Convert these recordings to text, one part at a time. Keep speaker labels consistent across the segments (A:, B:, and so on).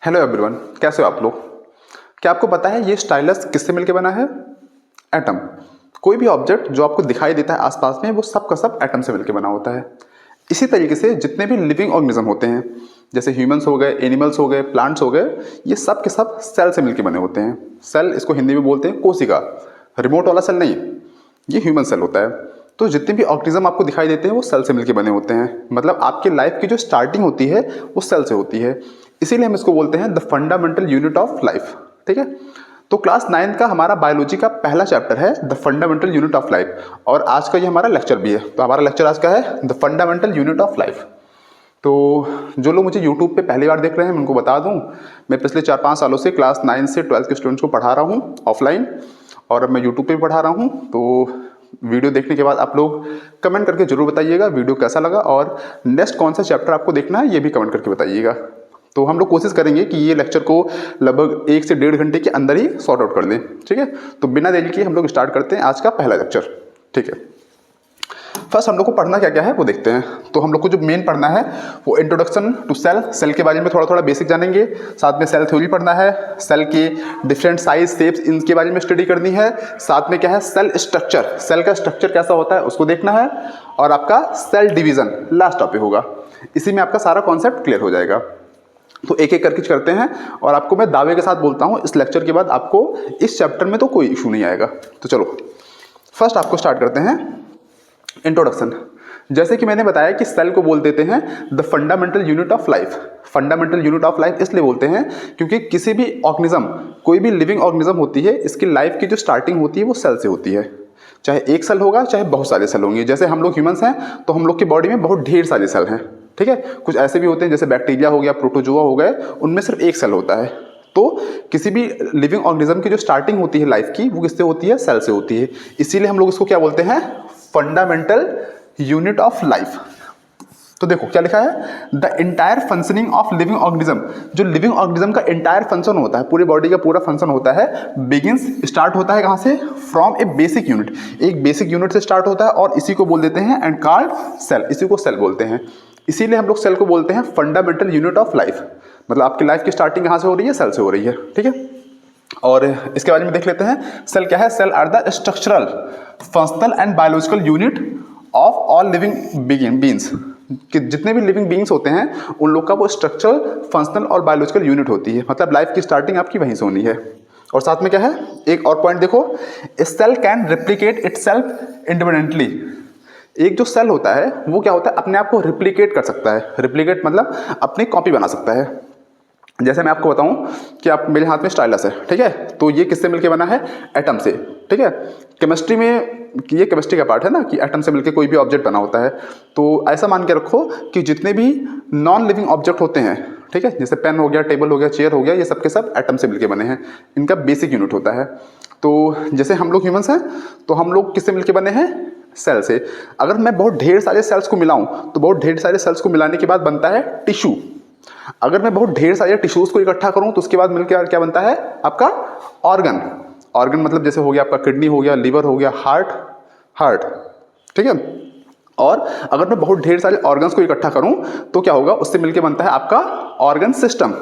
A: Hello everyone, कैसे हो आप लोग। क्या आपको पता है ये स्टाइलस किससे मिलकर बना है? एटम। कोई भी ऑब्जेक्ट जो आपको दिखाई देता है आसपास में, वो सब का सब एटम से मिलकर बना होता है। इसी तरीके से जितने भी लिविंग ऑर्गेनिज्म होते हैं, जैसे ह्यूमंस हो गए, एनिमल्स हो गए, प्लांट्स हो गए, ये सब के सब सेल से मिलकर बने होते हैं। सेल, इसको हिंदी में बोलते हैं कोशिका। रिमोट वाला सेल नहीं, ये ह्यूमन सेल होता है। तो जितने भी ऑर्गेनिज्म आपको दिखाई देते हैं वो सेल से मिलकर बने होते हैं। मतलब आपकी लाइफ की जो स्टार्टिंग होती है वो सेल से होती है। इसीलिए हम इसको बोलते हैं the fundamental unit of life. ठीक है, तो क्लास 9 का हमारा बायोलॉजी का पहला चैप्टर है the fundamental unit of life, और आज का ये हमारा लेक्चर भी है। तो हमारा लेक्चर आज का है the fundamental unit of life. तो जो लोग मुझे YouTube पे पहली बार देख रहे हैं, मैं उनको बता दूं, मैं पिछले 4-5 सालों से क्लास 9 से 12 के स्टूडेंट्स को पढ़ा रहा हूं ऑफलाइन, और अब मैं YouTube पे भी पढ़ा रहा हूं। तो वीडियो देखने के बाद आप लोग कमेंट करके जरूर बताइएगा वीडियो कैसा लगा, और नेक्स्ट कौन सा चैप्टर आपको देखना है ये भी कमेंट करके बताइएगा। तो हम लोग कोशिश करेंगे कि ये लेक्चर को लगभग 1 से 1.5 घंटे के अंदर ही सॉर्ट आउट कर दें। ठीक है, तो बिना देरी के हम लोग स्टार्ट करते हैं आज का पहला लेक्चर। ठीक है, फर्स्ट हम लोग को पढ़ना क्या क्या है वो देखते हैं। तो हम लोग को जो मेन पढ़ना है वो इंट्रोडक्शन टू सेल, सेल के बारे में थोड़ा थोड़ा बेसिक जानेंगे। साथ में सेल थ्योरी पढ़ना है, सेल के डिफरेंट साइज, शेप्स, इनके बारे में स्टडी करनी है। साथ में क्या है, सेल स्ट्रक्चर, सेल का स्ट्रक्चर कैसा होता है उसको देखना है। और आपका सेल डिवीजन लास्ट टॉपिक होगा, इसी में आपका सारा कॉन्सेप्ट क्लियर हो जाएगा। तो एक एक करके करते हैं, और आपको मैं दावे के साथ बोलता हूँ इस लेक्चर के बाद आपको इस चैप्टर में तो कोई इशू नहीं आएगा। तो चलो फर्स्ट आपको स्टार्ट करते हैं इंट्रोडक्शन। जैसे कि मैंने बताया कि सेल को बोल देते हैं the fundamental unit of life. Fundamental unit of life इसलिए बोलते हैं क्योंकि किसी भी ऑर्गेनिज्म, कोई भी लिविंग ऑर्गेनिज्म होती है, इसकी लाइफ की जो स्टार्टिंग होती है वो सेल से होती है। चाहे एक सेल होगा, चाहे बहुत सारे सेल होंगे। जैसे हम लोग ह्यूमंस हैं तो हम लोग की बॉडी में बहुत ढेर सारे सेल हैं। ठीक है, कुछ ऐसे भी होते हैं जैसे बैक्टीरिया हो गया, प्रोटोजोआ हो गए, उनमें सिर्फ एक सेल होता है। तो किसी भी लिविंग ऑर्गेनिज्म की जो स्टार्टिंग होती है लाइफ की, वो किससे होती है? सेल से होती है। इसीलिए हम लोग इसको क्या बोलते हैं? Fundamental unit of life. तो देखो क्या लिखा है, the entire functioning of living organism. जो लिविंग ऑर्गेनिज्म का इंटायर फंक्शन होता है, पूरी बॉडी का पूरा फंक्शन होता है, बिगिंस, स्टार्ट होता है कहां से? From A basic unit. एक बेसिक यूनिट से स्टार्ट होता है, और इसी को बोल देते हैं एंड कॉल्ड सेल। इसी को सेल बोलते हैं। इसीलिए हम लोग सेल को बोलते हैं फंडामेंटल यूनिट ऑफ लाइफ। मतलब आपकी लाइफ की स्टार्टिंग कहां से हो रही है? सेल से हो रही है। ठीक है, और इसके बारे में देख लेते हैं। सेल क्या है? Cell are the structural, functional and biological unit of all living beings. कि जितने भी लिविंग बीइंग्स होते हैं उन लोग का वो स्ट्रक्चरल, फंक्शनल और बायोलॉजिकल यूनिट होती है। मतलब लाइफ की स्टार्टिंग आपकी वहीं से होनी है। और साथ में क्या है, एक और पॉइंट देखो, cell can replicate itself independently. एक जो सेल होता है वो क्या होता है? अपने आप को रिप्लिकेट कर सकता है। रिप्लिकेट मतलब अपनी कॉपी बना सकता है। जैसे मैं आपको बताऊं कि आप, मेरे हाथ में स्टाइलस है, ठीक है, तो ये किससे मिलके बना है? एटम से। ठीक है, केमिस्ट्री में ये केमिस्ट्री का पार्ट है ना, कि एटम से मिलके कोई भी ऑब्जेक्ट बना होता है। तो ऐसा मान के रखो कि जितने भी नॉन लिविंग ऑब्जेक्ट होते हैं, ठीक है, जैसे पेन हो गया, टेबल हो गया, चेयर हो गया, ये सब के सब एटम से मिलके बने हैं। इनका बेसिक यूनिट होता है। तो जैसे हम लोग ह्यूमंस हैं तो हम लोग किससे मिलके बने हैं? सेल से। अगर मैं बहुत ढेर सारे सेल्स को मिलाऊं तो बहुत ढेर सारे सेल्स को मिलाने के बाद बनता है टिश्यू। अगर मैं बहुत ढेर सारे टिश्यूज को इकट्ठा करूं तो उसके बाद मिलकर क्या बनता है? आपका ऑर्गन। ऑर्गन मतलब जैसे हो गया आपका किडनी हो गया, लिवर हो गया, हार्ट। ठीक है, और अगर मैं बहुत ढेर सारे ऑर्गन्स को इकट्ठा करूं तो क्या होगा? उससे मिलकर बनता है आपका ऑर्गन सिस्टम।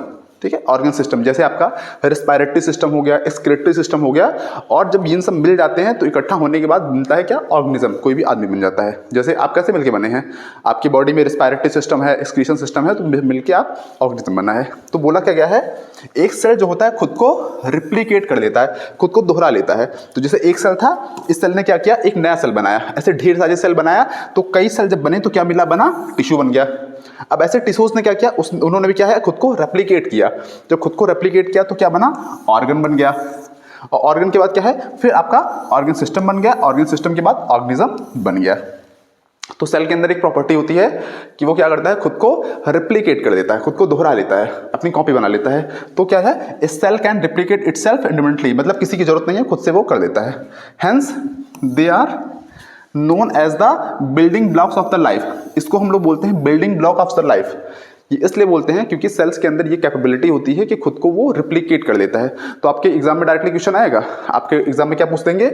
A: ठीक है, ऑर्गन सिस्टम। जैसे आपका रेस्पिरेटरी सिस्टम हो गया, एक्सक्रीटरी सिस्टम हो गया, और जब ये सब मिल जाते हैं तो इकट्ठा होने के बाद बनता है क्या? ऑर्गेनिज्म। कोई भी आदमी बन जाता है। जैसे आप कैसे मिलके बने हैं? आपकी बॉडी में रेस्पिरेटरी सिस्टम है, एक्सक्रीशन सिस्टम है, तो मिलके आप ऑर्गेनिज्म बना है। तो बोला क्या गया है, एक सेल जो होता है खुद को रिप्लिकेट कर लेता है, खुद को दोहरा लेता है। तो जैसे एक सेल था, इस सेल ने क्या किया? एक नया सेल बनाया। ऐसे ढेर सारे सेल बनाया तो कई सेल जब बने तो क्या मिला? बना टिश्यू बन गया। अब ऐसे टिश्यूज ने क्या किया? उन्होंने भी क्या है? खुद को रेप्लिकेट किया। जब खुद को रेप्लिकेट किया तो क्या बना? ऑर्गन बन गया। और ऑर्गन के बाद क्या है? फिर आपका ऑर्गन सिस्टम बन गया। ऑर्गन सिस्टम के बाद ऑर्गेनिज्म बन गया। तो सेल के अंदर एक प्रॉपर्टी होती है कि वो क्या करता है? खुद को रिप्लिकेट कर देता है, खुद को दोहरा लेता है, अपनी कॉपी बना लेता है। तो क्या है? Cell can replicate itself independently. मतलब किसी की जरूरत नहीं है, खुद से वो कर देता है। Hence they are known as the building blocks of the life. इसको हम लोग बोलते हैं building block of the life. ये इसलिए बोलते हैं क्योंकि सेल्स के अंदर ये कैपेबिलिटी होती है कि खुद को वो रिप्लिकेट कर देता है। तो आपके एग्जाम में डायरेक्टली क्वेश्चन आएगा, आपके एग्जाम में क्या पूछ देंगे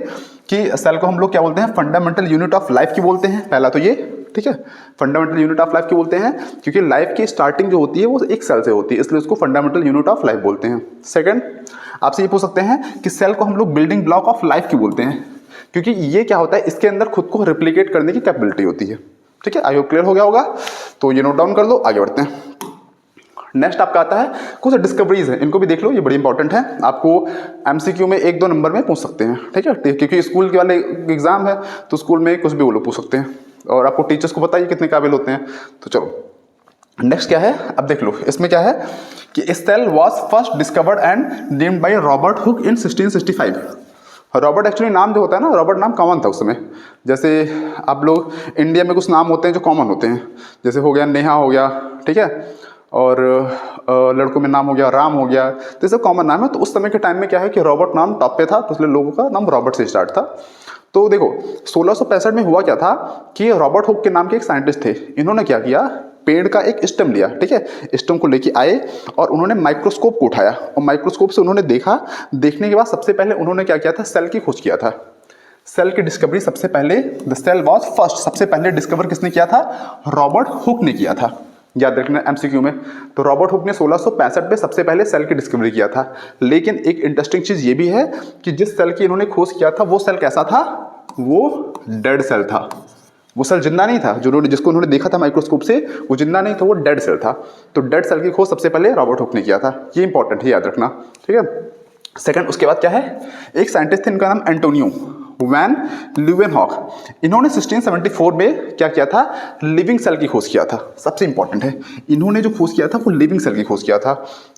A: कि सेल को हम लोग क्या बोलते हैं? फंडामेंटल यूनिट ऑफ लाइफ की बोलते हैं। पहला तो ये, ठीक है। फंडामेंटल यूनिट ऑफ लाइफ क्यों बोलते हैं? क्योंकि लाइफ की स्टार्टिंग जो होती है वो एक सेल से होती है, इसलिए उसको फंडामेंटल यूनिट ऑफ लाइफ बोलते हैं। सेकंड, आपसे ये पूछ सकते हैं कि सेल को हम लोग बिल्डिंग ब्लॉक ऑफ लाइफ क्यों बोलते हैं? क्योंकि ये क्या होता है, इसके अंदर खुद को रिप्लिकेट करने की कैपेबिलिटी होती है, ठीक है। आई होप क्लियर हो गया होगा, तो ये नोट डाउन कर लो, आगे बढ़ते हैं। नेक्स्ट आपका आता है कुछ डिस्कवरीज है, इनको भी देख लो, ये बड़ी इंपॉर्टेंट है, आपको एमसीक्यू में 1-2 नंबर में पूछ सकते हैं, ठीक है। क्योंकि स्कूल के वाले एग्जाम है तो स्कूल में कुछ भी वो लोग पूछ सकते हैं, और आपको टीचर्स को पता ही कितने काबिल होते हैं। तो चलो नेक्स्ट क्या है, अब देख लो, इसमें क्या है कि cell was first discovered and named by Robert Hooke in 1665। Robert actually नाम जो होता है ना, रॉबर्ट नाम कॉमन था उस समय। जैसे आप लोग इंडिया में कुछ नाम होते हैं जो कॉमन होते हैं, जैसे हो गया नेहा हो गया, ठीक है, और लड़कों में नाम हो गया राम हो गया, तो ये सब कॉमन नाम है। तो उस समय के टाइम में क्या है कि रॉबर्ट नाम टॉप पे था, तो इसलिए लोगों का नाम रॉबर्ट से स्टार्ट था। तो देखो 1665 में हुआ क्या था कि रॉबर्ट हुक के नाम के एक साइंटिस्ट थे, इन्होंने क्या किया, पेड़ का एक स्टेम लिया, ठीक है, स्टेम को लेके आए और उन्होंने माइक्रोस्कोप को उठाया और माइक्रोस्कोप से उन्होंने देखा। देखने के बाद सबसे पहले उन्होंने क्या किया था, सेल की खोज किया था। सेल की डिस्कवरी सबसे पहले, द सेल वाज फर्स्ट, सबसे पहले डिस्कवर किसने किया था, रॉबर्ट हुक ने किया था, याद रखना एमसीक्यू में। तो रॉबर्ट हुक ने 1665 में सबसे पहले सेल की डिस्कवरी किया था। लेकिन एक इंटरेस्टिंग चीज ये भी है कि जिस सेल की इन्होंने खोज किया था वो सेल कैसा था, वो डेड सेल था, वो सेल जिंदा नहीं था। जिसको उन्होंने देखा था माइक्रोस्कोप से, वो जिंदा नहीं था, वो डेड सेल था। तो डेड सेल की खोज सबसे पहले रॉबर्ट हुक ने किया था, ये इंपॉर्टेंट है, याद रखना, ठीक है। सेकंड, उसके बाद क्या है, एक साइंटिस्ट थे, इनका नाम एंटोनियो वैन ल्यूवेनहॉक। इन्होंने 1674 में क्या किया था, लिविंग सेल की खोज किया था। सबसे इंपॉर्टेंट है, इन्होंने जो खोज किया था वो लिविंग सेल की खोज किया था।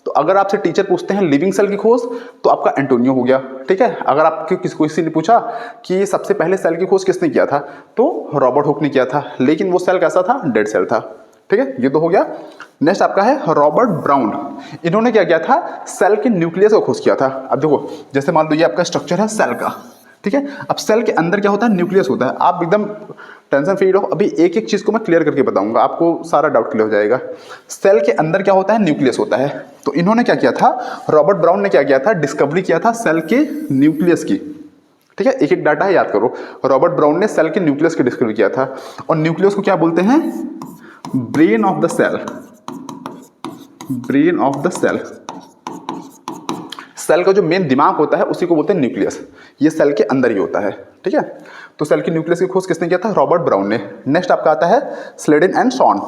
A: तो अगर आपसे टीचर पूछते हैं लिविंग सेल की खोज, तो आपका एंटोनियो हो गया, ठीक है। अगर आपके किसी ने पूछा कि सबसे पहले सेल की खोज किसने किया था, तो रॉबर्ट हुक ने किया था, लेकिन वो सेल कैसा था, डेड सेल था, ठीक है। ये तो हो गया। नेक्स्ट आपका है रॉबर्ट ब्राउन। इन्होंने क्या किया था, सेल के न्यूक्लियस को खोज किया था। अब देखो, जैसे मान लो ये आपका स्ट्रक्चर है सेल का, ठीक है। अब सेल के अंदर क्या होता है, न्यूक्लियस होता है। आप एकदम टेंशन फ्री रहो, अभी एक एक चीज को मैं क्लियर करके बताऊंगा, आपको सारा डाउट क्लियर हो जाएगा। सेल के अंदर क्या होता है, न्यूक्लियस होता है। तो इन्होंने क्या किया था, रॉबर्ट ब्राउन ने क्या किया था, डिस्कवरी किया था सेल के न्यूक्लियस की, ठीक है। एक एक डाटा है, याद करो। रॉबर्ट ब्राउन ने सेल के न्यूक्लियस की डिस्कवरी किया था, और न्यूक्लियस को क्या बोलते हैं, brain of the cell, brain of the cell. Cell का जो मेन दिमाग होता है उसी को बोलते हैं न्यूक्लियस। ये सेल के अंदर ही होता है, ठीक है। तो सेल की न्यूक्लियस की खोज किसने किया था, रॉबर्ट ब्राउन ने। नेक्स्ट आपका आता है स्लेडिन एंड सॉन।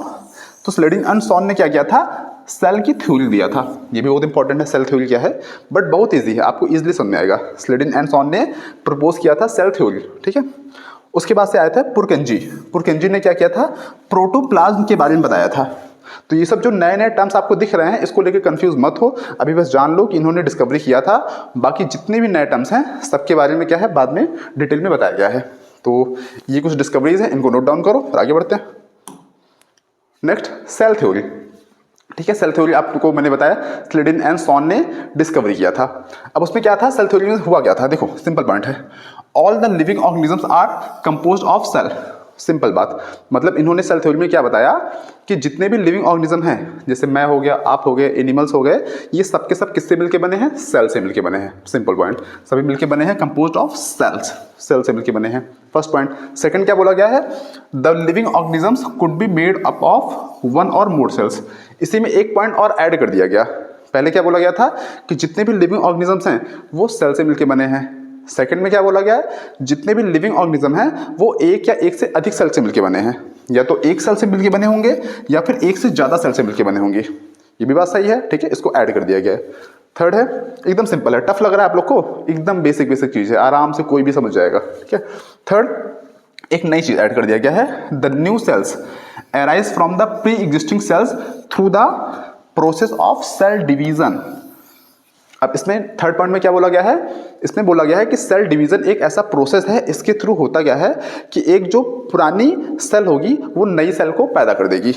A: तो स्लेडिन एंड सॉन ने क्या किया था, सेल की थ्योरी दिया था। ये भी बहुत इंपॉर्टेंट है, सेल थ्योरी क्या है, बट बहुत ईजी है, आपको ईजिली समझ में आएगा। स्लेडिन एंड सॉन ने प्रपोज किया था सेल थ्योरी, ठीक है। उसके बाद से आया था पुरकेंजी। पुरकेंजी ने क्या किया था, प्रोटोप्लाज्म के बारे में बताया था। तो ये सब जो नए नए टर्म्स आपको दिख रहे हैं, इसको लेकर कंफ्यूज मत हो, अभी बस जान लो कि इन्होंने डिस्कवरी किया था। बाकी जितने भी नए टर्म्स हैं सबके बारे में क्या है, बाद में डिटेल में बताया गया है। तो ये कुछ डिस्कवरीज हैं, इनको नोट डाउन करो और आगे बढ़ते हैं। नेक्स्ट, सेल थ्योरी, ठीक है। सेल थ्योरी आपको मैंने बताया स्लेडिन एंड सॉन ने डिस्कवरी किया था। अब उसमें क्या था, सेल थ्योरी में हुआ क्या था, देखो सिंपल पॉइंट है, all the living organisms are composed of cell. Simple बात, मतलब इन्होंने सेल थ्योरी में क्या बताया कि जितने भी लिविंग ऑर्गेनिज्म हैं, जैसे मैं हो गया, आप हो गए, एनिमल्स हो गए, ये सब के सब किससे मिलके बने हैं, सेल से मिलके बने हैं। सिंपल पॉइंट, सभी मिलके बने हैं, कंपोज्ड ऑफ सेल्स, सेल से मिलके बने हैं, फर्स्ट पॉइंट। सेकंड क्या बोला गया है, the living organisms could be made up of 1 और मोर सेल्स। इसी में एक पॉइंट और ऐड कर दिया गया। पहले क्या बोला गया था कि जितने भी लिविंग ऑर्गेनिजम्स हैं वो सेल से मिलके बने हैं। सेकंड में क्या बोला गया है, जितने भी लिविंग ऑर्गेनिज्म हैं वो एक या एक से अधिक सेल से मिलके बने हैं, या तो एक सेल से मिलके बने होंगे या फिर एक से ज्यादा सेल से मिलके बने होंगे। ये भी बात सही है, ठीक है, इसको ऐड कर दिया गया है। थर्ड है, एकदम सिंपल है, टफ लग रहा है आप लोग को, एकदम बेसिक बेसिक चीज है, आराम से कोई भी समझ जाएगा, ठीक है। थर्ड, एक नई चीज ऐड कर दिया गया है, the new cells arise from the pre existing cells through the process of cell division. अब इसमें थर्ड पॉइंट में क्या बोला गया है, इसमें बोला गया है कि सेल डिवीजन एक ऐसा प्रोसेस है, इसके थ्रू होता क्या है कि एक जो पुरानी सेल होगी वो नई सेल को पैदा कर देगी।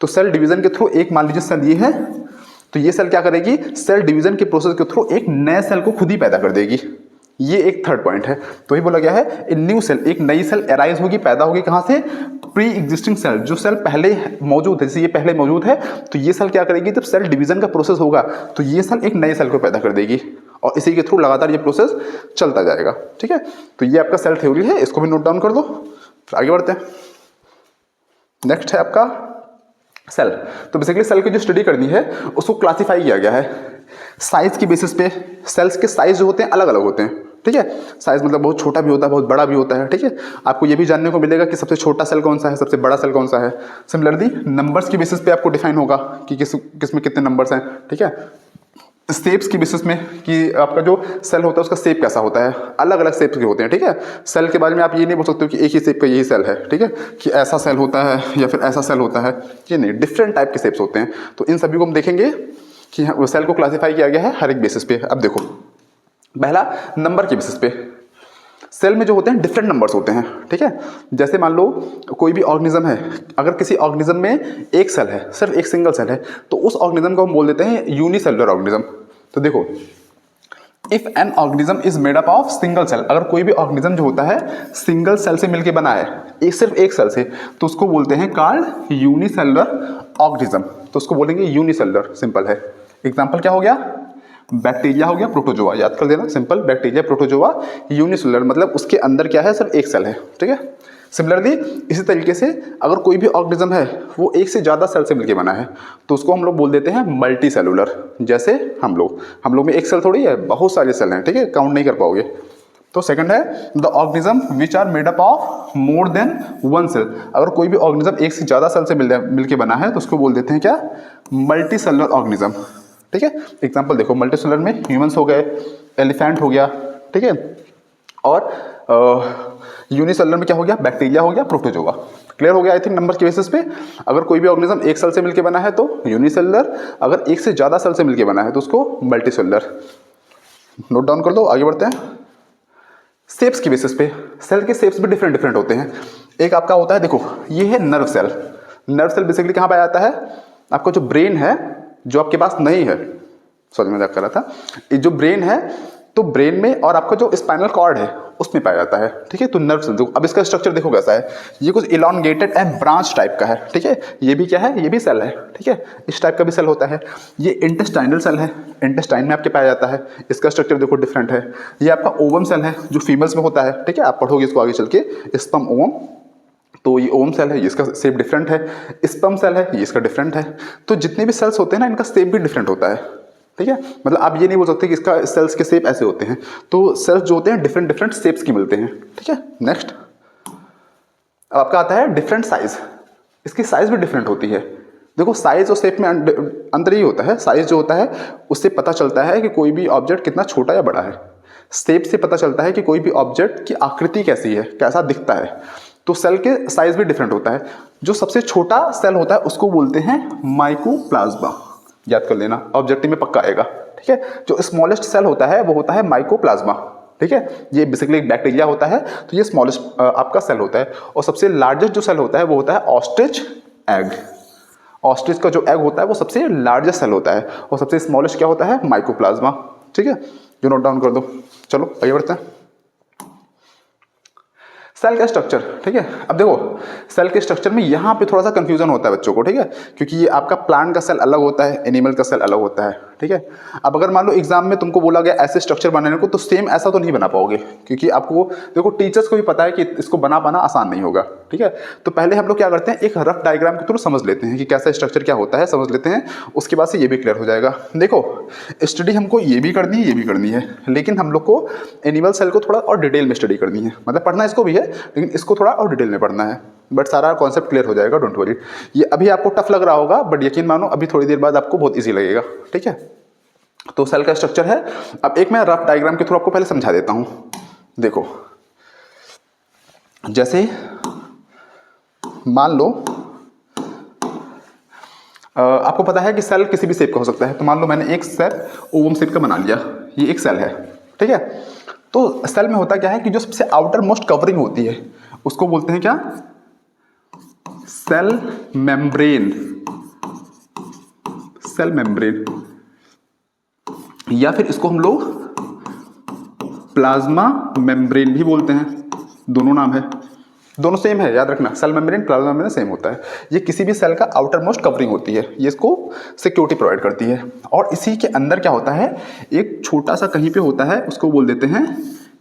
A: तो सेल डिवीजन के थ्रू, एक मान लीजिए सेल ये है, तो ये सेल क्या करेगी, सेल डिवीजन के प्रोसेस के थ्रू एक नए सेल को खुद ही पैदा कर देगी। ये एक थर्ड पॉइंट है। तो ये बोला गया है, ए न्यू सेल, एक नई सेल अराइज होगी, पैदा होगी, कहां से, प्री एग्जिस्टिंग सेल, जो सेल पहले मौजूद है, जैसे ये पहले मौजूद है, तो ये सेल क्या करेगी, जब सेल डिवीजन का प्रोसेस होगा तो ये सेल एक नए सेल को पैदा कर देगी, और इसी के थ्रू लगातार ये प्रोसेस चलता जाएगा, ठीक है। तो ये आपका सेल थ्योरी है, इसको भी नोट डाउन कर दो, फिर आगे बढ़ते हैं। नेक्स्ट है आपका सेल। तो बेसिकली सेल की जो स्टडी करनी है उसको क्लासिफाई किया गया है साइज की बेसिस पे। सेल्स के साइज जो होते हैं अलग अलग होते हैं, ठीक है। साइज मतलब बहुत छोटा भी होता है, बहुत बड़ा भी होता है, ठीक है। आपको ये भी जानने को मिलेगा कि सबसे छोटा सेल कौन सा है, सबसे बड़ा सेल कौन सा है। सिमिलरली नंबर्स की बेसिस पे आपको डिफाइन होगा कि किस में कितने नंबर्स हैं, ठीक है। शेप्स की बेसिस में कि आपका जो सेल होता है उसका शेप कैसा होता है, अलग अलग शेप्स के होते हैं, ठीक है। सेल के बारे में आप ये नहीं बोल सकते हो कि एक ही शेप का यही सेल है, ठीक है, कि ऐसा सेल होता है या फिर ऐसा सेल होता है, ये नहीं, डिफरेंट टाइप के शेप्स होते हैं। तो इन सभी को हम देखेंगे कि सेल को क्लासीफाई किया गया है हर एक बेसिस पे। अब देखो, पहला नंबर के बेसिस पे। सेल में जो होते हैं डिफरेंट नंबर्स होते हैं, ठीक है। जैसे मान लो कोई भी ऑर्गेनिज्म है, अगर किसी ऑर्गेनिज्म में एक सेल है, सिर्फ एक सिंगल सेल है, तो उस ऑर्गेनिज्म को हम बोल देते हैं यूनिसेलुलर ऑर्गेनिज्म। तो देखो, if an organism is made up of single cell, अगर कोई भी ऑर्गेनिज्म जो होता है सिंगल सेल से मिलकर बना है, सिर्फ एक सेल से, तो उसको बोलते हैं कॉल्ड यूनिसेलुलर ऑर्गेनिज्म। तो उसको बोलेंगे यूनिसेलुलर, सिंपल है। एग्जाम्पल क्या हो गया, बैक्टीरिया हो गया, प्रोटोजोआ, याद कर देना, सिंपल, बैक्टीरिया, प्रोटोजोआ, यूनिसेलुलर, मतलब उसके अंदर क्या है, सिर्फ एक सेल है, ठीक है। सिमिलरली इसी तरीके से अगर कोई भी ऑर्गेनिज्म है वो एक से ज़्यादा सेल से मिलकर बना है, तो उसको हम लोग बोल देते हैं मल्टी सेलुलर। जैसे हम लोग में एक सेल थोड़ी है, बहुत सारे सेल हैं, ठीक है, काउंट नहीं कर पाओगे। तो सेकंड है the organism which are made up of more than one cell. अगर कोई भी ऑर्गेनिज्म एक से ज़्यादा सेल से मिलकर बना है तो उसको बोल देते हैं क्या, मल्टी सेलुलर ऑर्गेनिज्म, ठीक है। एग्जाम्पल देखो, मल्टी सेलुलर में ह्यूमंस हो गए, एलिफेंट हो गया, ठीक है, और यूनिसेलुलर में क्या हो गया, बैक्टीरिया हो गया, प्रोटोजोआ। क्लियर हो गया आई थिंक नंबर के बेसिस पे। अगर कोई भी ऑर्गेनिज्म एक सेल से मिलकर बना है तो यूनिसेलुलर, अगर एक से ज़्यादा सेल से मिलकर बना है तो उसको मल्टी सेलुलर। नोट डाउन कर दो, आगे बढ़ते हैं। शेप्स की बेसिस पे, सेल के शेप्स भी डिफरेंट डिफरेंट होते हैं। एक आपका होता है, देखो ये है nerve cell. Nerve cell basically कहाँ पाया जाता है, आपका जो ब्रेन है, जो आपके पास नहीं है, सॉरी मैं मजाक कर रहा था, ये जो ब्रेन है, तो ब्रेन में और आपका जो स्पाइनल कॉर्ड है उसमें पाया जाता है, ठीक है। तो नर्व सेल, अब इसका स्ट्रक्चर देखो कैसा है, ये कुछ इलॉन्गेटेड एंड ब्रांच टाइप का है, ठीक है। ये भी क्या है, ये भी सेल है, ठीक है, इस टाइप का भी सेल होता है। ये इंटेस्टाइनल सेल है, इंटेस्टाइन में आपके पाया जाता है, इसका स्ट्रक्चर देखो डिफरेंट है। ये आपका ओवम सेल है जो फीमेल्स में होता है, ठीक है, आप पढ़ोगे इसको आगे चल के, स्पर्म ओवम। तो ये ओवम सेल है, इसका शेप डिफरेंट है। स्पर्म सेल है, ये इसका डिफरेंट है। तो जितने भी सेल्स होते हैं ना, इनका शेप भी डिफरेंट होता है, ठीक है। मतलब आप ये नहीं बोल सकते कि इसका सेल्स के शेप ऐसे होते हैं। तो सेल्स जो होते हैं डिफरेंट डिफरेंट शेप्स की मिलते हैं, ठीक है। नेक्स्ट अब आपका आता है डिफरेंट साइज। इसकी साइज भी डिफरेंट होती है। देखो साइज और शेप में अंतर ही होता है। साइज जो होता है उससे पता चलता है कि कोई भी ऑब्जेक्ट कितना छोटा या बड़ा है। शेप से पता चलता है कि कोई भी ऑब्जेक्ट की आकृति कैसी है, कैसा दिखता है। तो सेल के साइज भी डिफरेंट होता है। जो सबसे छोटा सेल होता है उसको बोलते हैं माइकोप्लाज्मा, याद कर लेना, ऑब्जेक्टिव में पक्का आएगा, ठीक है। जो स्मॉलेस्ट सेल होता है वो होता है माइकोप्लाज्मा, ठीक है। ये बेसिकली एक बैक्टीरिया होता है, तो ये स्मॉलेस्ट आपका सेल होता है। और सबसे लार्जेस्ट जो सेल होता है वो होता है ऑस्ट्रिच एग। ऑस्ट्रिच का जो एग होता है वो सबसे लार्जेस्ट सेल होता है, और सबसे स्मॉलेस्ट क्या होता है, माइकोप्लाज्मा, ठीक है। जो नोट डाउन कर दो। चलो आगे बढ़ते हैं। सेल का स्ट्रक्चर, ठीक है। अब देखो सेल के स्ट्रक्चर में यहाँ पे थोड़ा सा कंफ्यूजन होता है बच्चों को, ठीक है, क्योंकि ये आपका प्लांट का सेल अलग होता है, एनिमल का सेल अलग होता है, ठीक है। अब अगर मान लो एग्जाम में तुमको बोला गया ऐसे स्ट्रक्चर बनाने को, तो सेम ऐसा तो नहीं बना पाओगे, क्योंकि आपको देखो टीचर्स को भी पता है कि इसको बना पाना आसान नहीं होगा, ठीक है। तो पहले हम लोग क्या करते हैं, एक रफ डायग्राम के थ्रू समझ लेते हैं कि कैसा स्ट्रक्चर क्या होता है, समझ लेते हैं, उसके बाद से ये भी क्लियर हो जाएगा। देखो स्टडी हमको ये भी करनी है, ये भी करनी है, लेकिन हम लोग को एनिमल सेल को थोड़ा और डिटेल में स्टडी करनी है। मतलब पढ़ना इसको भी है, लेकिन इसको थोड़ा और डिटेल में पढ़ना है, बट सारा कॉन्सेप्ट क्लियर हो जाएगा, डोंट वरी। ये अभी आपको टफ लग रहा होगा, बट यकीन मानो अभी थोड़ी देर बाद आपको बहुत इजी लगेगा, ठीक है। तो सेल का स्ट्रक्चर है। अब एक मैं रफ डायग्राम के थ्रू आपको पहले समझा देता हूं। देखो जैसे मान लो आपको पता है कि सेल किसी भी शेप का हो सकता है। तो मान लो मैंने एक सेल ओवम शेप का बना लिया, ये एक सेल है, ठीक है। तो सेल में होता क्या है कि जो सबसे आउटर मोस्ट कवरिंग होती है उसको बोलते हैं क्या, सेल मेम्ब्रेन, सेल मेम्ब्रेन, या फिर इसको हम लोग प्लाज्मा मेम्ब्रेन भी बोलते हैं। दोनों नाम है, दोनों सेम है, याद रखना, cell membrane plasma membrane same होता है। ये किसी भी सेल का आउटर मोस्ट कवरिंग होती है, ये इसको सिक्योरिटी प्रोवाइड करती है। और इसी के अंदर क्या होता है, एक छोटा सा कहीं पे होता है, उसको बोल देते हैं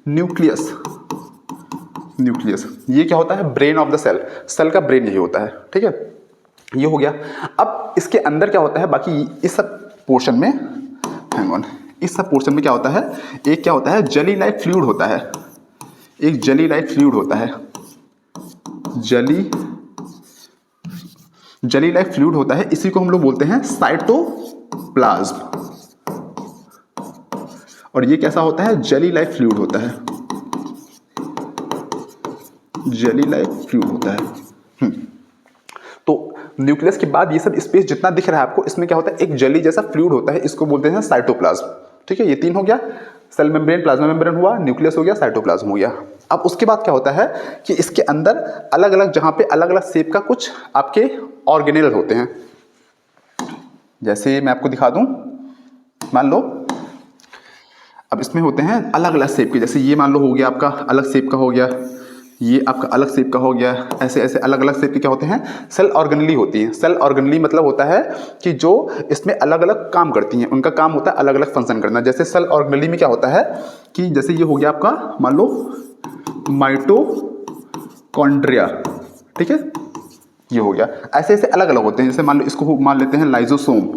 A: न्यूक्लियस, न्यूक्लियस। ये क्या होता है? Brain of the cell, cell का ब्रेन यही होता है, ठीक है। ये हो गया। अब इसके अंदर क्या होता है, बाकी इस सब पोर्शन में, हैंग ऑन, इस सब पोर्शन में क्या होता है, एक क्या होता है, जेली लाइक फ्लूइड होता है, एक जेली लाइक फ्लूइड होता है, जेली लाइक फ्लूइड होता है। इसी को हम लोग बोलते हैं साइटोप्लाज्म। और ये कैसा होता है? जेली लाइक फ्लूइड होता है, जेली लाइक फ्लूइड होता है। तो न्यूक्लियस के बाद ये सब स्पेस जितना दिख रहा है आपको, इसमें क्या होता है, एक जेली जैसा फ्लूइड होता है, इसको बोलते हैं साइटोप्लाज्म, ठीक है। ये तीन हो गया, सेल मेम्ब्रेन, प्लाज्मा मेम्ब्रेन हुआ, न्यूक्लियस हो गया, साइटोप्लाज्म हो गया। अब उसके बाद क्या होता है कि इसके अंदर अलग अलग जहां पे अलग अलग शेप का कुछ आपके ऑर्गेनेल होते हैं। जैसे मैं आपको दिखा दूं, मान लो अब इसमें होते हैं अलग अलग शेप के, जैसे ये मान लो हो गया आपका अलग शेप का हो गया, ये आपका अलग शेप का हो गया, ऐसे ऐसे अलग अलग शेप के क्या होते हैं, सेल ऑर्गेनली होती हैं। सेल ऑर्गेनली मतलब होता है कि जो इसमें अलग अलग काम करती हैं, उनका काम होता है अलग अलग फंक्शन करना। जैसे सेल ऑर्गेनली में क्या होता है कि जैसे ये हो गया आपका मान लो माइटोकॉन्ड्रिया, ठीक है, ये हो गया। ऐसे ऐसे अलग अलग होते हैं। जैसे मान लो इसको मान लेते हैं लाइजोसोम,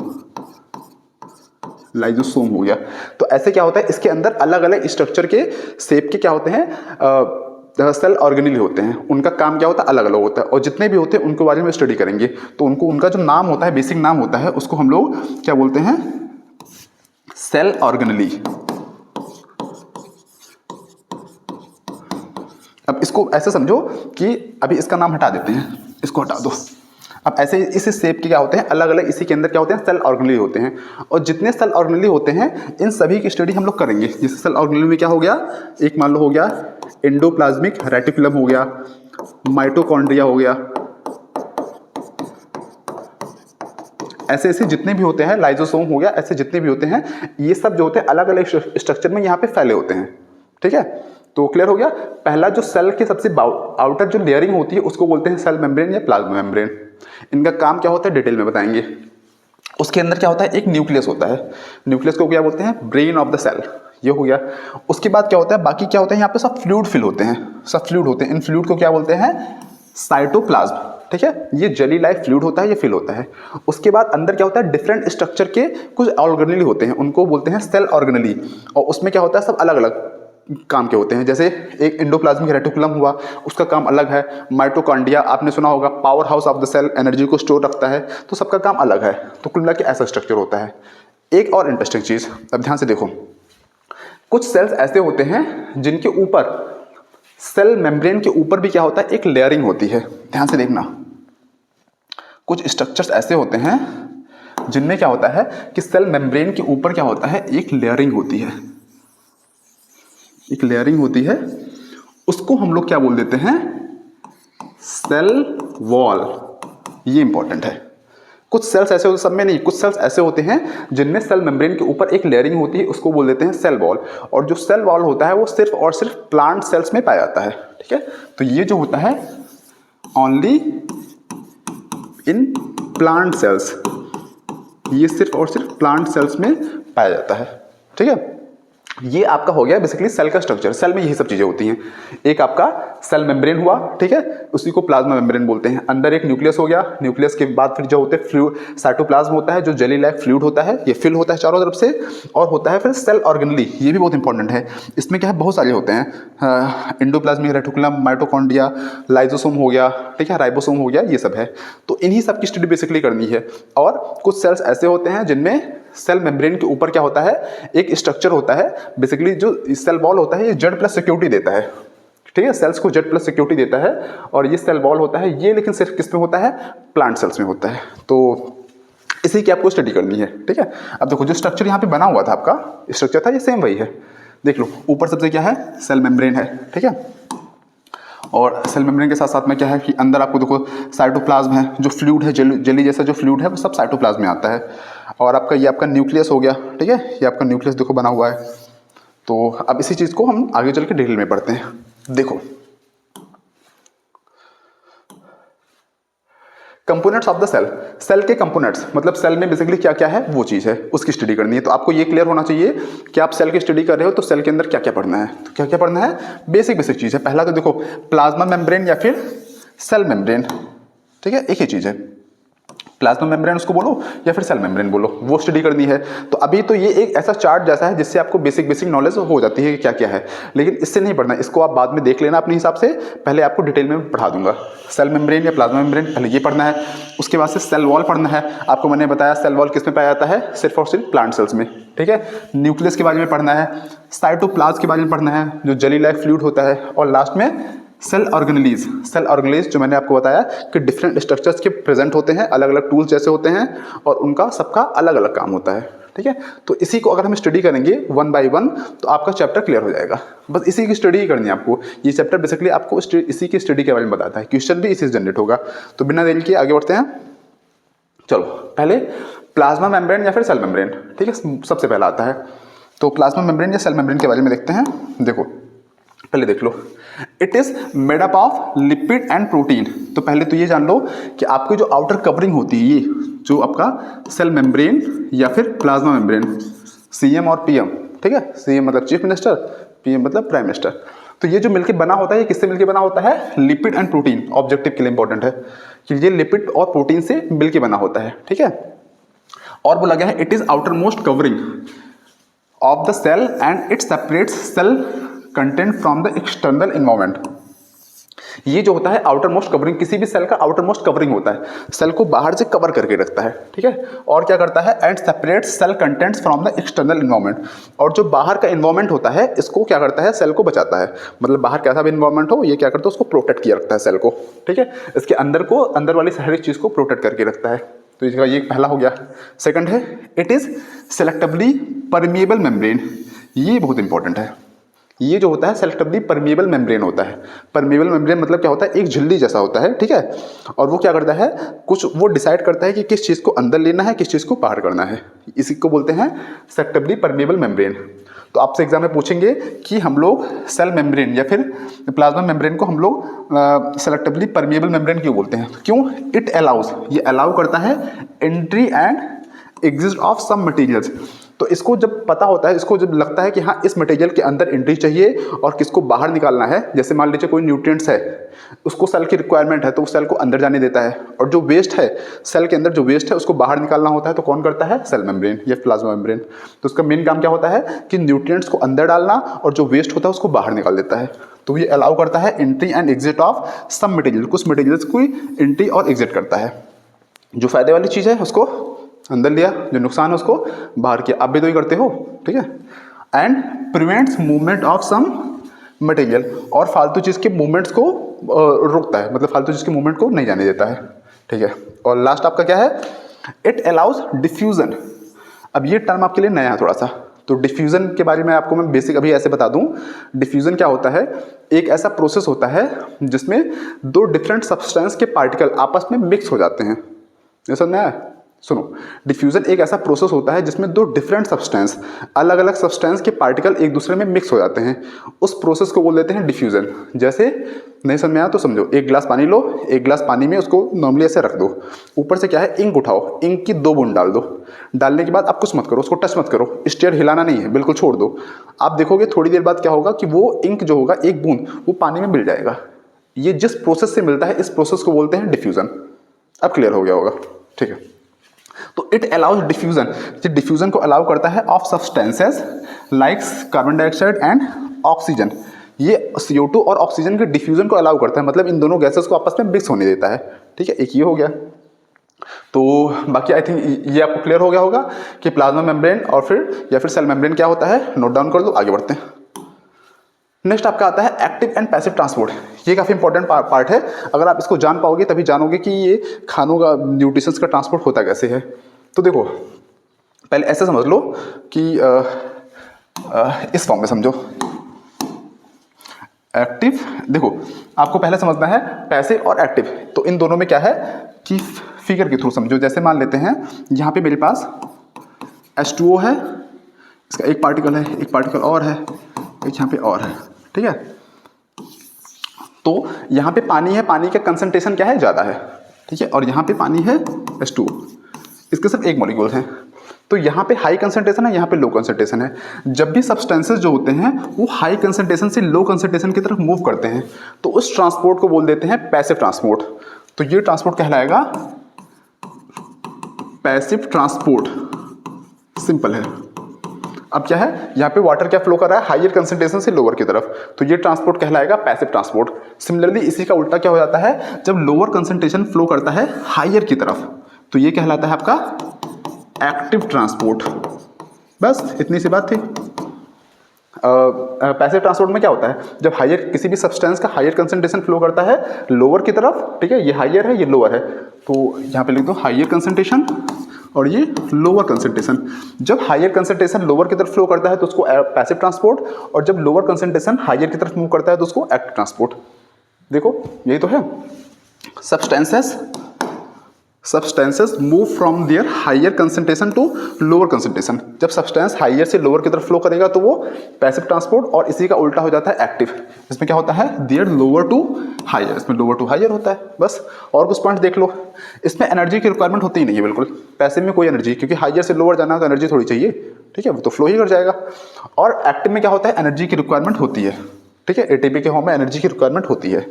A: लाइजोसोम हो गया। तो ऐसे क्या होता है, इसके अंदर अलग अलग स्ट्रक्चर के शेप के क्या होते हैं, सेल ऑर्गेनेल होते हैं। उनका काम क्या होता है, अलग अलग होता है। और जितने भी होते हैं उनके बारे में स्टडी करेंगे। तो उनको उनका जो नाम होता है, बेसिक नाम होता है, उसको हम लोग क्या बोलते हैं, सेल ऑर्गेनेली। अब इसको ऐसे समझो कि अभी इसका नाम हटा देते हैं, इसको हटा दो। अब ऐसे इस शेप के क्या होते हैं, अलग अलग इसी के अंदर क्या होते हैं, सेल ऑर्गेनेली होते हैं। और जितने सेल ऑर्गेनेली होते हैं इन सभी की स्टडी हम लोग करेंगे। जैसे सेल ऑर्गेनेली में क्या हो गया, एक मान लो हो गया एंडोप्लाज्मिक रेटिकुलम हो गया, माइटोकॉन्ड्रिया हो गया, ऐसे ऐसे जितने भी होते हैं, लाइजोसोम हो गया, ऐसे जितने भी होते हैं, ये सब जो होते हैं अलग अलग स्ट्रक्चर में यहाँ पे फैले होते हैं, ठीक है। तो क्लियर हो गया। पहला जो सेल के सबसे आउटर जो लेयरिंग होती है उसको बोलते हैं सेल मेम्ब्रेन या प्लाज्मा मेम्ब्रेन। इनका काम क्या होता है डिटेल में बताएंगे। उसके अंदर क्या होता है, एक न्यूक्लियस होता है। न्यूक्लियस को क्या बोलते हैं, ब्रेन ऑफ द सेल, ये हो गया। उसके बाद क्या होता है, बाकी क्या होता है, यहाँ पे सब फ्लूइड फिल होते हैं, सब फ्लूइड होते हैं। इन फ्लूइड को क्या बोलते हैं, साइटोप्लाज्म, ठीक है। ये जेली लाइक फ्लूइड होता है, ये फिल होता है। उसके बाद अंदर क्या होता है, डिफरेंट स्ट्रक्चर के कुछ ऑर्गेनेली होते हैं, उनको बोलते हैं सेल ऑर्गेनेली। और उसमें क्या होता है, सब अलग अलग काम के होते हैं। जैसे एक एंडोप्लाज्मिक रेटिकुलम हुआ, उसका काम अलग है। माइटोकॉन्ड्रिया आपने सुना होगा, power house of the cell, energy को स्टोर रखता है, तो सबका काम अलग है। तो कुल मिला के ऐसा स्ट्रक्चर होता है। एक और इंटरेस्टिंग चीज, अब ध्यान से देखो, कुछ सेल्स ऐसे होते हैं जिनके ऊपर, सेल मेम्ब्रेन के ऊपर भी क्या होता है, एक लेयरिंग होती है। ध्यान से देखना, कुछ स्ट्रक्चर्स ऐसे होते हैं जिनमें क्या होता है कि सेल मेम्ब्रेन के ऊपर क्या होता है, एक लेयरिंग होती है, एक लेयरिंग होती है। उसको हम लोग क्या बोल देते हैं, सेल वॉल। ये इंपॉर्टेंट है। कुछ सेल्स ऐसे होते, सब में नहीं, कुछ सेल्स ऐसे होते हैं जिनमें सेल मेम्ब्रेन के ऊपर एक लेयरिंग होती है, उसको बोल देते हैं सेल वॉल। और जो सेल वॉल होता है वो सिर्फ और सिर्फ प्लांट सेल्स में पाया जाता है, ठीक है। तो ये जो होता है ओनली इन प्लांट सेल्स, ये सिर्फ और सिर्फ प्लांट सेल्स में पाया जाता है, ठीक है। ये आपका हो गया बेसिकली सेल का स्ट्रक्चर। सेल में यही सब चीजें होती हैं। एक आपका सेल मेम्ब्रेन हुआ, ठीक है, उसी को प्लाज्मा मेम्ब्रेन बोलते हैं। अंदर एक न्यूक्लियस हो गया, न्यूक्लियस के बाद फिर जो होते हैं फ्लूइड, साइटोप्लाज्म होता है जो जेली लाइक फ्लूइड होता है, ये फिल होता है चारों तरफ से। और होता है फिर सेल ऑर्गेनेली, ये भी बहुत इंपॉर्टेंट है। इसमें क्या है, बहुत सारे होते हैं, एंडोप्लाज्मिक रेटिकुलम, माइटोकॉन्ड्रिया, लाइजोसोम हो गया, ठीक है, राइबोसोम हो गया, ये सब है। तो इन्हीं सब की स्टडी बेसिकली करनी है। और कुछ सेल्स ऐसे होते हैं जिनमें सेल मेम्ब्रेन के ऊपर क्या होता है, एक स्ट्रक्चर होता है, बेसिकली जो सेल वॉल होता है, ये जेड प्लस सिक्योरिटी देता है, ठीक है, सेल्स को जेड प्लस सिक्योरिटी देता है। और ये सेल वॉल होता है, ये लेकिन सिर्फ किस में होता है, प्लांट सेल्स में होता है। तो इसी की आपको स्टडी करनी है, ठीक है। अब देखो जो स्ट्रक्चर यहाँ पे बना हुआ था, आपका स्ट्रक्चर था, ये सेम वही है। देख लो, ऊपर सबसे क्या है, सेल मेम्ब्रेन है, ठीक है। और सेल मेम्ब्रेन के साथ साथ में क्या है कि अंदर आपको देखो साइटोप्लाज्म है, जो फ्लूइड है, जेली जैसा जो फ्लूइड है वो सब साइटोप्लाज्म में आता है। और आपका ये आपका न्यूक्लियस हो गया, ठीक है, ये आपका न्यूक्लियस देखो बना हुआ है। तो अब इसी चीज को हम आगे चल के डिटेल में पढ़ते हैं। देखो components of the cell, cell के कंपोनेंट्स मतलब सेल में बेसिकली क्या क्या है वो चीज़ है, उसकी स्टडी करनी है। तो आपको ये क्लियर होना चाहिए कि आप सेल की स्टडी कर रहे हो तो सेल के अंदर क्या क्या पढ़ना है। तो क्या क्या पढ़ना है, बेसिक चीज़ है। पहला तो देखो प्लाज्मा मेम्ब्रेन या फिर सेल मेम्ब्रेन, ठीक है, एक ही चीज़ है। प्लाज्मा मेम्ब्रेन उसको बोलो या फिर सेल मेम्ब्रेन बोलो, वो स्टडी करनी है। तो अभी तो ये एक ऐसा चार्ट जैसा है जिससे आपको बेसिक नॉलेज हो जाती है कि क्या क्या है, लेकिन इससे नहीं पढ़ना, इसको आप बाद में देख लेना अपने हिसाब से। पहले आपको डिटेल में पढ़ा दूंगा सेल मेम्ब्रेन या प्लाज्मा मेम्ब्रेन, पहले ये पढ़ना है। उसके बाद से सेल वॉल पढ़ना है। आपको मैंने बताया सेल वॉल किस में पाया जाता है, सिर्फ और सिर्फ प्लांट सेल्स में, ठीक है। न्यूक्लियस के बारे में पढ़ना है, साइटोप्लाज्म के बारे में पढ़ना है जो जेली लाइक फ्लूइड होता है, और लास्ट में सेल ऑर्गेनेलीज। सेल ऑर्गेनेलीज जो मैंने आपको बताया कि डिफरेंट स्ट्रक्चर्स के प्रेजेंट होते हैं, अलग अलग टूल्स जैसे होते हैं, और उनका सबका अलग अलग काम होता है, ठीक है। तो इसी को अगर हम स्टडी करेंगे वन बाय वन तो आपका चैप्टर क्लियर हो जाएगा। बस इसी की स्टडी ही करनी है आपको। ये चैप्टर बेसिकली आपको इसी की स्टडी के बारे में बताता है, क्वेश्चन भी इसी से जनरेट होगा। तो बिना देरी के आगे बढ़ते हैं। चलो पहले प्लाज्मा मेम्ब्रेन या फिर सेल मेम्ब्रेन, ठीक है, सबसे पहला आता है। तो प्लाज्मा मेम्ब्रेन या सेल मेम्ब्रेन के बारे में देखते हैं। देखो पहले देख लो, it is made up of lipid and protein. तो पहले तो ये जान लो कि आपकी जो आउटर कवरिंग होती है, ये जो आपका सेल मेम्ब्रेन या फिर प्लाज्मा मेम्ब्रेन, सीएम और पीएम, ठीक है, सीएम मतलब चीफ मिनिस्टर, पीएम मतलब प्राइम मिनिस्टर। तो ये जो मिलकर बना होता है, ये किससे मिलकर बना होता है, लिपिड एंड प्रोटीन। ऑब्जेक्टिव के लिए इंपॉर्टेंट है कि ये लिपिड और प्रोटीन से मिलकर बना होता है, ठीक है। और बोला गया है it is outermost covering of the cell and it separates cell content from the external environment. ये जो होता है आउटर मोस्ट कवरिंग, किसी भी सेल का आउटर मोस्ट कवरिंग होता है, सेल को बाहर से कवर करके रखता है, ठीक है। और क्या करता है, and separates cell contents from the external environment. और जो बाहर का एनवायरनमेंट होता है इसको क्या करता है, सेल को बचाता है। मतलब बाहर कैसा भी एनवायरनमेंट हो, ये क्या करता है, उसको प्रोटेक्ट किया रखता है सेल को, ठीक है। इसके अंदर को, अंदर वाली हर एक चीज़ को प्रोटेक्ट करके रखता है। तो इसका ये पहला हो गया। सेकंड है it is selectively permeable membrane. ये बहुत इंपॉर्टेंट है। ये जो होता है सेलेक्टिवली परमिएबल मेम्ब्रेन होता है। परमिएबल मेम्ब्रेन मतलब क्या होता है, एक झिल्ली जैसा होता है, ठीक है। और वो क्या करता है, कुछ वो डिसाइड करता है कि किस चीज़ को अंदर लेना है, किस चीज़ को बाहर करना है। इसी को बोलते हैं सेलेक्टिवली परमिएबल मेम्ब्रेन। तो आपसे एग्जाम में पूछेंगे कि हम लोग सेल मेम्ब्रेन या फिर प्लाज्मा मेम्ब्रेन को हम लोग सेलेक्टिवली परमिएबल मेम्ब्रेन क्यों बोलते हैं, क्यों, इट अलाउज, ये अलाउ करता है entry and exit of some materials. तो इसको जब पता होता है, इसको जब लगता है कि हाँ इस मटेरियल के अंदर एंट्री चाहिए और किसको बाहर निकालना है, जैसे मान लीजिए कोई न्यूट्रिएंट्स है, उसको सेल की रिक्वायरमेंट है तो वो सेल को अंदर जाने देता है, और जो वेस्ट है सेल के अंदर, जो वेस्ट है उसको बाहर निकालना होता है, तो कौन करता है, सेल मेम्ब्रेन या प्लाज्मा मेम्ब्रेन। तो उसका मेन काम क्या होता है कि न्यूट्रिएंट्स को अंदर डालना और जो वेस्ट होता है उसको बाहर निकाल देता है। तो ये अलाउ करता है entry and exit of some material, कुछ मटेरियल्स को एंट्री और एग्जिट करता है। जो फायदे वाली चीज़ है उसको अंदर लिया, जो नुकसान है उसको बाहर किया। आप भी तो ही करते हो, ठीक है। And prevents movement of some material, और फालतू चीज़ के मूवमेंट्स को रोकता है, मतलब फालतू चीज़ के मूवमेंट को नहीं जाने देता है, ठीक है। और लास्ट आपका क्या है, इट अलाउज डिफ्यूजन। अब ये टर्म आपके लिए नया है थोड़ा सा, तो डिफ्यूजन के बारे में आपको मैं बेसिक अभी ऐसे बता दूं। डिफ्यूजन क्या होता है, एक ऐसा प्रोसेस होता है जिसमें दो डिफरेंट सब्सटेंस के पार्टिकल आपस में मिक्स हो जाते हैं। ये समझ में आया? सुनो, डिफ्यूजन एक ऐसा प्रोसेस होता है जिसमें दो डिफरेंट सब्सटेंस, अलग अलग सब्सटेंस के पार्टिकल एक दूसरे में मिक्स हो जाते हैं, उस प्रोसेस को बोल देते हैं डिफ्यूजन। जैसे नहीं समझ में आया तो समझो, एक गिलास पानी लो, एक गिलास पानी में उसको नॉर्मली ऐसे रख दो, ऊपर से क्या है, इंक उठाओ, इंक की 2 बूंद डाल दो। डालने के बाद आप कुछ मत करो, उसको टच मत करो, स्टेयर हिलाना नहीं है, बिल्कुल छोड़ दो। आप देखोगे थोड़ी देर बाद क्या होगा कि वो इंक जो होगा, एक बूंद, वो पानी में मिल जाएगा। ये जिस प्रोसेस से मिलता है, इस प्रोसेस को बोलते हैं डिफ्यूजन। अब क्लियर हो गया होगा, ठीक है। तो इट अलाउज डिफ्यूजन, ये डिफ्यूजन को अलाउ करता है of substances like carbon dioxide and oxygen. ये CO2 और ऑक्सीजन के डिफ्यूजन को अलाउ करता है, मतलब इन दोनों गैसेस को आपस में मिक्स होने देता है, ठीक है। एक ये हो गया। तो बाकी आई थिंक ये आपको क्लियर हो गया होगा कि प्लाज्मा मेम्ब्रेन और फिर सेल मेम्ब्रेन क्या होता है। नोट डाउन कर लो, आगे बढ़ते हैं। नेक्स्ट आपका आता है एक्टिव एंड पैसिव ट्रांसपोर्ट। ये काफ़ी इंपॉर्टेंट पार्ट है। अगर आप इसको जान पाओगे तभी जानोगे कि ये खानों का, न्यूट्रिशंस का ट्रांसपोर्ट होता कैसे है। तो देखो पहले ऐसे समझ लो कि इस फॉर्म में समझो, एक्टिव, देखो आपको पहले समझना है पैसिव और एक्टिव। तो इन दोनों में क्या है कि फिगर के थ्रू समझो। जैसे मान लेते हैं यहाँ पे मेरे पास H2O है, इसका एक पार्टिकल है, एक पार्टिकल और है, एक यहाँ पे और है, ठीक है। तो यहाँ पे पानी है, पानी का कंसंट्रेशन क्या है, ज़्यादा है, ठीक है, और यहाँ पे पानी है H2O, इसके सिर्फ एक मॉलिक्यूल हैं। तो यहाँ पे हाई कंसंट्रेशन है, यहाँ पे लो कंसंट्रेशन है। जब भी सब्सटेंसेस जो होते हैं वो हाई कंसंट्रेशन से लो कंसंट्रेशन की तरफ मूव करते हैं तो उस ट्रांसपोर्ट को बोल देते हैं पैसिव ट्रांसपोर्ट। तो ये ट्रांसपोर्ट कहलाएगा पैसिव ट्रांसपोर्ट, सिंपल है। अब क्या है, यहाँ पे वाटर क्या फ्लो कर रहा है, हायर कंसंट्रेशन से लोअर की तरफ, तो ये ट्रांसपोर्ट कहलाएगा पैसिव ट्रांसपोर्ट। सिमिलरली इसी का उल्टा क्या हो जाता है, जब लोअर कंसंट्रेशन फ्लो करता है हायर की तरफ तो ये कहलाता है आपका एक्टिव ट्रांसपोर्ट। बस इतनी सी बात थी। पैसिव ट्रांसपोर्ट में क्या होता है, जब हायर किसी भी सब्सटेंस का हायर कंसंट्रेशन फ्लो करता है लोअर की तरफ, ठीक है, ये हायर है ये लोअर है, तो यहाँ पे लिख दो हायर कंसंट्रेशन और ये लोअर कंसंट्रेशन। जब हायर कंसंट्रेशन लोअर की तरफ फ्लो करता है तो उसको पैसिव ट्रांसपोर्ट, और जब लोअर कंसंट्रेशन हायर की तरफ मूव करता है तो उसको एक्टिव ट्रांसपोर्ट। देखो यही तो है, substances move from their higher concentration to lower concentration. जब सब्सटेंस हायर से लोअर की तरफ फ्लो करेगा तो वो पैसिव ट्रांसपोर्ट, और इसी का उल्टा हो जाता है एक्टिव। इसमें क्या होता है, देयर लोअर टू हायर, इसमें लोअर टू हायर होता है। बस और कुछ पॉइंट देख लो। इसमें एनर्जी की रिक्वायरमेंट होती ही नहीं है बिल्कुल, पैसिव में कोई एनर्जी, क्योंकि हायर से लोअर जाना है तो एनर्जी थोड़ी चाहिए, ठीक है, वो तो फ्लो ही कर जाएगा। और एक्टिव में क्या होता है, एनर्जी की रिक्वायरमेंट होती है, ठीक है, एटीपी के फॉर्म में एनर्जी की रिक्वायरमेंट होती है।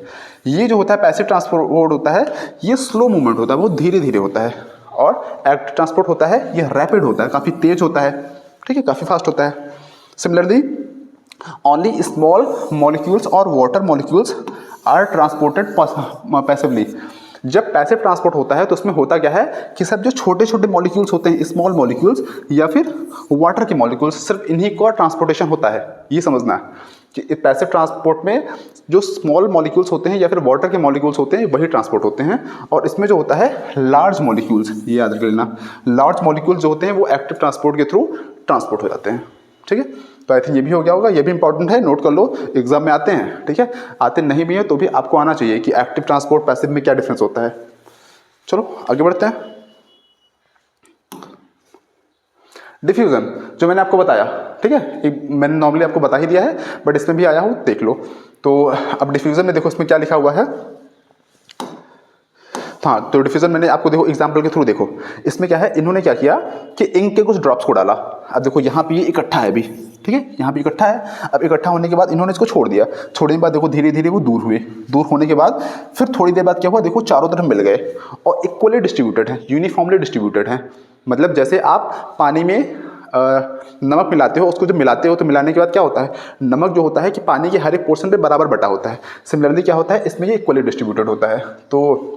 A: ये जो होता है पैसिव ट्रांसपोर्ट होता है, ये स्लो मूवमेंट होता है, बहुत धीरे धीरे होता है। और एक्टिव ट्रांसपोर्ट होता है, ये रैपिड होता है, काफ़ी तेज होता है, ठीक है, काफ़ी फास्ट होता है। सिमिलरली ओनली स्मॉल मॉलिक्यूल्स और water molecules are transported passively. जब पैसिव ट्रांसपोर्ट होता है तो उसमें होता क्या है कि सब जो छोटे छोटे मॉलिक्यूल्स होते हैं, स्मॉल मॉलिक्यूल्स या फिर वाटर के मॉलिक्यूल्स, सिर्फ इन्हीं का ट्रांसपोर्टेशन होता है। ये समझना है कि पैसिव ट्रांसपोर्ट में जो स्मॉल मॉलिक्यूल्स होते हैं या फिर वाटर के मॉलिक्यूल्स होते हैं वही ट्रांसपोर्ट होते हैं, और इसमें जो होता है लार्ज मॉलिक्यूल्स, ये याद रख लेना, लार्ज मॉलिक्यूल्स जो होते हैं वो एक्टिव ट्रांसपोर्ट के थ्रू ट्रांसपोर्ट हो जाते हैं, ठीक है। तो आई थिंक ये भी हो गया होगा, ये भी इंपॉर्टेंट है, नोट कर लो, एग्जाम में आते हैं, ठीक है, आते नहीं भी है तो भी आपको आना चाहिए कि एक्टिव ट्रांसपोर्ट पैसिव में क्या डिफरेंस होता है। चलो आगे बढ़ते हैं। डिफ्यूजन जो मैंने आपको बताया, ठीक है, मैंने नॉर्मली आपको बता ही दिया है बट इसमें भी आया हूँ, देख लो। तो अब डिफ्यूजन में देखो इसमें क्या लिखा हुआ है। हाँ, तो डिफ्यूजन मैंने आपको देखो एग्जांपल के थ्रू देखो, इसमें क्या है, इन्होंने क्या किया कि इंक के कुछ ड्रॉप्स को डाला। अब देखो यहाँ पे ये इकट्ठा है अभी, ठीक है, यहाँ पे इकट्ठा है। अब इकट्ठा होने के बाद इन्होंने इसको छोड़ दिया, छोड़ने के बाद देखो धीरे धीरे वो दूर हुए, दूर होने के बाद फिर थोड़ी देर बाद क्या हुआ, देखो चारों तरफ मिल गए और इक्वली डिस्ट्रीब्यूटेड है, यूनिफॉर्मली डिस्ट्रीब्यूटेड है। मतलब जैसे आप पानी में नमक मिलाते हो, उसको जब मिलाते हो तो मिलाने के बाद क्या होता है, नमक जो होता है कि पानी के हर एक पोर्शन पे बराबर बटा होता है। सिमिलरली क्या होता है, इसमें ये इक्वली डिस्ट्रीब्यूटेड होता है। तो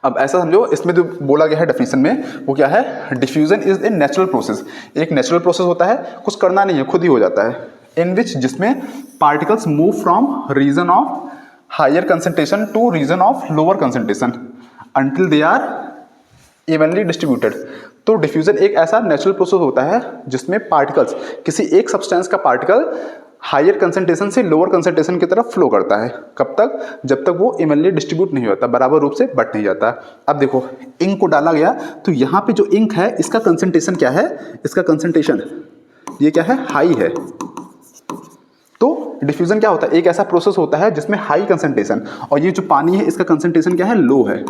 A: अब ऐसा समझो, इसमें जो बोला गया है डेफिनेशन में वो क्या है, diffusion is a natural process. एक नेचुरल प्रोसेस होता है, कुछ करना नहीं है, खुद ही हो जाता है। इन विच, जिसमें particles move from region of higher concentration to region of lower concentration until they are evenly distributed. तो डिफ्यूजन एक ऐसा नेचुरल प्रोसेस होता है जिसमें पार्टिकल्स, किसी एक सब्सटेंस का पार्टिकल हायर कंसंट्रेशन से लोअर कंसंट्रेशन की तरफ फ्लो करता है। कब तक, जब तक वो इवनली डिस्ट्रीब्यूट नहीं होता, बराबर रूप से बट नहीं जाता। अब देखो इंक को डाला गया तो यहाँ पे जो इंक है इसका कंसंट्रेशन क्या है, इसका कंसंट्रेशन ये क्या है, हाई है। तो डिफ्यूजन क्या होता है, एक ऐसा प्रोसेस होता है जिसमें हाई कंसंट्रेशन, और ये जो पानी है इसका कंसंट्रेशन क्या है, लो है।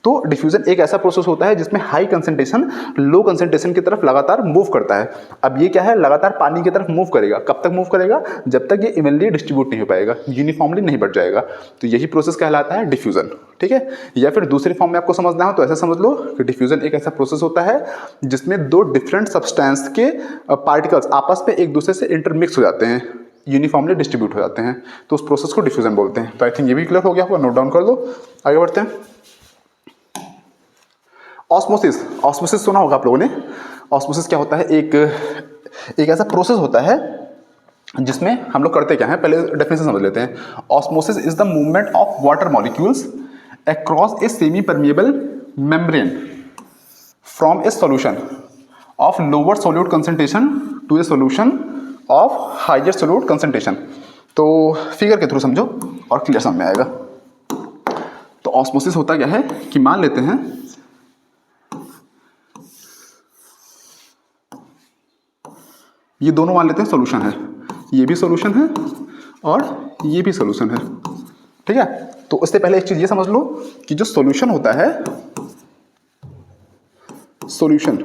A: तो डिफ्यूजन एक ऐसा प्रोसेस होता है जिसमें हाई कंसंट्रेशन लो कंसंट्रेशन की तरफ लगातार मूव करता है। अब ये क्या है, लगातार पानी की तरफ मूव करेगा। कब तक मूव करेगा, जब तक ये इवनली डिस्ट्रीब्यूट नहीं हो पाएगा, यूनिफॉर्मली नहीं बढ़ जाएगा। तो यही प्रोसेस कहलाता है डिफ्यूजन, ठीक है। या फिर दूसरे फॉर्म में आपको समझना हो तो ऐसा समझ लो कि डिफ्यूजन एक ऐसा प्रोसेस होता है जिसमें दो डिफरेंट सब्सटेंस के पार्टिकल्स आपस में एक दूसरे से इंटरमिक्स हो जाते हैं, यूनिफॉर्मली डिस्ट्रीब्यूट हो जाते हैं, तो उस प्रोसेस को डिफ्यूजन बोलते हैं। तो आई थिंक ये भी क्लियर हो गया होगा, नोट डाउन कर लो, आगे बढ़ते हैं। ऑस्मोसिस, ऑस्मोसिस सुना होगा आप लोगों ने। ऑस्मोसिस क्या होता है, एक ऐसा प्रोसेस होता है जिसमें हम लोग करते क्या है, पहले डेफिनेशन समझ लेते हैं। Osmosis is the movement of water molecules across a semi permeable membrane from a solution of lower solute concentration to a solution of higher solute concentration. तो फिगर के थ्रू समझो और क्लियर समझ में आएगा। तो ऑस्मोसिस होता क्या है कि मान लेते हैं ये दोनों मान लेते हैं सॉल्यूशन है, ये भी सॉल्यूशन है और ये भी सॉल्यूशन है, ठीक है। तो उससे पहले एक चीज ये समझ लो कि जो सॉल्यूशन होता है, सॉल्यूशन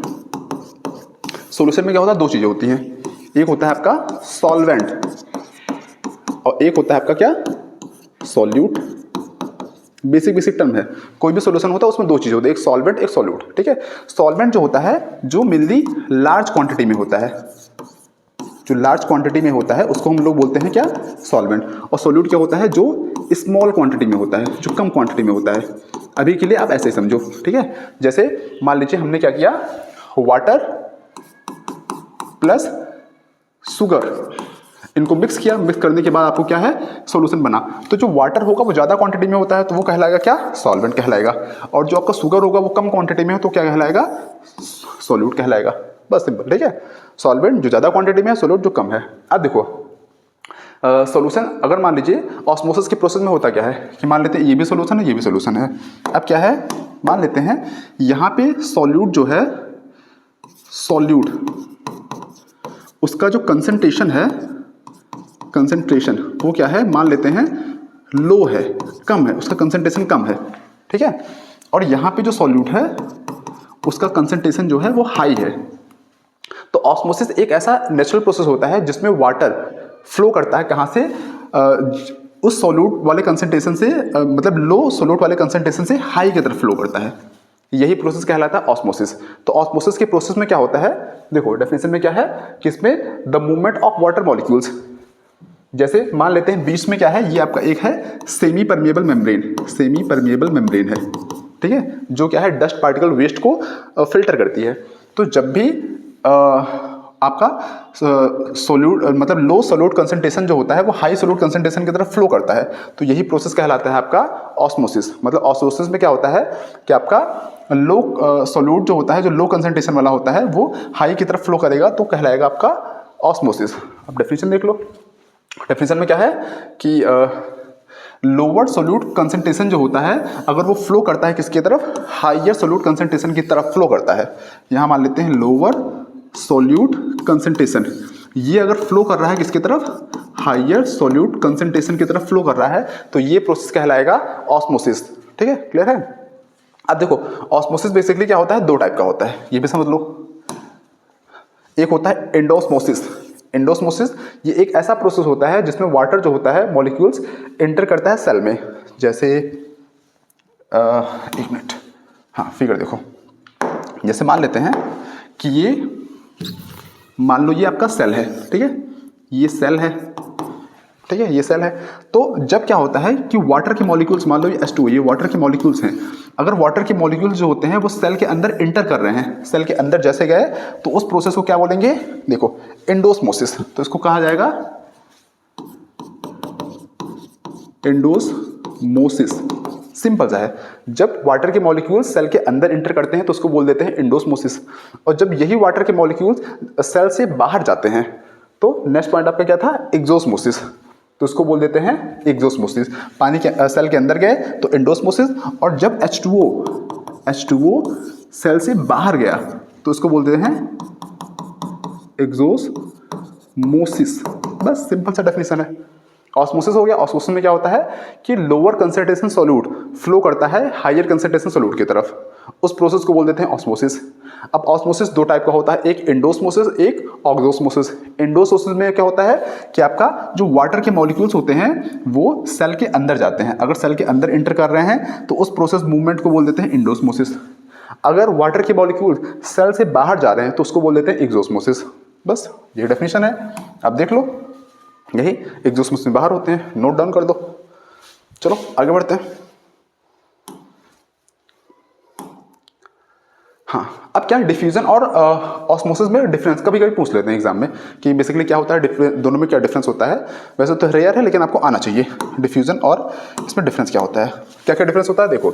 A: में क्या होता है, दो चीजें होती हैं, एक होता है आपका सॉल्वेंट और एक होता है आपका क्या, सॉल्यूट। बेसिक टर्म है, कोई भी सॉल्यूशन होता है उसमें दो चीजें होती है, एक सॉल्वेंट एक सॉल्यूट, ठीक है। सॉल्वेंट जो होता है जो मेनली लार्ज क्वांटिटी में होता है, जो लार्ज क्वांटिटी में होता है उसको हम लोग बोलते हैं क्या, सॉल्वेंट। और सॉल्यूट क्या होता है, जो स्मॉल क्वांटिटी में होता है, जो कम क्वांटिटी में होता है। अभी के लिए आप ऐसे ही समझो, ठीक है। जैसे मान लीजिए हमने क्या किया, वाटर प्लस शुगर, इनको मिक्स किया, मिक्स करने के बाद आपको क्या है, सॉल्यूशन बना। तो जो वाटर होगा वो ज़्यादा क्वांटिटी में होता है तो वो कहलाएगा क्या, सॉल्वेंट कहलाएगा। और जो आपका शुगर होगा वो कम क्वांटिटी में है तो क्या कहलाएगा, सॉल्यूट कहलाएगा। बस सिंपल, ठीक है। सॉल्वेंट जो ज़्यादा क्वांटिटी में है, सॉल्यूट जो कम है। अब देखो सॉल्यूशन अगर मान लीजिए ऑस्मोसिस के प्रोसेस में होता क्या है कि मान लेते हैं ये भी सॉल्यूशन है, ये भी सॉल्यूशन है। अब क्या है, मान लेते हैं यहाँ पे सॉल्यूट जो है, सॉल्यूट उसका जो कंसंट्रेशन है, कंसंट्रेशन वो क्या है, मान लेते हैं लो है, कम है, उसका कंसंट्रेशन कम है, ठीक है। और यहाँ पे जो सॉल्यूट है उसका कंसंट्रेशन जो है वो हाई है। तो ऑस्मोसिस एक ऐसा नेचुरल प्रोसेस होता है जिसमें वाटर फ्लो करता है कहाँ से, उस सॉल्यूट वाले कंसंट्रेशन से, मतलब लो सॉल्यूट वाले कंसंट्रेशन से हाई की तरफ फ्लो करता है। यही प्रोसेस कहलाता है ऑस्मोसिस। तो ऑस्मोसिस के प्रोसेस में क्या होता है, देखो डेफिनेशन में क्या है कि इसमें the movement of water molecules, जैसे मान लेते हैं बीच में क्या है, ये आपका एक है semi permeable membrane, semi permeable membrane है, ठीक है, जो क्या है डस्ट पार्टिकल वेस्ट को फिल्टर करती है। तो जब भी आपका सोल्यूट मतलब लो सोल्यूट कंसंट्रेशन जो होता है वो हाई सोल्यूट कंसंट्रेशन की तरफ फ्लो करता है, तो यही प्रोसेस कहलाता है आपका ऑस्मोसिस। मतलब ऑस्मोसिस में क्या होता है कि आपका लो सोल्यूट जो होता है, जो लो कंसंट्रेशन वाला होता है, वो हाई की तरफ फ्लो करेगा तो कहलाएगा आपका ऑस्मोसिस। अब डेफिनेशन देख लो, डेफिनेशन में क्या है कि लोअर सोल्यूट कंसंट्रेशन जो होता है अगर वो फ्लो करता है किसकी तरफ, हाइयर सोल्यूट कंसंट्रेशन की तरफ फ्लो करता है। यहाँ मान लेते हैं लोअर सोल्यूट कंसंट्रेशन, ये अगर फ्लो कर रहा है किसकी तरफ, हाइयर सोल्यूट कंसंट्रेशन की तरफ फ्लो कर रहा है, तो ये प्रोसेस कहलाएगा ऑस्मोसिस। ठीक है, क्लियर है। अब देखो ऑस्मोसिस बेसिकली क्या होता है, दो टाइप का होता है, ये भी समझ लो। एक होता है एंडोस्मोसिस। एंडोस्मोसिस ये एक ऐसा प्रोसेस होता है जिसमें वाटर जो होता है मॉलिक्यूल्स एंटर करता है सेल में। जैसे एक मिनट, हाँ फिगर देखो, जैसे मान लेते हैं कि ये मान लो ये आपका सेल है, ठीक है, ये सेल है, ठीक है, ये सेल है। तो जब क्या होता है कि वाटर के मॉलिक्यूल्स, मान लो ये H2O, ये वाटर के मॉलिक्यूल्स हैं, अगर वाटर के मॉलिक्यूल्स जो होते हैं वो सेल के अंदर इंटर कर रहे हैं, सेल के अंदर जैसे गए तो उस प्रोसेस को क्या बोलेंगे, देखो एंडोस्मोसिस। तो इसको कहा जाएगा एंडोस्मोसिस। सिंपल सा है, जब वाटर के मॉलिक्यूल्स सेल के अंदर इंटर करते हैं तो उसको बोल देते हैं एंडोस्मोसिस, और जब यही वाटर के मॉलिक्यूल्स सेल से बाहर जाते हैं तो नेक्स्ट पॉइंट आपका क्या था, एक्सोस्मोसिस, तो उसको बोल देते हैं एक्सोस्मोसिस। पानी के सेल के अंदर गए तो एंडोस्मोसिस, और जब H2O सेल से बाहर गया तो उसको बोल देते हैं एक्सोस्मोसिस। बस सिंपल सा डेफिनेशन है। ऑस्मोसिस हो गया। ऑस्मोसिस में क्या होता है कि लोअर कंसंट्रेशन सॉल्यूट फ्लो करता है हायर कंसंट्रेशन सॉल्यूट की तरफ, उस प्रोसेस को बोल देते हैं ऑस्मोसिस। अब ऑस्मोसिस दो टाइप का होता है, एक एंडोस्मोसिस, एक ऑक्सोस्मोसिस। एंडोस्मोसिस में क्या होता है कि आपका जो वाटर के मॉलिक्यूल्स होते हैं वो सेल के अंदर जाते हैं, अगर सेल के अंदर इंटर कर रहे हैं तो उस प्रोसेस मूवमेंट को बोल देते हैं एंडोस्मोसिस। अगर वाटर के मॉलिक्यूल सेल से बाहर जा रहे हैं तो उसको बोल देते हैं एक्सोस्मोसिस। बस ये डेफिनेशन है। अब देख लो, यही एक्सोस्मोसिस में बाहर होते हैं, नोट डाउन कर दो। चलो आगे बढ़ते हैं। हाँ, अब क्या है डिफ्यूजन और ऑस्मोसिस में डिफरेंस कभी कभी पूछ लेते हैं एग्जाम में कि बेसिकली क्या होता है, दोनों में क्या डिफरेंस होता है। वैसे तो रेयर है लेकिन आपको आना चाहिए डिफ्यूजन और इसमें डिफरेंस क्या होता है। क्या क्या डिफरेंस होता है, देखो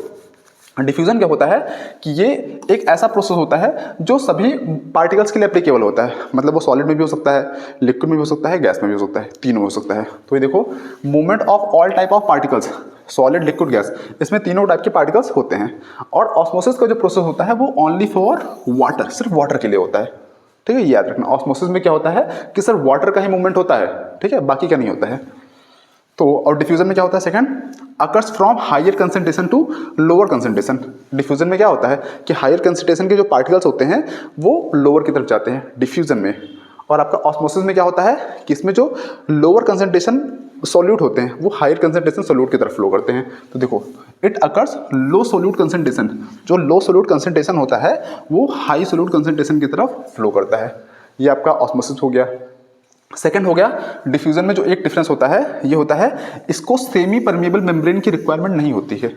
A: डिफ्यूजन क्या होता है कि ये एक ऐसा प्रोसेस होता है जो सभी पार्टिकल्स के लिए एप्लीकेबल होता है। मतलब वो सॉलिड में भी हो सकता है, लिक्विड में भी हो सकता है, गैस में भी हो सकता है, तीनों में हो सकता है। तो ये देखो movement of all type of particles, solid liquid gas, इसमें तीनों टाइप के पार्टिकल्स होते हैं। और ऑस्मोसिस का जो प्रोसेस होता है वो ओनली फॉर वाटर, सिर्फ वाटर के लिए होता है। ठीक है, ये याद रखना। ऑस्मोसिस में क्या होता है कि सिर्फ वाटर का ही मूवमेंट होता है, ठीक है, बाकी का नहीं होता है। तो और डिफ्यूजन में क्या होता है second, occurs from higher concentration to lower concentration. Diffusion में क्या होता है कि हायर कंसंट्रेशन के जो पार्टिकल्स होते हैं वो लोअर की तरफ जाते हैं डिफ्यूजन में। और आपका ऑस्मोसिस में क्या होता है कि इसमें जो लोअर कंसंट्रेशन सॉल्यूट होते हैं वो हायर कंसंट्रेशन सॉल्यूट की तरफ फ्लो करते हैं। तो देखो it occurs low solute concentration, जो लो सॉल्यूट कंसंट्रेशन होता है वो हाई सॉल्यूट कंसंट्रेशन की तरफ फ्लो करता है। ये आपका ऑस्मोसिस हो गया। सेकंड हो गया डिफ्यूजन में जो एक डिफरेंस होता है ये होता है इसको सेमी परमेबल मेम्ब्रेन की रिक्वायरमेंट नहीं होती है।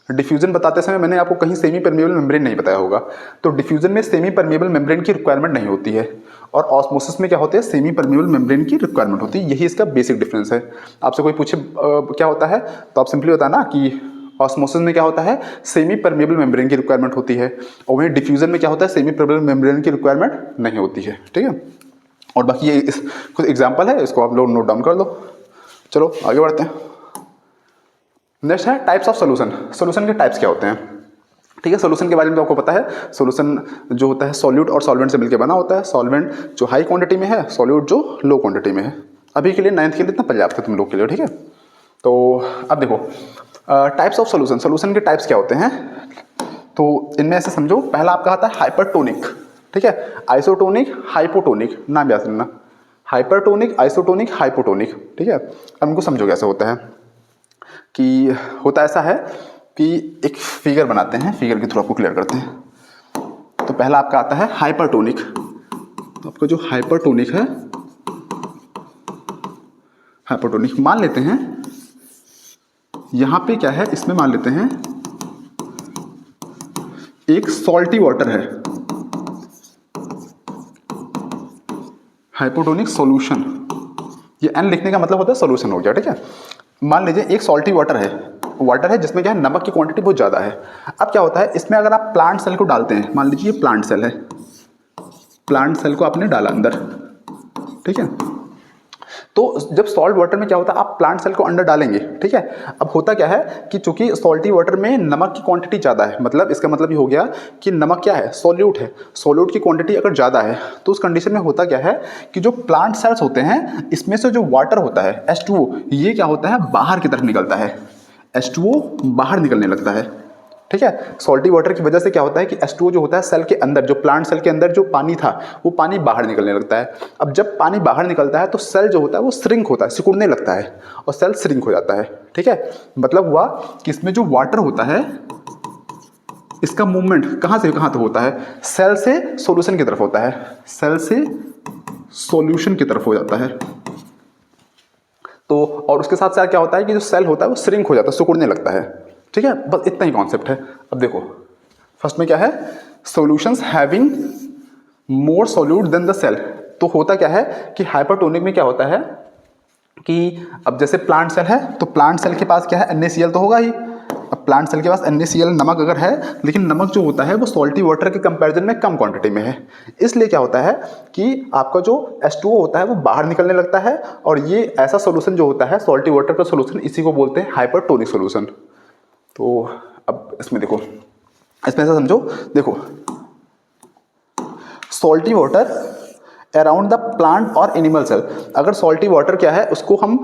A: डिफ्यूजन बताते समय मैंने आपको कहीं सेमी परमेबल मेम्ब्रेन नहीं बताया होगा, तो डिफ्यूजन में सेमी परमेबल मेम्ब्रेन की रिक्वायरमेंट नहीं होती है और ऑस्मोसिस में क्या होते हैं सेमी परमेबल मेम्ब्रेन की रिक्वायरमेंट होती है। यही इसका बेसिक डिफरेंस है। आपसे कोई पूछे क्या होता है तो आप सिंपली बताना कि ऑस्मोसिस में क्या होता है सेमी परमेबल मेम्ब्रेन की रिक्वायरमेंट होती है और वहीं डिफ्यूजन में क्या होता है सेमी परमेबल मेम्ब्रेन की रिक्वायरमेंट नहीं होती है। ठीक है, और बाकी ये कुछ एग्जाम्पल है, इसको आप लोग नोट डाउन कर लो। चलो आगे बढ़ते हैं। नेक्स्ट है टाइप्स ऑफ सोल्यूशन। सोल्यूशन के टाइप्स क्या होते हैं? ठीक है, सोल्यूशन के बारे में तो आपको पता है, सोल्यूशन जो होता है सॉल्यूट और सॉल्वेंट से मिलकर बना होता है। सॉल्वेंट जो हाई क्वांटिटी में है, सॉल्यूट जो लो क्वांटिटी में है। अभी के लिए 9th के लिए इतना पर्याप्त है तुम लोग के लिए। ठीक है, तो अब देखो टाइप्स ऑफ सोल्यूशन। सोल्यूशन के टाइप्स क्या होते हैं तो इनमें ऐसे समझो, पहला आपका आता है हाइपरटोनिक। ठीक है, आइसोटोनिक, हाइपोटोनिक, नाम याद रखना, हाइपरटोनिक, आइसोटोनिक, हाइपोटोनिक। ठीक है, अब इनको समझो कैसे होता है कि होता ऐसा है कि एक फिगर बनाते हैं, फिगर के थ्रू आपको क्लियर करते हैं। तो पहला आपका आता है हाइपरटोनिक। तो आपका जो हाइपरटोनिक है, हाइपरटोनिक मान लेते हैं यहां पे क्या है, इसमें मान लेते हैं एक सॉल्टी वाटर है, हाइपोटोनिक सॉल्यूशन। ये एन लिखने का मतलब होता है सॉल्यूशन हो गया। ठीक है, मान लीजिए एक सॉल्टी वाटर है जिसमें क्या है नमक की क्वांटिटी बहुत ज़्यादा है। अब क्या होता है इसमें अगर आप प्लांट सेल को डालते हैं, मान लीजिए ये प्लांट सेल है, प्लांट सेल को आपने डाला अंदर। ठीक है, तो जब सॉल्ट वाटर में क्या होता है आप प्लांट सेल को अंदर डालेंगे। ठीक है, अब होता क्या है कि चूंकि सॉल्टी वाटर में नमक की क्वांटिटी ज़्यादा है, मतलब इसका मतलब ये हो गया कि नमक क्या है सॉल्यूट है, सॉल्यूट की क्वांटिटी अगर ज़्यादा है तो उस कंडीशन में होता क्या है कि जो प्लांट सेल्स होते हैं इसमें से जो वाटर होता है H2O, ये क्या होता है बाहर की तरफ निकलता है, H2O बाहर निकलने लगता है। ठीक है, सॉल्टी वाटर की वजह से क्या होता है कि H2O जो होता है सेल के अंदर, जो प्लांट सेल के अंदर जो पानी था वो पानी बाहर निकलने लगता है। अब जब पानी बाहर निकलता है तो सेल जो होता है वो श्रिंक होता है, सिकुड़ने लगता है और सेल श्रिंक हो जाता है। ठीक है, मतलब हुआ कि इसमें जो वाटर होता है इसका मूवमेंट कहाँ से कहाँ तक होता है, सेल से सोल्यूशन की तरफ होता है, सेल से सोल्यूशन की तरफ हो जाता है। तो और उसके साथ साथ क्या होता है कि जो सेल होता है वो श्रिंक हो जाता है, सिकुड़ने लगता है। ठीक है, बस इतना ही कॉन्सेप्ट है। अब देखो फर्स्ट में क्या है, solutions having more solute than the cell. तो होता क्या है कि हाइपरटोनिक में क्या होता है कि अब जैसे प्लांट सेल है तो प्लांट सेल के पास क्या है NaCl तो होगा ही। अब प्लांट सेल के पास NaCl नमक अगर है, लेकिन नमक जो होता है वो सॉल्टी वाटर के कंपैरिजन में कम क्वांटिटी में है, इसलिए क्या होता है कि आपका जो H2O होता है वो बाहर निकलने लगता है और ये ऐसा सोल्यूशन जो होता है सॉल्टी वाटर का सोल्यूशन, इसी को बोलते हैं हाइपरटोनिक सोल्यूशन। तो अब इसमें देखो, इसमें ऐसा समझो, देखो salty water around the plant और एनिमल सेल, अगर सॉल्टी वाटर क्या है उसको हम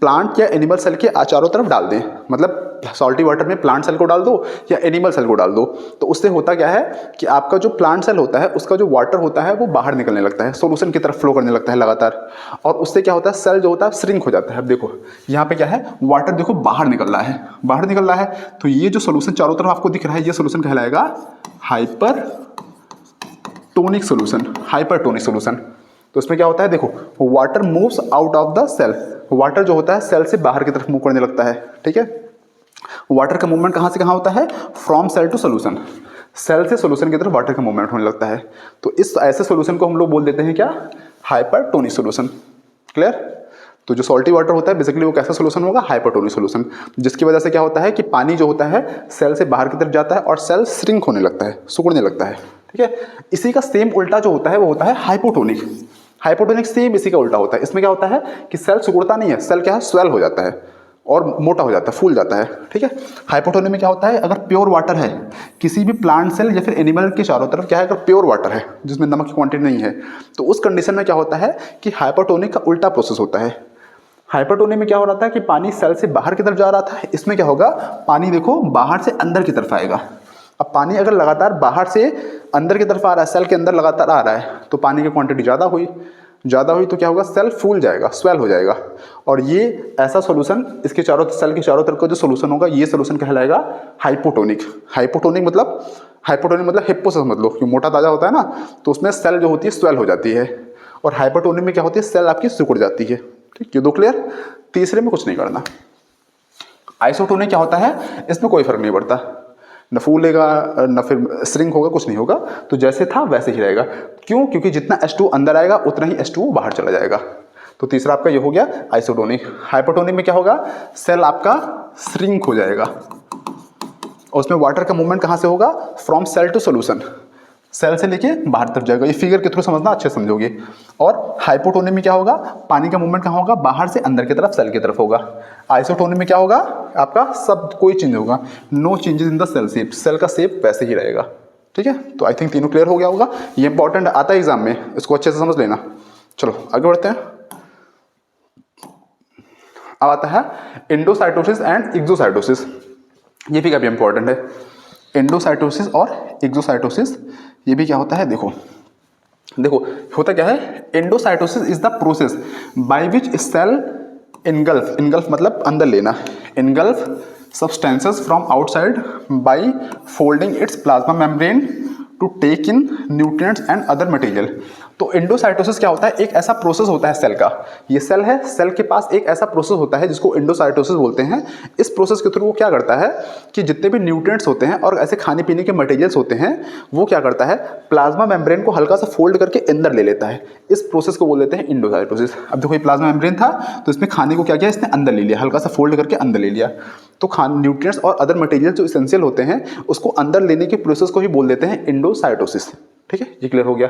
A: प्लांट या एनिमल सेल के चारों तरफ डाल दें, मतलब सॉल्टी वाटर में प्लांट सेल को डाल दो या एनिमल सेल को डाल दो, तो उससे होता क्या है कि आपका जो प्लांट सेल होता है उसका जो वाटर होता है वो बाहर निकलने लगता है, सोल्यूशन की तरफ फ्लो करने लगता है लगातार, और उससे क्या होता है सेल जो होता है श्रिंक हो जाता है। अब देखो यहाँ पे क्या है, वाटर देखो बाहर निकल रहा है, बाहर निकल रहा है, तो ये जो सोल्यूशन चारों तरफ आपको दिख रहा है ये सोल्यूशन कहलाएगा हाइपरटोनिक सोल्यूशन, हाइपरटोनिक सोल्यूशन। तो इसमें क्या होता है, देखो water moves out of the cell, water जो होता है सेल से बाहर की तरफ मूव करने लगता है। ठीक है, वाटर का मूवमेंट कहाँ से कहाँ होता है, from cell to solution, cell से सोल्यूशन की तरफ वाटर का मूवमेंट होने लगता है। तो इस ऐसे सोल्यूशन को हम लोग बोल देते हैं क्या, हाइपरटोनिक सोल्यूशन। क्लियर? तो जो सॉल्टी वाटर होता है बेसिकली वो कैसा सोल्यूशन होगा, हाइपरटोनिक सोल्यूशन, जिसकी वजह से क्या होता है कि पानी जो होता है सेल से बाहर की तरफ जाता है और सेल श्रिंक होने लगता है, सिकुड़ने लगता है। ठीक है, इसी का सेम उल्टा जो होता है वो होता है हाइपोटोनिक। हाइपोटोनिक सेम इसी का उल्टा होता है। इसमें क्या होता है कि सेल सिकुड़ता नहीं है, सेल क्या है स्वेल हो जाता है और मोटा हो जाता है, फूल जाता है। ठीक है, हाइपोटोनिक में क्या होता है, अगर प्योर वाटर है किसी भी प्लांट सेल या फिर एनिमल के चारों तरफ क्या है, अगर प्योर वाटर है जिसमें नमक की क्वांटिटी नहीं है, तो उस कंडीशन में क्या होता है कि हाइपोटोनिक का उल्टा प्रोसेस होता है। हाइपरटोनी में क्या हो रहा था कि पानी सेल से बाहर की तरफ जा रहा था, इसमें क्या होगा, पानी देखो बाहर से अंदर की तरफ आएगा। अब पानी अगर लगातार बाहर से अंदर की तरफ आ रहा है, सेल के अंदर लगातार आ रहा है, तो पानी की क्वांटिटी ज़्यादा हुई तो क्या होगा, सेल फूल जाएगा, स्वेल हो जाएगा। और ये ऐसा सॉल्यूशन, इसके चारों सेल के चारों तरफ का जो सॉल्यूशन होगा, ये सॉल्यूशन कहलाएगा हाइपोटोनिक। हाइपोटोनिक मतलब हिप्पो से समझ लो कि मोटा ताजा होता है ना, तो उसमें सेल जो होती है स्वेल हो जाती है। और हाइपोटोनिक में क्या होती है, सेल आपकी सिकुड़ जाती है। ठीक, ये दो क्लियर। तीसरे में कुछ नहीं करना। आइसोटोनिक क्या होता है, इसमें कोई फर्क नहीं पड़ता, न फूलेगा न फिर श्रिंक होगा, कुछ नहीं होगा, तो जैसे था वैसे ही रहेगा। क्यों? क्योंकि जितना H2 अंदर आएगा उतना ही H2 बाहर चला जाएगा। तो तीसरा आपका ये हो गया आइसोटोनिक। हाइपोटोनिक में क्या होगा, सेल आपका श्रिंक हो जाएगा और उसमें वाटर का मूवमेंट कहाँ से होगा, from cell to solution, cell से लेके बाहर तरफ जाएगा। ये फिगर के थ्रू समझना, अच्छे समझोगे। और हाइपोटोनिक में क्या होगा, पानी का मूवमेंट कहाँ होगा, बाहर से अंदर की तरफ, सेल की तरफ होगा। आइसोटोनिक में क्या होगा, आपका सब कोई चेंज होगा, no changes in the cell shape, cell का शेप वैसे ही रहेगा। ठीक है, तो आई थिंक तीनों क्लियर हो गया होगा। ये इंपॉर्टेंट आता है एग्जाम में, इसको अच्छे से समझ लेना। चलो आगे बढ़ते हैं। अब आता है एंडोसाइटोसिस एंड एक्सोसाइटोसिस। ये भी काफी इंपॉर्टेंट है। एंडोसाइटोसिस और एक्सोसाइटोसिस, ये भी क्या होता है, देखो होता क्या है। Endocytosis is the process by which cell engulf मतलब अंदर लेना, engulf substances from outside by folding its plasma membrane to take in nutrients and other material. तो एंडोसाइटोसिस क्या होता है, एक ऐसा प्रोसेस होता है सेल का, ये सेल है, सेल के पास एक ऐसा प्रोसेस होता है जिसको एंडोसाइटोसिस बोलते हैं। इस प्रोसेस के थ्रू वो क्या करता है कि जितने भी न्यूट्रिएंट्स होते हैं और ऐसे खाने पीने के मटेरियल्स होते हैं, वो क्या करता है, प्लाज्मा मेम्ब्रेन को हल्का सा फोल्ड करके अंदर ले लेता है। इस प्रोसेस को बोल देते हैं एंडोसाइटोसिस। अब देखो ये प्लाज्मा मेम्ब्रेन था, तो इसमें खाने को क्या किया, इसने अंदर ले लिया, हल्का सा फोल्ड करके अंदर ले लिया। तो न्यूट्रिएंट्स और अदर मटेरियल जो इसेंशियल होते हैं उसको अंदर लेने के प्रोसेस को ही बोल देते हैं एंडोसाइटोसिस। ठीक है, ये क्लियर हो गया।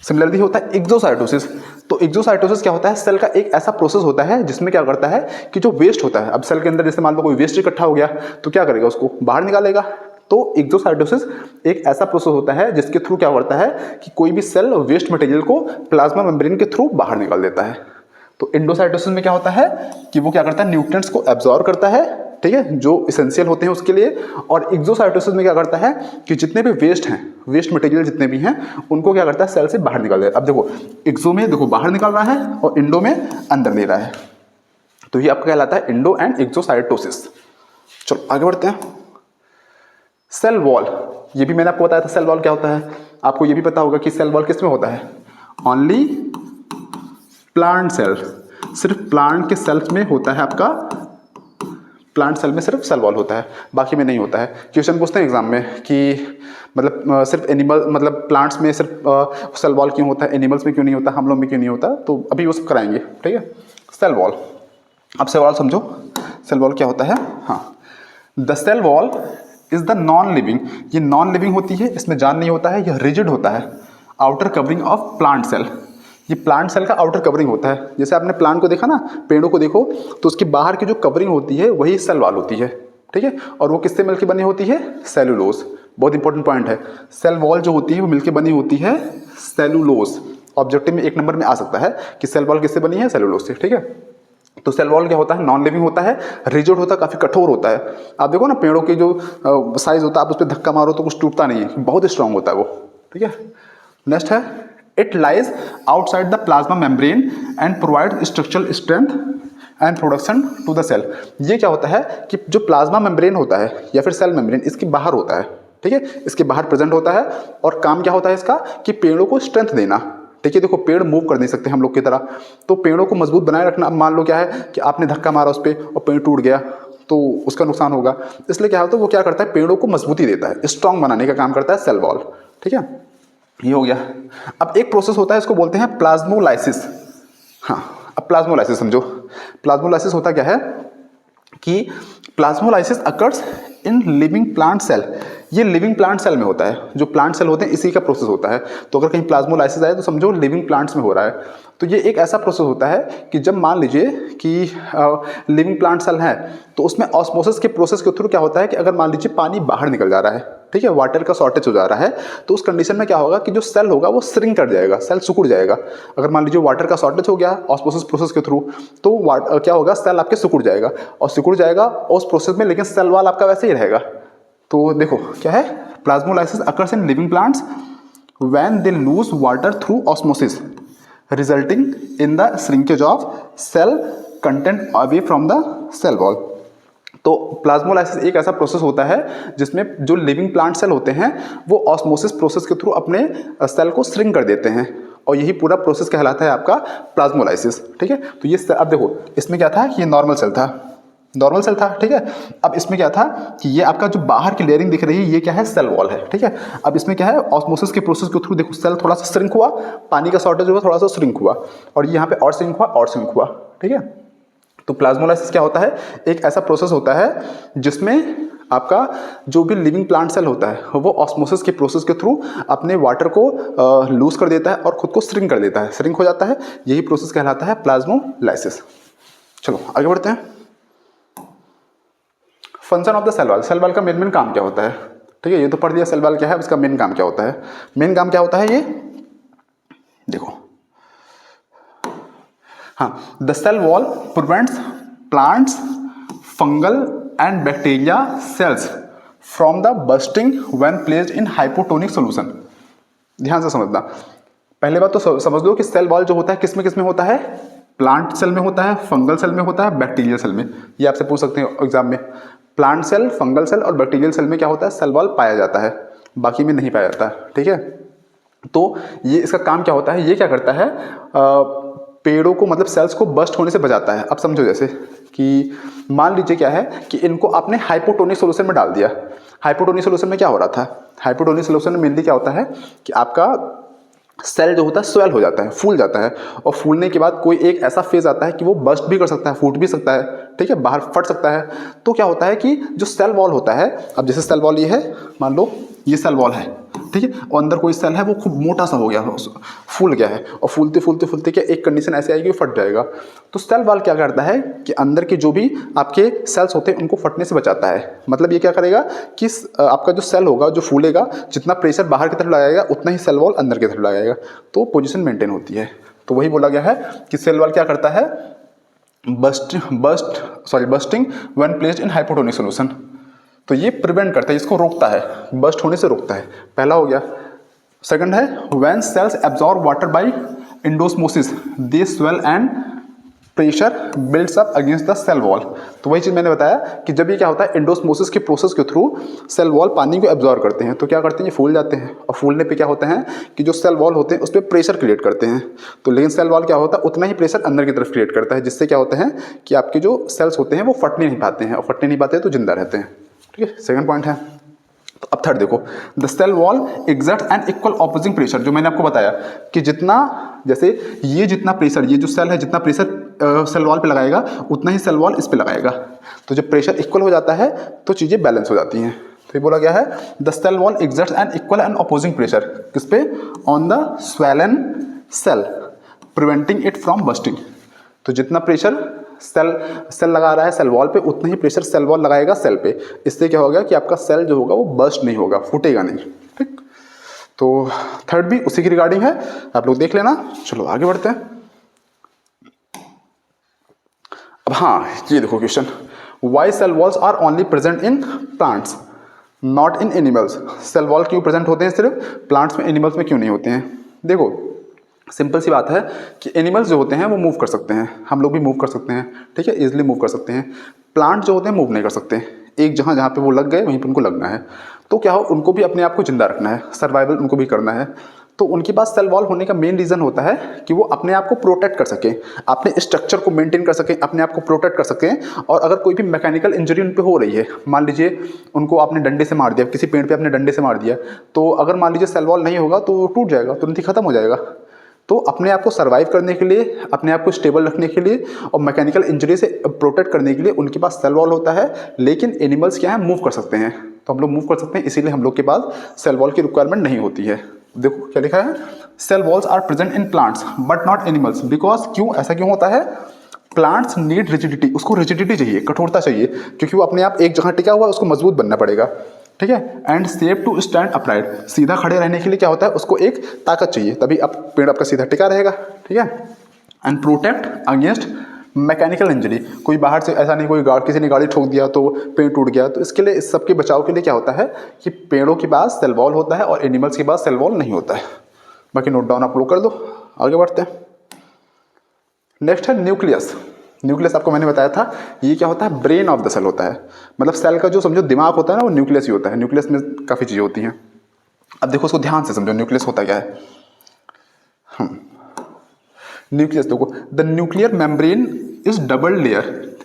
A: सिमिलरली होता है एक्सोसाइटोसिस। तो एक्सोसाइटोसिस क्या होता है, सेल का एक ऐसा प्रोसेस होता है जिसमें क्या करता है कि जो वेस्ट होता है, अब सेल के अंदर जैसे मान लो कोई वेस्ट इकट्ठा हो गया तो क्या करेगा, उसको बाहर निकालेगा। तो एक्सोसाइटोसिस एक ऐसा प्रोसेस होता है जिसके थ्रू क्या करता है कि कोई भी सेल वेस्ट मटेरियल को प्लाज्मा मेम्ब्रेन के थ्रू बाहर निकाल देता है। तो एंडोसाइटोसिस में क्या होता है कि वो क्या करता है, न्यूट्रिएंट्स को एब्जॉर्ब करता है, ठीक है, जो इसेंशियल होते हैं उसके लिए। और एक्सोसाइटोसिस में क्या करता है कि जितने भी वेस्ट हैं, वेस्ट मटेरियल जितने भी हैं, उनको क्या करता है, सेल से बाहर निकाल देता है। अब देखो एक्सो में देखो बाहर निकाल रहा है और इंडो में अंदर ले रहा है, तो ये आपका कहलाता है इंडो एंड एक्सोसाइटोसिस। चलो आगे बढ़ते हैं। सेल वॉल, ये भी मैंने आपको बताया था सेल वॉल क्या होता है। आपको ये भी पता होगा कि सेल वॉल किस में होता है, ओनली प्लांट सेल, सिर्फ प्लांट के सेल्स में होता है आपका, प्लांट सेल में सिर्फ सेल वॉल होता है, बाकी में नहीं होता है। क्वेश्चन पूछते हैं एग्जाम में कि मतलब सिर्फ एनिमल मतलब प्लांट्स में सिर्फ सेल वॉल क्यों होता है, एनिमल्स में क्यों नहीं होता, हम लोग में क्यों नहीं होता, तो अभी वो सब कराएंगे। ठीक है, सेल वॉल। अब सेल वॉल समझो, सेल वॉल क्या होता है। हाँ, the cell wall is the non living, ये नॉन लिविंग होती है, इसमें जान नहीं होता है, यह रिजिड होता है, outer covering of plant cell. ये प्लांट सेल का आउटर कवरिंग होता है। जैसे आपने प्लांट को देखा ना, पेड़ों को देखो, तो उसकी बाहर की जो कवरिंग होती है वही सेल वॉल होती है। ठीक है, और वो किससे मिलकर बनी होती है, सेलुलोज। बहुत इंपॉर्टेंट पॉइंट है, सेल वॉल जो होती है वो मिलकर बनी होती है सेलुलोज। ऑब्जेक्टिव में 1 नंबर में आ सकता है कि सेल वॉल किससे बनी है, सेलुलोज से। ठीक है, तो सेल वॉल क्या होता है, नॉन लिविंग होता है, रिजिड होता है, काफी कठोर होता है। आप देखो ना पेड़ों की जो साइज होता है, आप उस पर धक्का मारो तो कुछ टूटता नहीं है, बहुत स्ट्रांग होता है वो। ठीक है, नेक्स्ट है it lies outside the plasma membrane and provide structural strength and production to the cell. ये क्या होता है कि जो प्लाज्मा मेम्ब्रेन होता है या फिर सेल मेम्ब्रेन, इसके बाहर होता है। ठीक है, इसके बाहर प्रेजेंट होता है और काम क्या होता है इसका कि पेड़ों को स्ट्रेंथ देना। ठीक है, देखो पेड़ मूव कर नहीं सकते हम लोग की तरह, तो पेड़ों को मजबूत बनाए रखना। अब मान लो क्या है कि आपने धक्का मारा उस पर और पेड़ टूट गया तो उसका नुकसान होगा, इसलिए क्या होता है वो क्या करता है, पेड़ों को मजबूती देता है, स्ट्रांग बनाने का काम करता है सेल वॉल। ठीक है, ये हो गया। अब एक प्रोसेस होता है, इसको बोलते हैं प्लाज्मोलाइसिस। हाँ, अब प्लाज्मोलाइसिस समझो। प्लाज्मोलाइसिस होता क्या है कि plasmolysis occurs in living plant cell. ये लिविंग प्लांट सेल में होता है, जो प्लांट सेल होते हैं इसी का प्रोसेस होता है। तो अगर कहीं प्लाज्मोलाइसिस आए तो समझो लिविंग प्लांट्स में हो रहा है। तो ये एक ऐसा प्रोसेस होता है कि जब मान लीजिए कि लिविंग प्लांट सेल है तो उसमें ऑस्मोसिस के प्रोसेस के थ्रू क्या होता है कि अगर मान लीजिए पानी बाहर निकल जा रहा है, ठीक है, वाटर का शॉर्टेज हो जा रहा है, तो उस कंडीशन में क्या होगा कि जो सेल होगा वो श्रिंक कर जाएगा, सेल सिकुड़ जाएगा। अगर मान लीजिए वाटर का शॉर्टेज हो गया ऑस्मोसिस प्रोसेस के थ्रू, तो क्या होगा, सेल आपके सिकुड़ जाएगा, और सिकुड़ जाएगा उस प्रोसेस में, लेकिन सेल वॉल आपका वैसे ही रहेगा। तो देखो क्या है, plasmolysis occurs in living plants when they lose water through osmosis resulting in the shrinkage of cell content away from the cell wall. तो प्लाज्मोलाइसिस एक ऐसा प्रोसेस होता है जिसमें जो लिविंग प्लांट सेल होते हैं वो ऑस्मोसिस प्रोसेस के थ्रू अपने सेल को श्रिंक कर देते हैं, और यही पूरा प्रोसेस कहलाता है आपका प्लाज्मोलाइसिस। ठीक है, तो ये अब देखो इसमें क्या था, ये नॉर्मल सेल था, नॉर्मल सेल था। ठीक है, अब इसमें क्या था कि ये आपका जो बाहर की लेयरिंग दिख रही है ये क्या है, सेल वॉल है। ठीक है, अब इसमें क्या है, ऑस्मोसिस के प्रोसेस के थ्रू देखो सेल थोड़ा सा श्रिंक हुआ, पानी का शॉर्टेज हुआ, थोड़ा सा श्रिंक हुआ, और यहाँ पे और श्रिंक हुआ और श्रिंक हुआ। ठीक है, तो प्लाज्मोलाइसिस क्या होता है, एक ऐसा प्रोसेस होता है जिसमें आपका जो भी लिविंग प्लांट सेल होता है वो ऑस्मोसिस के प्रोसेस के थ्रू अपने वाटर को लूज कर देता है और खुद को श्रिंक कर देता है, श्रिंक हो जाता है, यही प्रोसेस कहलाता है प्लाज्मोलाइसिस। चलो आगे बढ़ते हैं। Function of the cell wall, cell wall का मेन काम क्या होता है। ठीक है, ये तो पढ़ दिया सेल वॉल क्या है, इसका मेन काम क्या होता है। मेन काम क्या होता है ये देखो, हाँ, the cell wall prevents plants fungal and bacteria cells from the bursting when placed in hypotonic solution. ध्यान से समझना, पहले बात तो समझ लो कि सेल वॉल जो होता है किस में होता है, प्लांट सेल में होता है, फंगल सेल में होता है, बैक्टीरियल सेल में। ये आपसे पूछ सकते हैं एग्जाम में, प्लांट सेल, फंगल सेल और बैक्टीरियल सेल में क्या होता है, सेल वॉल पाया जाता है, बाकी में नहीं पाया जाता। ठीक है, तो ये इसका काम क्या होता है, ये क्या करता है, पेड़ों को मतलब सेल्स को बस्ट होने से बचाता है। अब समझो जैसे कि मान लीजिए क्या है कि इनको आपने हाइपोटोनिक सॉल्यूशन में डाल दिया। हाइपोटोनिक सॉल्यूशन में क्या हो रहा था, हाइपोटोनिक सॉल्यूशन में मेनली क्या होता है कि आपका सेल जो होता है स्वेल हो जाता है, फूल जाता है, और फूलने के बाद कोई एक ऐसा फेज आता है कि वो बस्ट भी कर सकता है, फूट भी सकता है। ठीक है, बाहर फट सकता है। तो क्या होता है कि जो सेल वॉल होता है, अब जैसे सेल वॉल ये है, मान लो ये सेल वॉल है, ठीक है, और अंदर कोई सेल है वो खूब मोटा सा हो गया, फूल गया है, और फूलते फूलते फूलते क्या एक कंडीशन ऐसी आएगी फट जाएगा। तो सेल वॉल क्या करता है कि अंदर के जो भी आपके सेल्स होते हैं उनको फटने से बचाता है। मतलब ये क्या करेगा कि आपका जो सेल होगा जो फूलेगा, जितना प्रेशर बाहर की तरफ लगाएगा उतना ही सेल वॉल अंदर की तरफ लगाएगा, तो पोजीशन मेंटेन होती है। तो वही बोला गया है कि सेल वॉल क्या करता है, bursting when placed in hypotonic solution. तो ये प्रिवेंट करता है, इसको रोकता है, बस्ट होने से रोकता है, पहला हो गया। सेकंड है when cells absorb water by endosmosis they swell and pressure builds up against the cell wall. तो वही चीज़ मैंने बताया कि जब ये क्या होता है, एंडोस्मोसिस के प्रोसेस के थ्रू सेल वॉल पानी को एब्जॉर्ब करते हैं, तो क्या करते हैं, ये फूल जाते हैं, और फूलने पे क्या होता है कि जो सेल वॉल होते हैं उस पर प्रेशर क्रिएट करते हैं। तो लेकिन सेल वॉल क्या होता है, उतना ही प्रेशर अंदर की तरफ क्रिएट करता है, जिससे क्या होता है कि आपके जो सेल्स होते हैं वो फटने नहीं पाते हैं, और फटने नहीं पाते तो जिंदा रहते हैं। ठीक है, सेकंड पॉइंट है। तो अब थर्ड देखो, the cell wall exert an equal opposing pressure, जो मैंने आपको बताया कि जितना जैसे ये जितना प्रेशर, ये जो सेल है जितना प्रेशर सेल वॉल पे लगाएगा उतना ही सेल वॉल इस पे लगाएगा। तो जब प्रेशर इक्वल हो जाता है तो चीज़ें बैलेंस हो जाती हैं। तो ये बोला गया है the cell wall exerts an equal and opposing pressure, किस पे, on the swollen cell preventing it from bursting. तो जितना प्रेशर सेल लगा रहा है सेल वॉल पे, उतना ही प्रेशर सेल वॉल लगाएगा सेल पे। इससे क्या होगा कि आपका सेल जो होगा वो बस्ट नहीं होगा, फूटेगा नहीं। ठीक, तो थर्ड भी उसी की रिगार्डिंग है, आप लोग देख लेना। चलो आगे बढ़ते हैं। अब हाँ, ये देखो question, why cell walls are only present in plants not in animals. Cell wall क्यों प्रेजेंट होते हैं सिर्फ प्लांट्स में, एनिमल्स में क्यों नहीं होते हैं। देखो सिंपल सी बात है कि एनिमल्स जो होते हैं वो मूव कर सकते हैं, हम लोग भी मूव कर सकते हैं, ठीक है, इजीली मूव कर सकते हैं। प्लांट जो होते हैं मूव नहीं कर सकते, एक जहाँ जहाँ पे वो लग गए वहीं पे उनको लगना है। तो क्या हो, उनको भी अपने आप को जिंदा रखना है, सर्वाइवल उनको भी करना है। तो उनके पास सेल वॉल होने का मेन रीज़न होता है कि वो अपने आप को प्रोटेक्ट कर सकें, अपने स्ट्रक्चर को मेंटेन कर सकें, अपने आप को प्रोटेक्ट कर सकें। और अगर कोई भी मैकेनिकल इंजरी उन पे हो रही है, मान लीजिए उनको आपने डंडे से मार दिया, किसी पेड़ पे आपने डंडे से मार दिया, तो अगर मान लीजिए सेल वॉल नहीं होगा तो टूट जाएगा, तुरंत ही खत्म हो जाएगा। तो अपने आप को सर्वाइव करने के लिए, अपने आप को स्टेबल रखने के लिए और मैकेनिकल इंजरी से प्रोटेक्ट करने के लिए उनके पास सेल वॉल होता है। लेकिन एनिमल्स क्या है, मूव कर सकते हैं, तो हम लोग मूव कर सकते हैं, इसीलिए हम लोग के पास सेल वॉल की रिक्वायरमेंट नहीं होती है। देखो क्या लिखा है, cell walls are present in plants but not animals because, क्यों ऐसा क्यों होता है, प्लांट्स नीड रिजिडिटी, उसको रिजिडिटी चाहिए, कठोरता चाहिए, क्योंकि वो अपने आप एक जगह टिका हुआ है, उसको मजबूत बनना पड़ेगा। ठीक है। And safe to stand upright, सीधा खड़े रहने के लिए क्या होता है, उसको एक ताकत चाहिए, तभी अब पेड़ आपका सीधा टिका रहेगा, ठीक है। And protect against mechanical injury, कोई बाहर से ऐसा नहीं, कोई किसी ने गाड़ी ठोक दिया तो पेड़ टूट गया, तो इसके लिए, इस सब के बचाव के लिए क्या होता है कि पेड़ों के पास सेल वॉल होता है और एनिमल्स के पास सेल वॉल नहीं होता है। बाकी नोट डाउन आप लोग कर दो, आगे बढ़ते हैं। नेक्स्ट है न्यूक्लियस। न्यूक्लियस आपको मैंने बताया था, ये क्या होता है, ब्रेन ऑफ द सेल होता है, मतलब सेल का जो समझो दिमाग होता है ना, वो न्यूक्लियस ही होता है। न्यूक्लियस में काफ़ी चीज़ें होती हैं। अब देखो उसको ध्यान से समझो, न्यूक्लियस होता क्या है। न्यूक्लियस देखो, the nuclear membrane is double layer,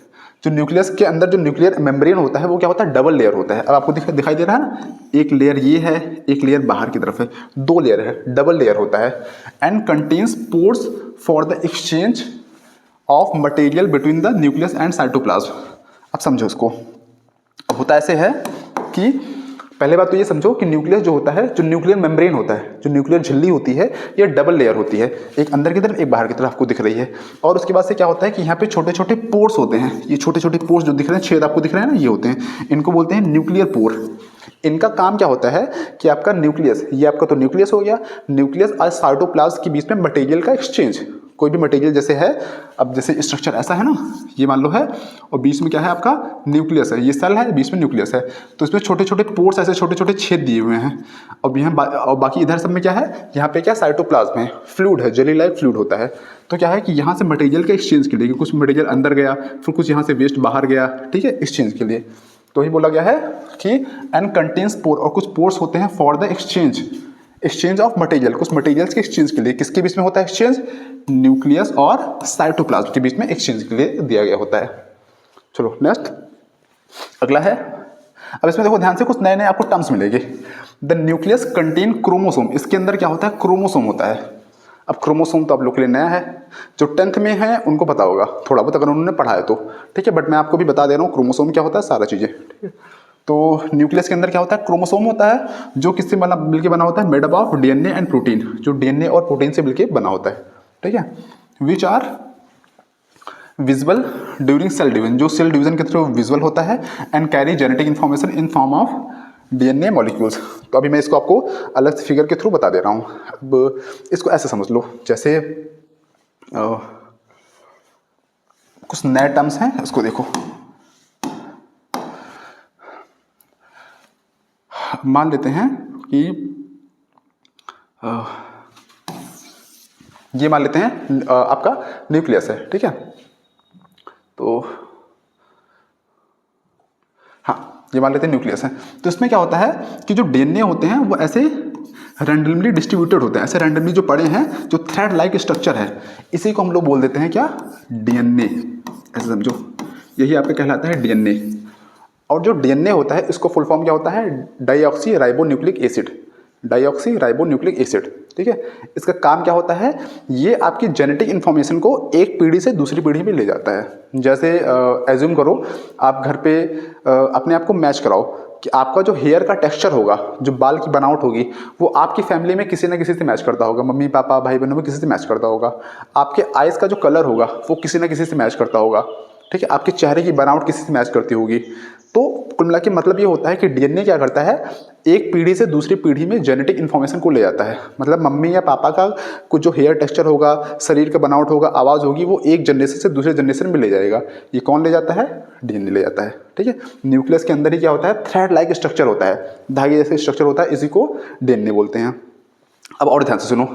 A: जो न्यूक्लियस के अंदर जो न्यूक्लियर मेम्ब्रेन होता है वो क्या होता है, डबल लेयर होता है। अब आपको दिखाई दे रहा है ना, एक लेयर ये है, एक लेयर बाहर की तरफ है, दो लेयर है, डबल लेयर होता है। And contains pores for the exchange of material between the nucleus and cytoplasm. अब समझो इसको, अब होता ऐसे है कि पहले बात तो ये समझो कि न्यूक्लियस जो होता है, जो न्यूक्लियर मेम्ब्रेन होता है, जो न्यूक्लियर झिल्ली होती है, ये डबल लेयर होती है, एक अंदर की तरफ एक बाहर की तरफ आपको दिख रही है। और उसके बाद से क्या होता है कि यहाँ पे छोटे छोटे पोर्स होते हैं, ये छोटे छोटे पोर्स जो दिख रहे हैं, छेद आपको दिख रहे हैं ना, ये होते हैं, इनको बोलते हैं न्यूक्लियर पोर। इनका काम क्या होता है कि आपका न्यूक्लियस, ये आपका तो न्यूक्लियस हो गया, न्यूक्लियस और साइटोप्लाज्म के बीच में मटेरियल का एक्सचेंज, कोई भी मटेरियल जैसे है, अब जैसे स्ट्रक्चर ऐसा है ना, ये मान लो है, और बीच में क्या है आपका न्यूक्लियस है, ये सेल है, बीच में न्यूक्लियस है, तो इसमें छोटे छोटे पोर्स, ऐसे छोटे छोटे छेद दिए हुए हैं। और यहाँ और बाकी इधर सब में क्या है, यहाँ पे क्या साइटोप्लाज्म है, फ्लूइड है, जेली लाइक फ्लूइड होता है। तो क्या है कि यहाँ से मटेरियल के एक्सचेंज के लिए, कुछ मटेरियल अंदर गया, फिर कुछ यहाँ से वेस्ट बाहर गया, ठीक है, एक्सचेंज के लिए। तो ही बोला गया है कि एंड कंटेन्स पोर, और कुछ पोर्स होते हैं for the exchange of material, कुछ मटेरियल्स के एक्सचेंज के लिए। किसके बीच में होता है एक्सचेंज, न्यूक्लियस और साइटोप्लाज्म के बीच में एक्सचेंज के लिए दिया गया होता है। चलो नेक्स्ट, अगला है, अब इसमें देखो ध्यान से, कुछ नए नए आपको टर्म्स मिलेंगे। द न्यूक्लियस कंटेन क्रोमोसोम, इसके अंदर क्या होता है, क्रोमोसोम होता है। अब क्रोमोसोम तो आप लोग के लिए नया है, जो 10th में है उनको पता होगा थोड़ा बहुत, अगर उन्होंने पढ़ा है तो, ठीक है, बट मैं आपको भी बता दे रहा हूँ क्रोमोसोम क्या होता है, सारा चीज़ें, ठीक है। तो न्यूक्लियस के अंदर क्या होता है, क्रोमोसोम होता है, जो किससे मिलके बना होता है, made up of DNA and protein, जो डीएनए और प्रोटीन से मिलके बना होता है, ठीक है। Which are visual during cell division, जो सेल डिवीजन के थ्रू विजुअल होता है, and carry genetic information in form of DNA molecules. तो अभी मैं इसको आपको अलग फिगर के थ्रू बता दे रहा हूँ। अब इसको ऐसे समझ लो, जैसे कुछ नए टर्म्स हैं, इसको देखो। मान लेते हैं कि ये मान लेते हैं आपका न्यूक्लियस है, ठीक है। तो हाँ, ये मान लेते हैं न्यूक्लियस है। तो इसमें क्या होता है कि जो डीएनए होते हैं वो ऐसे रैंडमली डिस्ट्रीब्यूटेड होते हैं, ऐसे रैंडमली जो पड़े हैं, जो थ्रेड लाइक स्ट्रक्चर है, इसी को हम लोग बोल देते हैं क्या, डीएनए। ऐसे समझो, यही आपका कहलाता है डीएनए। और जो डीएनए होता है, इसको फुल फॉर्म क्या होता है, deoxy ribonucleic acid, deoxy ribonucleic acid, ठीक है। इसका काम क्या होता है, ये आपकी जेनेटिक इन्फॉर्मेशन को एक पीढ़ी से दूसरी पीढ़ी में ले जाता है। जैसे एज्यूम करो आप घर पे अपने आप को मैच कराओ कि आपका जो हेयर का टेक्सचर होगा, जो बाल की बनावट होगी, वो आपकी फैमिली में किसी ना किसी से मैच करता होगा, मम्मी पापा भाई बहनों में किसी से मैच करता होगा। आपके आइज़ का जो कलर होगा वो किसी ना किसी से मैच करता होगा, ठीक है। आपके चेहरे की बनावट किसी से मैच करती होगी। तो कुल मिला के मतलब ये होता है कि डीएनए क्या करता है, एक पीढ़ी से दूसरी पीढ़ी में जेनेटिक इन्फॉर्मेशन को ले जाता है। मतलब मम्मी या पापा का कुछ जो हेयर टेक्सचर होगा, शरीर का बनावट होगा, आवाज़ होगी, वो एक जनरेशन से दूसरे जनरेशन में ले जाएगा। ये कौन ले जाता है, डीएनए ले जाता है, ठीक है। न्यूक्लियस के अंदर ही क्या होता है, थ्रेड लाइक स्ट्रक्चर होता है, धागे जैसे स्ट्रक्चर होता है, इसी को डीएनए बोलते हैं। अब और ध्यान से सुनो,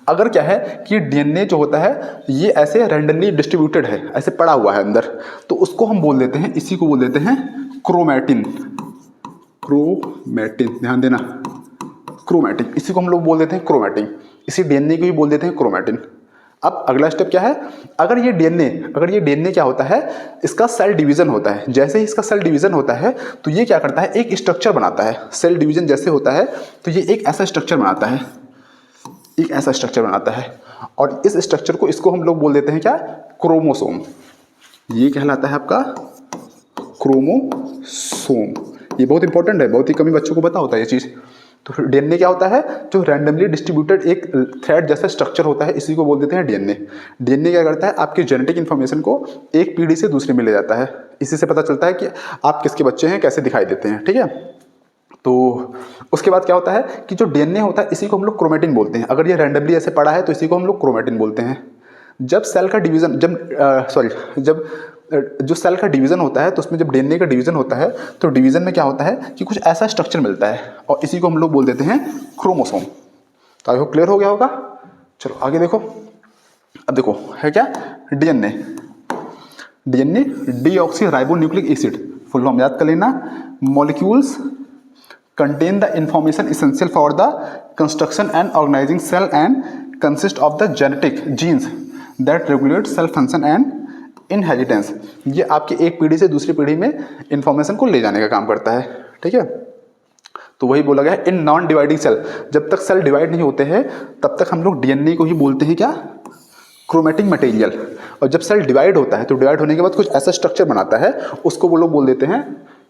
A: अगर क्या है कि डीएनए जो होता है ये ऐसे रैंडमली डिस्ट्रीब्यूटेड है, ऐसे पड़ा हुआ है अंदर, तो उसको हम बोल देते हैं, इसी को बोल देते हैं क्रोमैटिन। क्रोमैटिन, ध्यान देना, क्रोमैटिन, इसी को हम लोग बोल देते हैं क्रोमैटिन। इसी डीएनए को भी बोल देते हैं क्रोमैटिन। अब अगला स्टेप क्या है, अगर ये डीएनए क्या होता है, इसका सेल डिवीजन होता है। जैसे ही इसका सेल डिवीजन होता है तो ये क्या करता है, एक स्ट्रक्चर बनाता है। सेल डिवीजन जैसे होता है तो ये एक ऐसा स्ट्रक्चर बनाता है, एक ऐसा स्ट्रक्चर बनाता है, और इस स्ट्रक्चर को, इसको हम लोग बोल देते हैं क्या, क्रोमोसोम। ये कहलाता है आपका क्रोमोसोम। ये बहुत इंपॉर्टेंट है, बहुत ही कम बच्चों को पता होता है ये चीज़। तो डीएनए क्या होता है, जो रैंडमली डिस्ट्रीब्यूटेड एक थ्रेड जैसा स्ट्रक्चर होता है, इसी को बोल देते हैं डीएनए। डीएनए क्या करता है, आपकी जेनेटिक इन्फॉर्मेशन को एक पीढ़ी से दूसरी में ले जाता है। इसी से पता चलता है कि आप किसके बच्चे हैं, कैसे दिखाई देते हैं, ठीक है। तो उसके बाद क्या होता है कि जो डीएनए होता है इसी को हम लोग क्रोमेटिन बोलते हैं। अगर ये रैंडमली ऐसे पड़ा है तो इसी को हम लोग क्रोमेटिन बोलते हैं। जब सेल का डिवीजन जब जो सेल का डिवीजन होता है तो उसमें जब डीएनए का डिवीजन होता है तो डिवीजन में क्या होता है कि कुछ ऐसा स्ट्रक्चर मिलता है और इसी को हम लोग बोल देते हैं क्रोमोसोम। तो आई होप क्लियर हो गया होगा। चलो आगे देखो। अब देखो है क्या DNA. DNA deoxy ribo nucleic acid, full form याद कर लेना। Molecules contain the information essential for the construction and organizing cell and consist of the genetic genes that regulate cell function and inheritance। ये आपकी एक पीढ़ी से दूसरी पीढ़ी में इंफॉर्मेशन को ले जाने का काम करता है, ठीक है। तो वही बोला गया है इन नॉन डिवाइडिंग सेल, जब तक सेल डिवाइड नहीं होते हैं तब तक हम लोग डीएनए को ही बोलते हैं क्या, क्रोमेटिक मटेरियल। और जब सेल डिवाइड होता है तो डिवाइड होने के बाद कुछ ऐसा स्ट्रक्चर बनाता है, उसको वो लोग बोल देते हैं,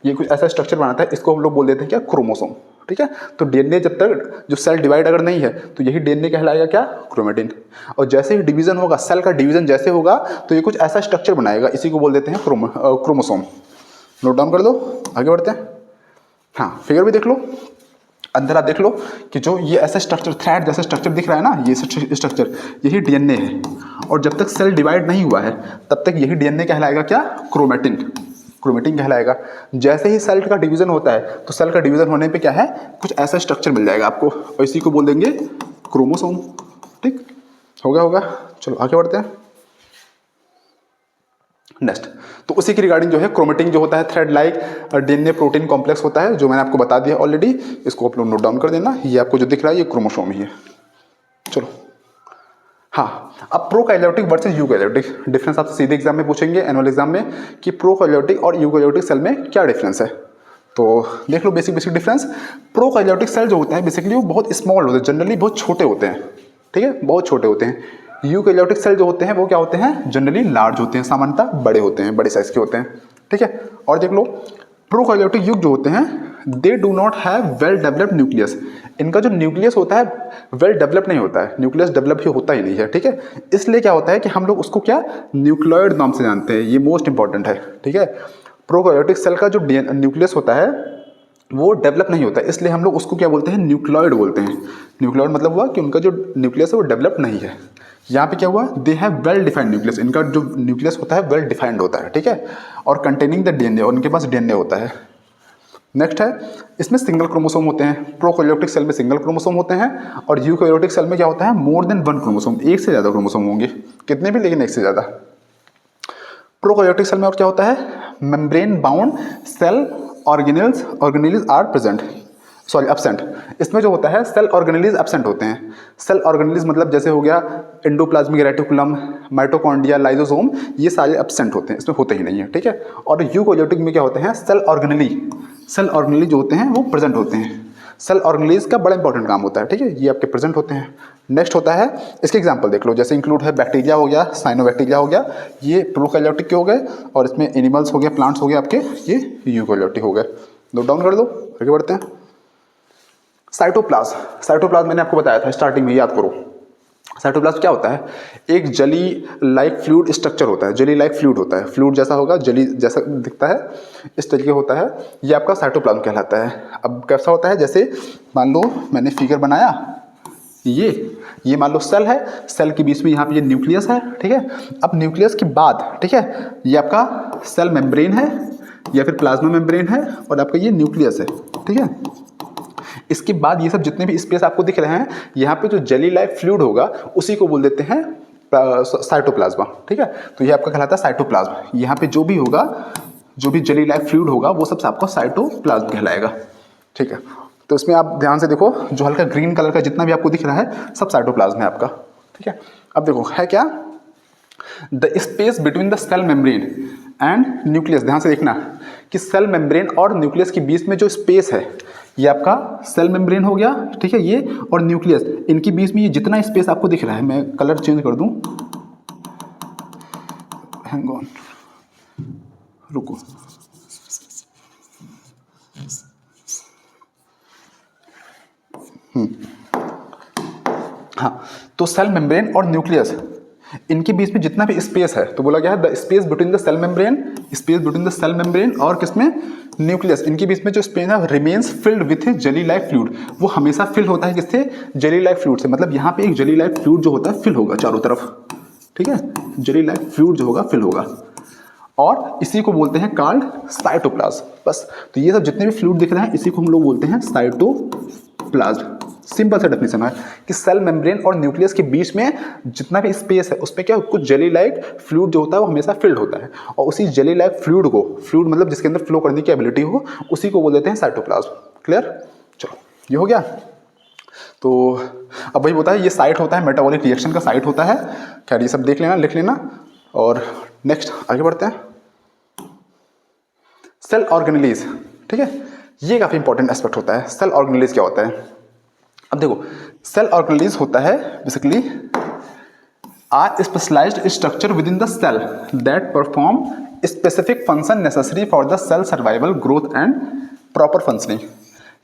A: ये कुछ ऐसा स्ट्रक्चर बनाता है, इसको हम लोग बोल देते हैं क्या, क्रोमोसोम, ठीक है। तो डीएनए जब तक जो सेल डिवाइड अगर नहीं है तो यही डीएनए कहलाएगा क्या, क्रोमेटिन। और जैसे ही डिवीजन होगा, सेल का डिवीजन जैसे होगा तो ये कुछ ऐसा स्ट्रक्चर बनाएगा, इसी को बोल देते हैं क्रोमोसोम। नोट डाउन कर लो, आगे बढ़ते हैं। हाँ, फिगर भी देख लो, अंदर आप देख लो कि जो ये ऐसा स्ट्रक्चर, थ्रेड जैसा स्ट्रक्चर दिख रहा है ना, ये स्ट्रक्चर यही डीएनए है। और जब तक सेल डिवाइड नहीं हुआ है तब तक यही डीएनए कहलाएगा क्या, क्रोमेटिन। क्रोमेटिन कहलाएगा। जैसे ही सेल का डिवीजन होता है तो सेल का डिवीजन होने पे क्या है, कुछ ऐसा स्ट्रक्चर मिल जाएगा आपको और इसी को बोल देंगे क्रोमोसोम। ठीक हो गया होगा। चलो आगे बढ़ते हैं नेक्स्ट। तो उसी की रिगार्डिंग जो है क्रोमेटिन जो होता है thread like DNA protein complex होता है, जो मैंने आपको बता दिया ऑलरेडी, इसको आप लोग नोट डाउन कर देना। ये आपको जो दिख रहा है ये क्रोमोसोम ही है। चलो हाँ, अब प्रोकैरियोटिक वर्सेस यूकैरियोटिक डिफरेंस आपसे सीधे एग्जाम में पूछेंगे, एनुअल एग्जाम में, कि प्रोकैरियोटिक और यूकैरियोटिक सेल में क्या डिफरेंस है। तो देख लो बेसिक डिफरेंस। प्रोकैरियोटिक सेल जो होते हैं बेसिकली वो बहुत स्मॉल होते हैं, जनरली बहुत छोटे होते हैं, ठीक है, बहुत छोटे होते हैं। यूकैरियोटिक सेल जो होते हैं वो क्या होते हैं, जनरली लार्ज होते हैं, सामान्यतः बड़े होते हैं, बड़े साइज के होते हैं, ठीक है। और देख लो प्रोकैरियोटिक युग जो होते हैं they do not have well developed nucleus. इनका जो न्यूक्लियस होता है वेल डेवलप नहीं होता है, न्यूक्लियस डेवलप ही होता ही नहीं है, ठीक है। इसलिए क्या होता है कि हम लोग उसको क्या, न्यूक्लियोइड नाम से जानते हैं, ये मोस्ट इंपॉर्टेंट है, ठीक है। प्रोकैरियोटिक सेल का जो न्यूक्लियस होता है वो डेवलप नहीं होता है, इसलिए हम लोग उसको क्या बोलते हैं, न्यूक्लियोइड बोलते हैं। न्यूक्लियोइड मतलब हुआ कि उनका जो न्यूक्लियस है वो डेवलप नहीं है। यहाँ पे क्या हुआ, they have well defined nucleus, इनका जो न्यूक्लियस होता है वेल डिफाइंड होता है, ठीक है। और कंटेनिंग द डीएनए, और उनके पास डीएनए होता है। नेक्स्ट है, इसमें सिंगल क्रोमोसोम होते हैं। प्रोकैरियोटिक सेल में सिंगल क्रोमोसोम होते हैं और यूकैरियोटिक सेल में क्या होता है, मोर देन वन क्रोमोसोम, एक से ज़्यादा क्रोमोसोम होंगे, कितने भी, लेकिन एक से ज़्यादा। प्रोकैरियोटिक सेल में और क्या होता है, membrane bound cell organelles are present, sorry absent. इसमें जो होता है सेल ऑर्गेनेल्स एब्सेंट होते हैं। सेल ऑर्गेनेल्स मतलब जैसे हो गया एंडोप्लाज्मिक रेटिकुलम, माइटोकॉन्ड्रिया, लाइसोसोम, ये सारे एब्सेंट होते हैं, इसमें होते ही नहीं है, ठीक है। और यूकैरियोटिक में क्या होते हैं, सेल ऑर्गेनेली जो होते हैं वो प्रेजेंट होते हैं। सेल ऑर्गेनेलीज का बड़ा इंपॉर्टेंट काम होता है, ठीक है, ये आपके प्रेजेंट होते हैं। नेक्स्ट होता है, इसके एग्जांपल देख लो, जैसे इंक्लूड है बैक्टीरिया हो गया, साइनोबैक्टीरिया हो गया, ये प्रोकैरियोटिक के हो गए, और इसमें एनिमल्स हो गया, प्लांट्स हो गए आपके, ये यूकैरियोटिक हो गए। नोट डाउन कर दो, आगे बढ़ते हैं। साइटोप्लाज्म मैंने आपको बताया था स्टार्टिंग में, याद करो। साइटोप्लाज्म क्या होता है, एक जली लाइक फ्लूइड स्ट्रक्चर होता है, जली लाइक फ्लूइड होता है, फ्लूइड जैसा होगा, जली जैसा दिखता है, इस तरीके होता है, ये आपका साइटोप्लाज्म कहलाता है। अब कैसा होता है, जैसे मान लो मैंने फिगर बनाया, ये मान लो सेल है, सेल के बीच में यहाँ पे ये न्यूक्लियस है, ठीक है। अब न्यूक्लियस के बाद, ठीक है, ये आपका सेल मेम्ब्रेन है या फिर प्लाज्मा मेम्ब्रेन है, और आपका ये न्यूक्लियस है, ठीक है। इसके बाद ये सब जितने भी स्पेस आपको दिख रहे हैं, यहाँ पे जो जेली लाइक फ्लूइड होगा उसी को बोल देते हैं साइटोप्लाज्मा, ठीक है। तो ये आपका कहलाता है साइटोप्लाज्म। यहाँ पे जो भी होगा, जो भी जेली लाइक फ्लूइड होगा वो सबसे आपका साइटोप्लाज्म कहलाएगा, ठीक है। तो इसमें आप ध्यान से देखो, जो हल्का ग्रीन कलर का जितना भी आपको दिख रहा है सब साइटोप्लाज्म है आपका, ठीक है। अब देखो है क्या, the space between the cell membrane and nucleus, ध्यान से देखना कि सेल मेम्ब्रेन और न्यूक्लियस के बीच में जो स्पेस है ये आपका सेल मेम्ब्रेन हो गया, ठीक है, ये और न्यूक्लियस, इनके बीच में ये जितना स्पेस आपको दिख रहा है, मैं कलर चेंज कर दूं, हैंग ऑन, रुको, हाँ, तो सेल मेम्ब्रेन और न्यूक्लियस इनके बीच में जितना भी स्पेस है, तो बोला गया है the space between the cell membrane, space between the cell membrane और किसमें, न्यूक्लियस, इनके बीच में जो स्पेस है remains filled with jelly like fluid, वो हमेशा फिल होता है किससे, जेली लाइक फ्लूइड से। मतलब यहाँ पे एक जेली लाइक फ्लूइड जो होता है फिल होगा चारों तरफ, ठीक है, जेली लाइक फ्लूइड जो होगा फिल होगा, और इसी को बोलते हैं कॉल्ड साइटोप्लाज्म। बस, तो ये सब जितने भी फ्लूइड दिख रहे हैं इसी को हम लोग बोलते हैं साइटोप्लाज्म। सिंपल सा डेफिनेशन है कि सेल मेम्ब्रेन और न्यूक्लियस के बीच में जितना भी स्पेस है उसमें क्या, कुछ जेली लाइक फ्लूइड जो होता है वो हमेशा फिल्ड होता है, और उसी जेली लाइक फ्लूइड को, फ्लूइड मतलब जिसके अंदर फ्लो करने की एबिलिटी हो, उसी को बोल देते हैं साइटोप्लाज्म। क्लियर? चलो ये हो गया। तो अब वही होता है, ये साइट होता है मेटाबॉलिक रिएक्शन का साइट होता है। खैर ये सब देख लेना, लिख लेना, और नेक्स्ट आगे बढ़ते हैं। सेल ऑर्गेनेलीज, ठीक है, ये काफी इंपॉर्टेंट एस्पेक्ट होता है। सेल ऑर्गेनेलीज क्या होता है? अब देखो, सेल ऑर्गेनेलीज होता है basically are specialised structure within the cell that perform specific function necessary for the cell survival, growth and proper functioning.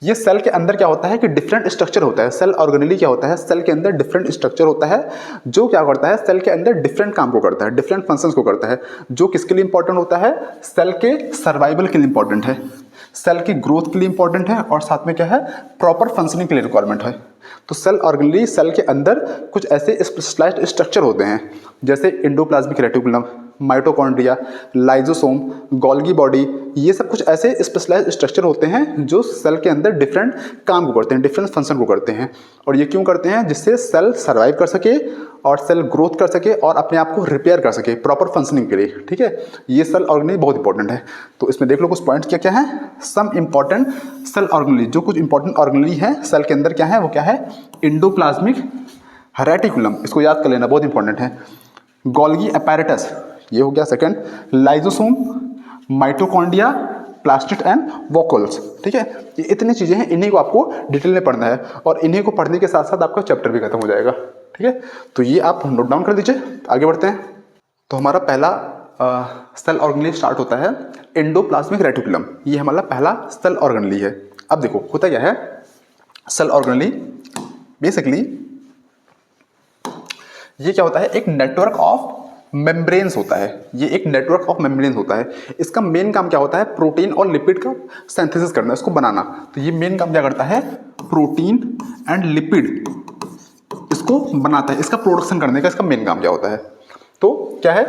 A: ये सेल के अंदर क्या होता है कि डिफरेंट स्ट्रक्चर होता है। सेल ऑर्गेनेली क्या होता है, सेल के अंदर डिफरेंट स्ट्रक्चर होता है जो क्या करता है, सेल के अंदर डिफरेंट काम को करता है, डिफरेंट फंक्शंस को करता है, जो किसके लिए इंपॉर्टेंट होता है, सेल के सर्वाइवल के लिए इंपॉर्टेंट है, सेल की ग्रोथ के लिए इंपॉर्टेंट है, और साथ में क्या है, प्रॉपर फंक्शनिंग के लिए रिक्वायरमेंट है। तो सेल ऑर्गेनेली, सेल के अंदर कुछ ऐसे स्पेशलाइज्ड स्ट्रक्चर होते हैं जैसे endoplasmic reticulum, mitochondria, lysosome, Golgi body, ये सब कुछ ऐसे स्पेशलाइज्ड स्ट्रक्चर होते हैं जो सेल के अंदर डिफरेंट काम को करते हैं, डिफरेंट फंक्शन को करते हैं। और ये क्यों करते हैं? जिससे सेल सर्वाइव कर सके और सेल ग्रोथ कर सके और अपने आप को रिपेयर कर सके प्रॉपर फंक्शनिंग के लिए, ठीक है। ये सेल ऑर्गेनेली बहुत इंपॉर्टेंट है। तो इसमें देख लो कुछ पॉइंट्स क्या क्या है। सम इंपॉर्टेंट सेल ऑर्गेनेली, जो कुछ इंपॉर्टेंट ऑर्गेनेली है सेल के अंदर क्या है, वो क्या है, एंडोप्लाज्मिक रेटिकुलम, इसको याद कर लेना, बहुत इंपॉर्टेंट है। गोल्गी अपैरेटस, ये हो गया second. Lysosome, mitochondria, plastid and vocals, ठीक है। ये इतनी चीजें हैं, इन्हीं को आपको डिटेल में पढ़ना है, और इन्हीं को पढ़ने के साथ साथ आपका चैप्टर भी खत्म हो जाएगा, ठीक है। तो ये आप नोट डाउन कर दीजिए, आगे बढ़ते हैं। तो हमारा पहला सेल ऑर्गेनेली स्टार्ट होता है एंडोप्लाज्मिक रेटिकुलम, ये हमारा पहला सेल ऑर्गेनेली है। अब देखो होता क्या है, सेल ऑर्गेनेली बेसिकली ये क्या होता है, एक नेटवर्क ऑफ मेम्ब्रेन्स होता है। ये एक नेटवर्क ऑफ मेम्ब्रेन्स होता है। इसका मेन काम क्या होता है, प्रोटीन और लिपिड का सिंथेसिस करना, इसको बनाना। तो ये मेन काम क्या करता है, प्रोटीन एंड लिपिड इसको बनाता है, इसका प्रोडक्शन करने का इसका मेन काम क्या होता है। तो क्या है,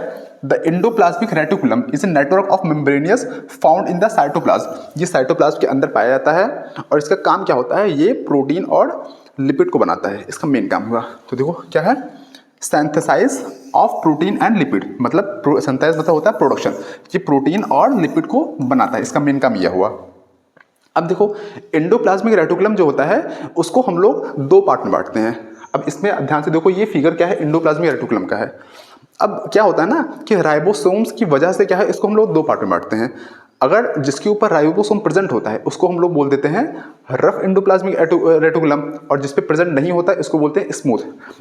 A: the endoplasmic reticulum is a network of membranosus found in the cytoplasm. ये साइटोप्लाज्म के अंदर पाया जाता है, और इसका काम क्या होता है, ये प्रोटीन और लिपिड को बनाता है, इसका मेन काम हुआ। तो देखो क्या है, synthesise of protein and lipid, मतलब सिंथेसाइज मतलब होता है प्रोडक्शन, ये प्रोटीन और लिपिड को बनाता है, इसका मेन काम यह हुआ। अब देखो एंडोप्लाज्मिक रेटिकुलम जो होता है उसको हम लोग दो पार्ट में बांटते हैं। अब इसमें ध्यान से देखो, ये फिगर क्या है, एंडोप्लाज्मिक रेटिकुलम का है। अब क्या होता है ना कि राइबोसोम्स की वजह से क्या है, इसको हम लोग दो पार्ट में बांटते हैं। अगर जिसके ऊपर राइबोसोम प्रेजेंट होता है उसको हम लोग बोल देते हैं रफ एंडोप्लाज्मिक रेटिकुलम, और जिस पे प्रेजेंट नहीं होता है इसको बोलते हैं स्मूथ।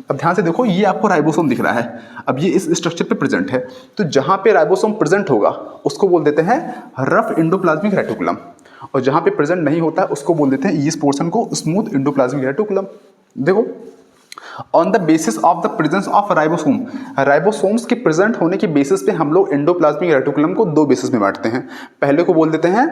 A: अब ध्यान से देखो, ये आपको राइबोसोम दिख रहा है, अब ये इस स्ट्रक्चर पे प्रेजेंट है, तो जहां पे राइबोसोम प्रेजेंट होगा उसको बोल देते हैं रफ एंडोप्लाज्मिक रेटिकुलम, और जहां पे प्रेजेंट नहीं होता है उसको बोल देते हैं इस पोर्शन को स्मूथ एंडोप्लाज्मिक रेटिकुलम। देखो, on the basis of the presence of ribosome, ribosomes के प्रेजेंट होने की बेसिस पे हम लोग एंडोप्लाज्मिक रेटिकुलम को दो बेसिस में बांटते हैं। पहले को बोल देते हैं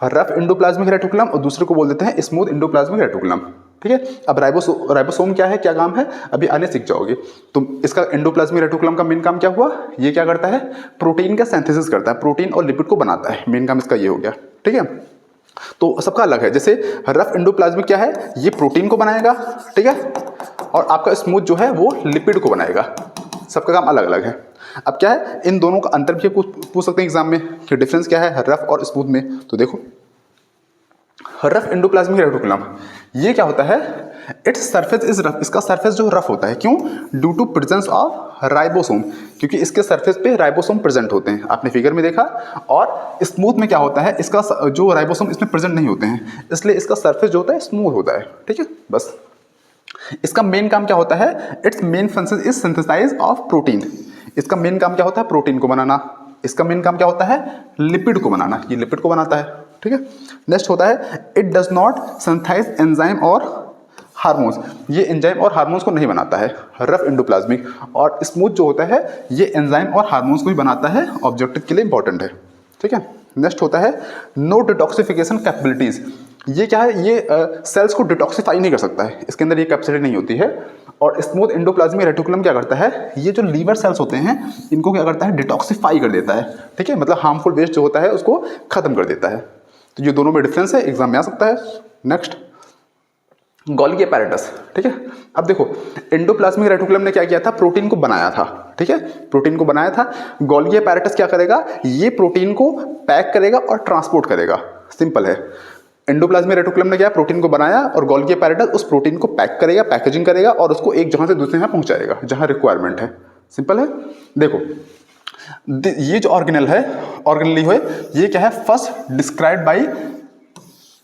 A: रफ एंडोप्लाज्मिक रेटिकुलम, और दूसरे को बोल देते हैं स्मूथ एंडोप्लाज्मिक रेटिकुलम, ठीक है। अब राइबोसोम क्या है, क्या काम है, अभी आने सीख जाओगे। तो इसका एंडोप्लाज्मिक रेटिकुलम का मेन काम क्या हुआ, ये क्या करता है, प्रोटीन का सिंथेसिस करता है, प्रोटीन और लिपिड को बनाता है, मेन काम इसका ये हो गया, ठीक है। तो सबका अलग है, जैसे रफ एंडोप्लाज्मिक क्या है, ये प्रोटीन को बनाएगा, ठीक है, और आपका स्मूथ जो है वो लिपिड को बनाएगा, सबका काम अलग अलग है। अब क्या है, इन दोनों का अंतर भी पूछ सकते हैं एग्जाम में कि डिफरेंस क्या है रफ और स्मूथ में। तो देखो, रफ एंडोप्लाज्मिक रेटिकुलम ये क्या होता है, इट्स सरफेस इज रफ, इसका सरफेस जो रफ होता है, क्यों, due to presence of ribosome, क्योंकि इसके सरफेस पे राइबोसोम प्रेजेंट होते हैं, आपने फिगर में देखा। और स्मूथ में क्या होता है, इसका जो राइबोसोम इसमें प्रेजेंट नहीं होते हैं, इसलिए इसका सरफेस जो होता है स्मूथ होता है, ठीक है। बस इसका मेन काम क्या होता है, its main function is synthesise of protein, इसका मेन काम क्या होता है, प्रोटीन को बनाना। इसका मेन काम क्या होता है, लिपिड को बनाना, ये लिपिड को बनाता है, ठीक है। नेक्स्ट होता है, it does not synthesise enzyme और हार्मोन्स, ये एंजाइम और हार्मोन्स को नहीं बनाता है। रफ एंडोप्लाज्मिक और स्मूथ जो होता है ये एंजाइम और हार्मोन्स को भी बनाता है, ऑब्जेक्टिव के लिए इंपॉर्टेंट है। ठीक है, नेक्स्ट होता है नो डिटॉक्सिफिकेशन कैपेबिलिटीज। ये क्या है, ये सेल्स को डिटॉक्सिफाई नहीं कर सकता है, इसके अंदर ये कैपेसिटी नहीं होती है। और स्मूथ एंडोप्लाज्मिक रेटिकुलम क्या करता है, ये जो लीवर सेल्स होते हैं इनको क्या करता है, डिटॉक्सिफाई कर देता है। ठीक है, मतलब हार्मफुल वेस्ट जो होता है उसको खत्म कर देता है। तो ये दोनों में डिफरेंस है, एग्जाम में आ सकता है। Next, Golgi apparatus. ठीक है, अब देखो एंडोप्लाज्मिक रेटिकुलम ने क्या किया था, प्रोटीन को बनाया था। ठीक है, प्रोटीन को बनाया था। गोल्गी अपैरेटस क्या करेगा, ये प्रोटीन को पैक करेगा और ट्रांसपोर्ट करेगा। सिंपल है। एंडोप्लाज्मिक रेटिकुलम ने क्या, प्रोटीन को बनाया और गोल्गी अपैरेटस उस प्रोटीन को पैक करेगा, पैकेजिंग करेगा और उसको एक जगह से दूसरे जगह पहुंचाएगा जहां रिक्वायरमेंट है। सिंपल है। देखो ये जो ऑर्गेनल है, ऑर्गेनली है, ये क्या है, first described by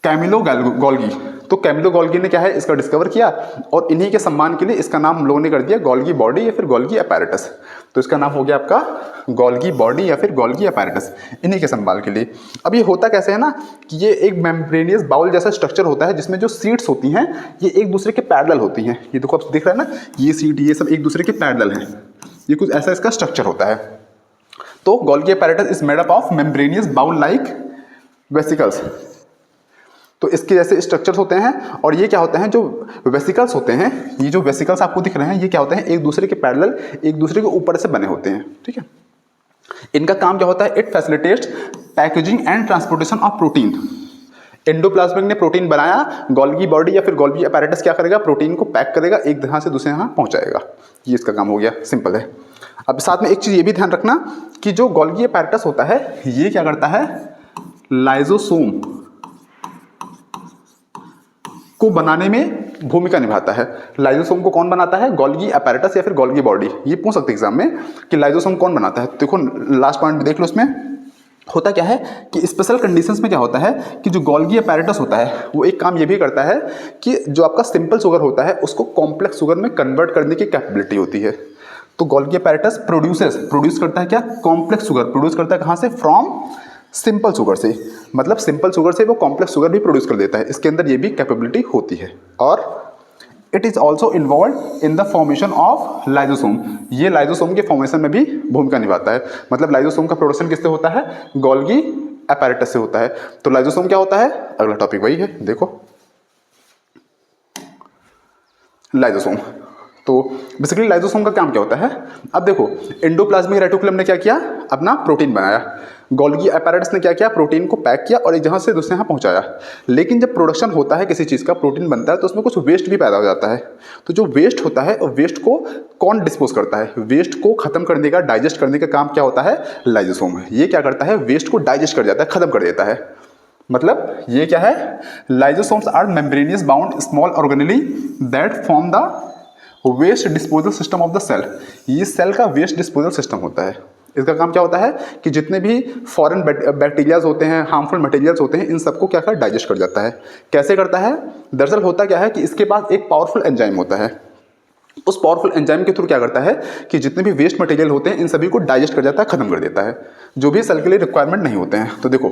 A: Camillo Golgi. तो कैमिलो गोल्गी ने क्या है, इसका डिस्कवर किया और इन्हीं के सम्मान के लिए इसका नाम हम लोगों ने कर दिया गोल्गी बॉडी या फिर गोल्गी अपैरेटस। तो इसका नाम हो गया आपका गोल्गी बॉडी या फिर गोल्गी अपैरेटस, इन्हीं के सम्मान के लिए। अब ये होता कैसे है ना कि ये एक मेम्ब्रेनियस बाउल जैसा स्ट्रक्चर होता है जिसमें जो सीड्स होती हैं ये एक दूसरे के पैरेलल होती हैं। ये देखो आप दिख रहा है ना, ये सीड ये सब एक दूसरे के पैरेलल हैं। ये कुछ ऐसा इसका स्ट्रक्चर होता है। तो Golgi apparatus is made up of membranous bowl like vesicles. तो इसके जैसे स्ट्रक्चर्स होते हैं और ये क्या होते हैं, जो वेसिकल्स होते हैं, ये जो वेसिकल्स आपको दिख रहे हैं ये क्या होते हैं, एक दूसरे के पैरेलल, एक दूसरे के ऊपर से बने होते हैं। ठीक है, इनका काम क्या होता है, it facilitates packaging and transportation of protein. Endoplasmic ने प्रोटीन बनाया, गोल्गी बॉडी या फिर गोल्गी अपैरेटस क्या करेगा, प्रोटीन को पैक करेगा, एक जगह से दूसरे जगह पहुंचाएगा। ये इसका काम हो गया, सिंपल है। अब साथ में एक चीज ये भी ध्यान रखना कि जो गोल्गी अपैरेटस होता है ये क्या करता है, लाइजोसोम को बनाने में भूमिका निभाता है। लाइजोसोम को कौन बनाता है, गोल्गी अपैरेटस या फिर गोल्गी बॉडी। ये पूछ सकते एग्जाम में कि लाइजोसोम कौन बनाता है। देखो लास्ट पॉइंट देख लो, उसमें होता क्या है कि स्पेशल कंडीशंस में क्या होता है कि जो गोल्गी अपैरेटस होता है वो एक काम ये भी करता है कि जो आपका सिंपल शुगर होता है उसको कॉम्प्लेक्स शुगर में कन्वर्ट करने की कैपेबिलिटी होती है। तो गोल्गी अपैरेटस प्रोड्यूस करता है क्या, कॉम्प्लेक्स शुगर प्रोड्यूस करता है। कहाँ से, फ्रॉम सिंपल शुगर से, मतलब सिंपल शुगर से वो कॉम्प्लेक्स शुगर भी प्रोड्यूस कर देता है। इसके अंदर ये भी कैपेबिलिटी होती है। और it is also involve in the formation of lysosome. ये लाइजोसोम के फॉर्मेशन में भी भूमिका निभाता है। मतलब लाइजोसोम का प्रोडक्शन किससे होता है, गोल्गी अपैरेटस से होता है। तो लाइजोसोम क्या होता है, अगला टॉपिक वही है। देखो लाइजोसोम, तो बेसिकली लाइजोसोम का काम क्या होता है। अब देखो एंडोप्लाज्मिक रेटिकुलम ने क्या किया, अपना प्रोटीन बनाया। गोल्गी अपैरेटस ने क्या किया, प्रोटीन को पैक किया और एक जगह से दूसरे जगह पहुंचाया। लेकिन जब प्रोडक्शन होता है किसी चीज़ का, प्रोटीन बनता है, तो उसमें कुछ वेस्ट भी पैदा हो जाता है। तो जो वेस्ट होता है, वेस्ट को कौन डिस्पोज करता है, वेस्ट को खत्म करने का, डाइजेस्ट करने का काम क्या होता है, लाइजोसोम। ये क्या करता है, वेस्ट को डाइजेस्ट कर जाता है, खत्म कर देता है। मतलब ये क्या है, lysosomes are membranous bound small organelle that form the waste disposal system of the cell. ये सेल का वेस्ट डिस्पोजल सिस्टम होता है। इसका काम क्या होता है कि जितने भी फॉरेन बैक्टीरियाज होते हैं, हार्मफुल मटेरियल्स होते हैं, इन सबको क्या कर डाइजेस्ट कर जाता है। कैसे करता है, दरअसल होता क्या है कि इसके पास एक पावरफुल एंजाइम होता है। उस पावरफुल एंजाइम के थ्रू क्या करता है कि जितने भी वेस्ट मटेरियल होते हैं इन सभी को डाइजेस्ट कर जाता है, खत्म कर देता है, जो भी सेल के लिए रिक्वायरमेंट नहीं होते हैं। तो देखो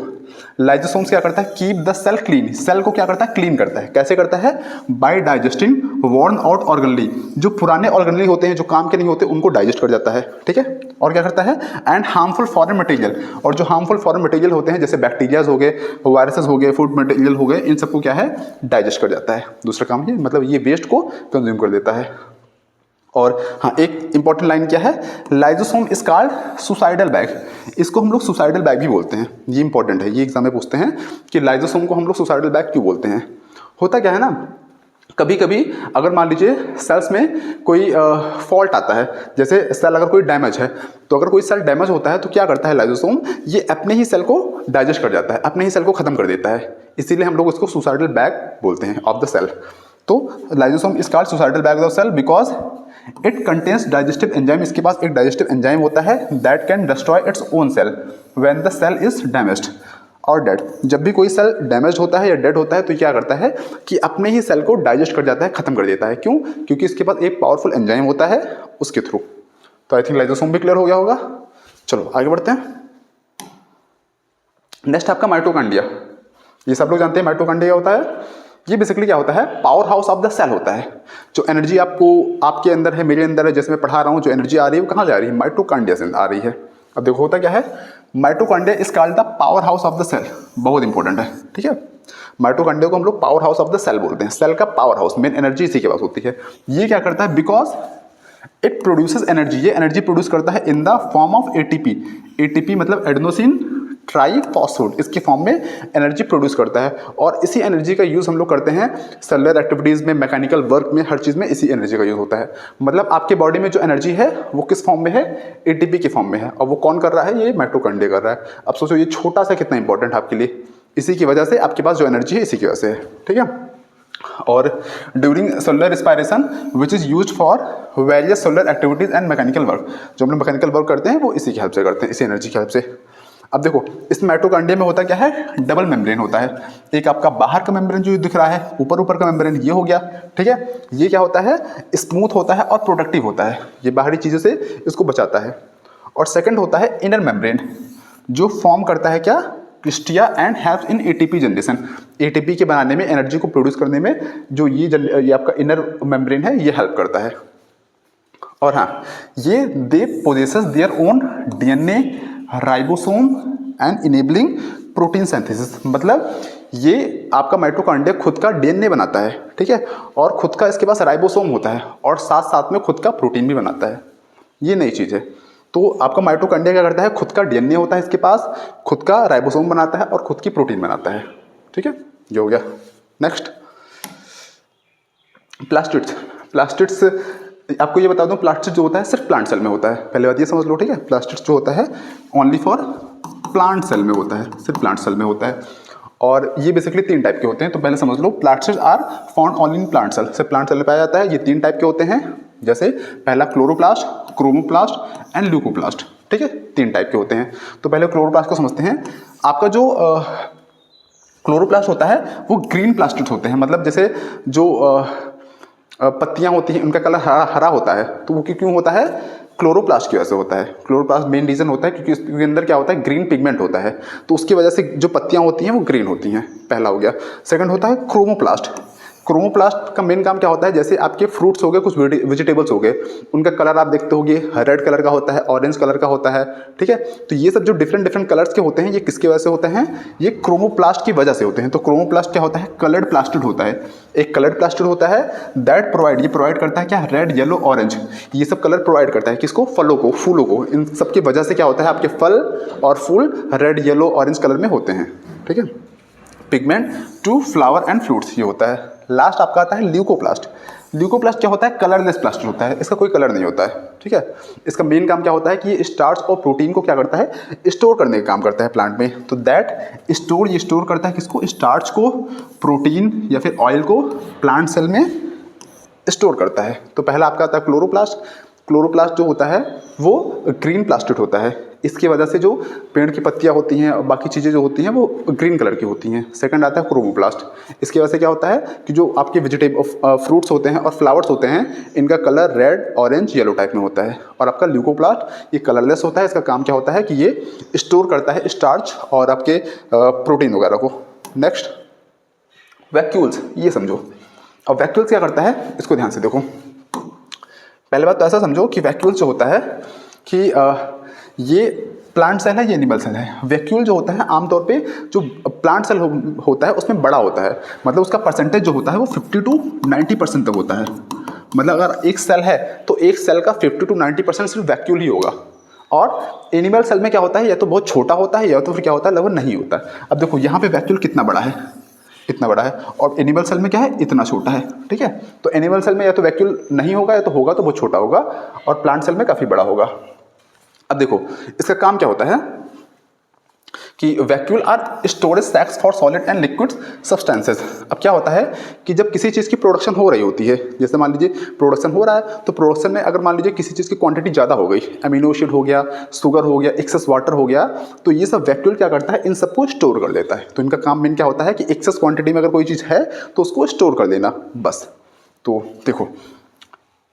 A: लाइजोसोम्स क्या करता है, keep the cell clean. Cell को क्या करता है, क्लीन करता है। कैसे करता है, by digesting worn out organelle. जो पुराने ऑर्गेनली होते हैं, जो काम के नहीं होते, उनको डाइजेस्ट कर जाता है। ठीक है, और क्या करता है, एंड हार्मफुल फॉरेन मटेरियल। और जो हार्मफुल फॉरेन मटेरियल होते हैं जैसे बैक्टीरियाज हो गए, वायरसेस हो गए, फूड मटेरियल हो गए, इन सबको क्या है, डाइजेस्ट कर जाता है। दूसरा काम ये, मतलब ये वेस्ट को कंज्यूम कर देता है। और हाँ, एक इंपॉर्टेंट लाइन क्या है, lysosome is called suicidal bag. इसको हम लोग सुसाइडल बैग भी बोलते हैं। ये इंपॉर्टेंट है, ये एग्जाम में पूछते हैं कि लाइजोसोम को हम लोग सुसाइडल बैग क्यों बोलते हैं। होता क्या है ना, कभी कभी अगर मान लीजिए सेल्स में कोई फॉल्ट आता है, जैसे सेल अगर कोई डैमेज है, तो अगर कोई सेल डैमेज होता है तो क्या करता है लाइजोसोम, ये अपने ही सेल को डाइजेस्ट कर जाता है, अपने ही सेल को खत्म कर देता है। इसीलिए हम लोग उसको सुसाइडल बैग बोलते हैं ऑफ द सेल। तो lysosome is called suicidal bag of cell because it contains digestive enzyme. इसके पास एक डाइजेस्टिव एंजाइम होता है that can destroy its own cell when the cell is damaged और डेड। जब भी कोई सेल डैमेज होता है या डेड होता है तो क्या करता है कि अपने ही सेल को डाइजेस्ट कर जाता है, खत्म कर देता है। क्यों, क्योंकि इसके पास एक पावरफुल एंजाइम होता है उसके थ्रू। तो आई थिंक लाइजोसोम भी क्लियर हो गया होगा। चलो आगे बढ़ते हैं। नेक्स्ट आपका माइटोकॉन्ड्रिया। ये सब लोग जानते हैं माइटोकॉन्ड्रिया होता है। ये बेसिकली क्या होता है, power house of the cell होता है। जो एनर्जी आपको आपके अंदर है, मेरे अंदर है, जैसे मैं पढ़ा रहा हूँ, जो एनर्जी आ रही है वो कहाँ जा रही है, माइटोकॉन्ड्रिया से आ रही है। अब देखो होता क्या है, mitochondria is called the power house of the cell, बहुत इंपॉर्टेंट है, ठीक है। माइटोकॉन्ड्रिया को हम लोग power house of the cell बोलते हैं, सेल का पावर हाउस, मेन एनर्जी इसी के पास होती है। ये क्या करता है, बिकॉज इट प्रोड्यूसेस एनर्जी, ये एनर्जी प्रोड्यूस करता है in the form of ATP. ATP मतलब एडेनोसिन ट्राइफॉस्फेट, इसके फॉर्म में एनर्जी प्रोड्यूस करता है। और इसी एनर्जी का यूज़ हम लोग करते हैं सेलुलर एक्टिविटीज़ में, मैकेनिकल वर्क में, हर चीज़ में इसी एनर्जी का यूज़ होता है। मतलब आपके बॉडी में जो एनर्जी है वो किस फॉर्म में है, एटीपी के फॉर्म में है। और वो कौन कर रहा है, ये माइटोकॉन्ड्रिया कर रहा है। अब सोचो ये छोटा सा कितना इंपॉर्टेंट है आपके लिए, इसी की वजह से आपके पास जो एनर्जी है इसी की वजह से है, ठीक है। और during cellular respiration which is used for various cellular activities and mechanical work, जो हम लोग मैकेनिकल वर्क करते हैं वो इसी की हेल्प से करते हैं, इसी एनर्जी की हेल्प से। अब देखो इस माइटोकॉन्ड्रिया में होता क्या है, डबल मेम्ब्रेन होता है। एक आपका बाहर का मेम्ब्रेन जो दिख रहा है, ऊपर का मेम्ब्रेन ये हो गया, ठीक है। ये क्या होता है, स्मूथ होता है और प्रोटेक्टिव होता है, ये बाहरी चीज़ों से इसको बचाता है। और सेकंड होता है इनर मेम्ब्रेन, जो फॉर्म करता है क्या, cristae and helps in ATP generation. ATP के बनाने में, एनर्जी को प्रोड्यूस करने में जो ये आपका इनर मेम्ब्रेन है ये हेल्प करता है। और हाँ, ये they possesses their own DNA, ribosome and enabling protein synthesis. मतलब ये आपका माइटोकॉन्ड्रिया खुद का डीएनए बनाता है, ठीक है, और खुद का इसके पास राइबोसोम होता है, और साथ साथ में खुद का प्रोटीन भी बनाता है। ये नई चीज़ है। तो आपका माइटोकॉन्ड्रिया क्या करता है, खुद का डीएनए होता है इसके पास, खुद का राइबोसोम बनाता है और खुद की प्रोटीन बनाता है, ठीक है। ये हो गया। Next plastids. प्लास्टिड्स आपको ये बता दूं, प्लास्टिड्स जो होता है सिर्फ प्लांट सेल में होता है, पहले बात ये समझ लो, ठीक है। प्लास्टिड्स जो होता है ओनली फॉर प्लांट सेल में होता है, सिर्फ प्लांट सेल में होता है। और ये बेसिकली 3 टाइप के होते हैं, तो पहले समझ लो, plastids are found only in plant cell, सिर्फ प्लांट सेल में पाया जाता है। ये 3 टाइप के होते हैं, जैसे पहला क्लोरोप्लास्ट, क्रोमोप्लास्ट एंड ल्यूकोप्लास्ट, ठीक है। 3 टाइप के होते हैं। तो पहले क्लोरोप्लास्ट को समझते हैं। आपका जो क्लोरोप्लास्ट होता है वो ग्रीन प्लास्टिड होते हैं, मतलब जैसे जो पत्तियां होती हैं उनका कलर हरा होता है, तो वो क्यों होता है, क्लोरोप्लास्ट की वजह से होता है। क्लोरोप्लास्ट मेन रीजन होता है क्योंकि उसके अंदर क्या होता है, ग्रीन पिगमेंट होता है, तो उसकी वजह से जो पत्तियां होती हैं वो ग्रीन होती हैं, पहला हो गया। सेकंड होता है क्रोमोप्लास्ट। क्रोमोप्लास्ट का मेन काम क्या होता है, जैसे आपके फ्रूट्स हो गए, कुछ वेजिटेबल्स हो गए, उनका कलर आप देखते होंगे रेड कलर का होता है, ऑरेंज कलर का होता है, ठीक है। तो ये सब जो डिफरेंट कलर्स के होते हैं, ये किसकी वजह से होते हैं, ये क्रोमोप्लास्ट की वजह से होते हैं। तो क्रोमोप्लास्ट क्या होता है, कलर्ड प्लास्टिड होता है। एक कलर्ड प्लास्टिड होता है दैट प्रोवाइड, ये प्रोवाइड करता है क्या, रेड, येलो, ऑरेंज, ये सब कलर प्रोवाइड करता है किसको, फलों को, फूलों को। इन सब की वजह से क्या होता है, आपके फल और फूल रेड, येलो, ऑरेंज कलर में होते हैं, ठीक है। Pigment to flower and fruits, ये होता है। लास्ट आपका आता है ल्यूकोप्लास्ट। ल्यूकोप्लास्ट क्या होता है, कलरलेस प्लास्टिड होता है, इसका कोई कलर नहीं होता है, ठीक है। इसका मेन काम क्या होता है कि ये स्टार्च और प्रोटीन को क्या करता है, स्टोर करने का काम करता है प्लांट में। तो दैट स्टोर, ये स्टोर करता है किसको, स्टार्च को, प्रोटीन या फिर ऑयल को प्लांट सेल में स्टोर करता है। तो पहला आपका आता है क्लोरोप्लास्ट। क्लोरोप्लास्ट जो होता है वो ग्रीन प्लास्टिड होता है, इसकी वजह से जो पेड़ की पत्तियां होती हैं और बाकी चीज़ें जो होती हैं वो ग्रीन कलर की होती हैं। सेकंड आता है क्रोमोप्लास्ट। इसकी वजह से क्या होता है कि जो आपके वेजिटेबल फ्रूट्स होते हैं और फ्लावर्स होते हैं, इनका colour red, orange, yellow type में होता है। और आपका ल्यूकोप्लास्ट ये कलरलेस होता है, इसका काम क्या होता है कि ये स्टोर करता है स्टार्च और आपके प्रोटीन वगैरह को। नेक्स्ट वैक्यूल्स, ये समझो। अब वैक्यूल्स क्या करता है, इसको ध्यान से देखो। पहले बात तो ऐसा समझो कि वैक्यूल्स जो होता है कि ये प्लांट सेल है, ये एनिमल सेल है। वैक्यूल जो होता है आमतौर पे जो प्लांट सेल होता है उसमें बड़ा होता है, मतलब उसका परसेंटेज जो होता है वो 50 to 90% तक होता है। मतलब अगर एक सेल है तो एक सेल का 50 to 90% सिर्फ वैक्यूल ही होगा। और एनिमल सेल में क्या होता है, या तो बहुत छोटा होता है या तो फिर क्या होता है, लगभग नहीं होता है। अब देखो यहाँ पे वैक्यूल कितना बड़ा है, इतना बड़ा है, और एनिमल सेल में क्या है, इतना छोटा है, ठीक है। तो एनिमल सेल में या तो वैक्यूल नहीं होगा या तो होगा तो बहुत छोटा होगा, और प्लांट सेल में काफ़ी बड़ा होगा। अब देखो इसका काम क्या होता है कि vacuole are storage sacs for solid and liquid substances. अब क्या होता है कि जब किसी चीज़ की प्रोडक्शन हो रही होती है, जैसे मान लीजिए प्रोडक्शन हो रहा है, तो प्रोडक्शन में अगर मान लीजिए किसी चीज़ की क्वांटिटी ज़्यादा हो गई, अमीनो एसिड हो गया, शुगर हो गया, एक्सेस वाटर हो गया, तो ये सब वैक्यूल क्या करता है, इन सबको स्टोर कर देता है। तो इनका काम मेन क्या होता है कि एक्सेस क्वांटिटी में अगर कोई चीज़ है तो उसको स्टोर कर देना, बस। तो देखो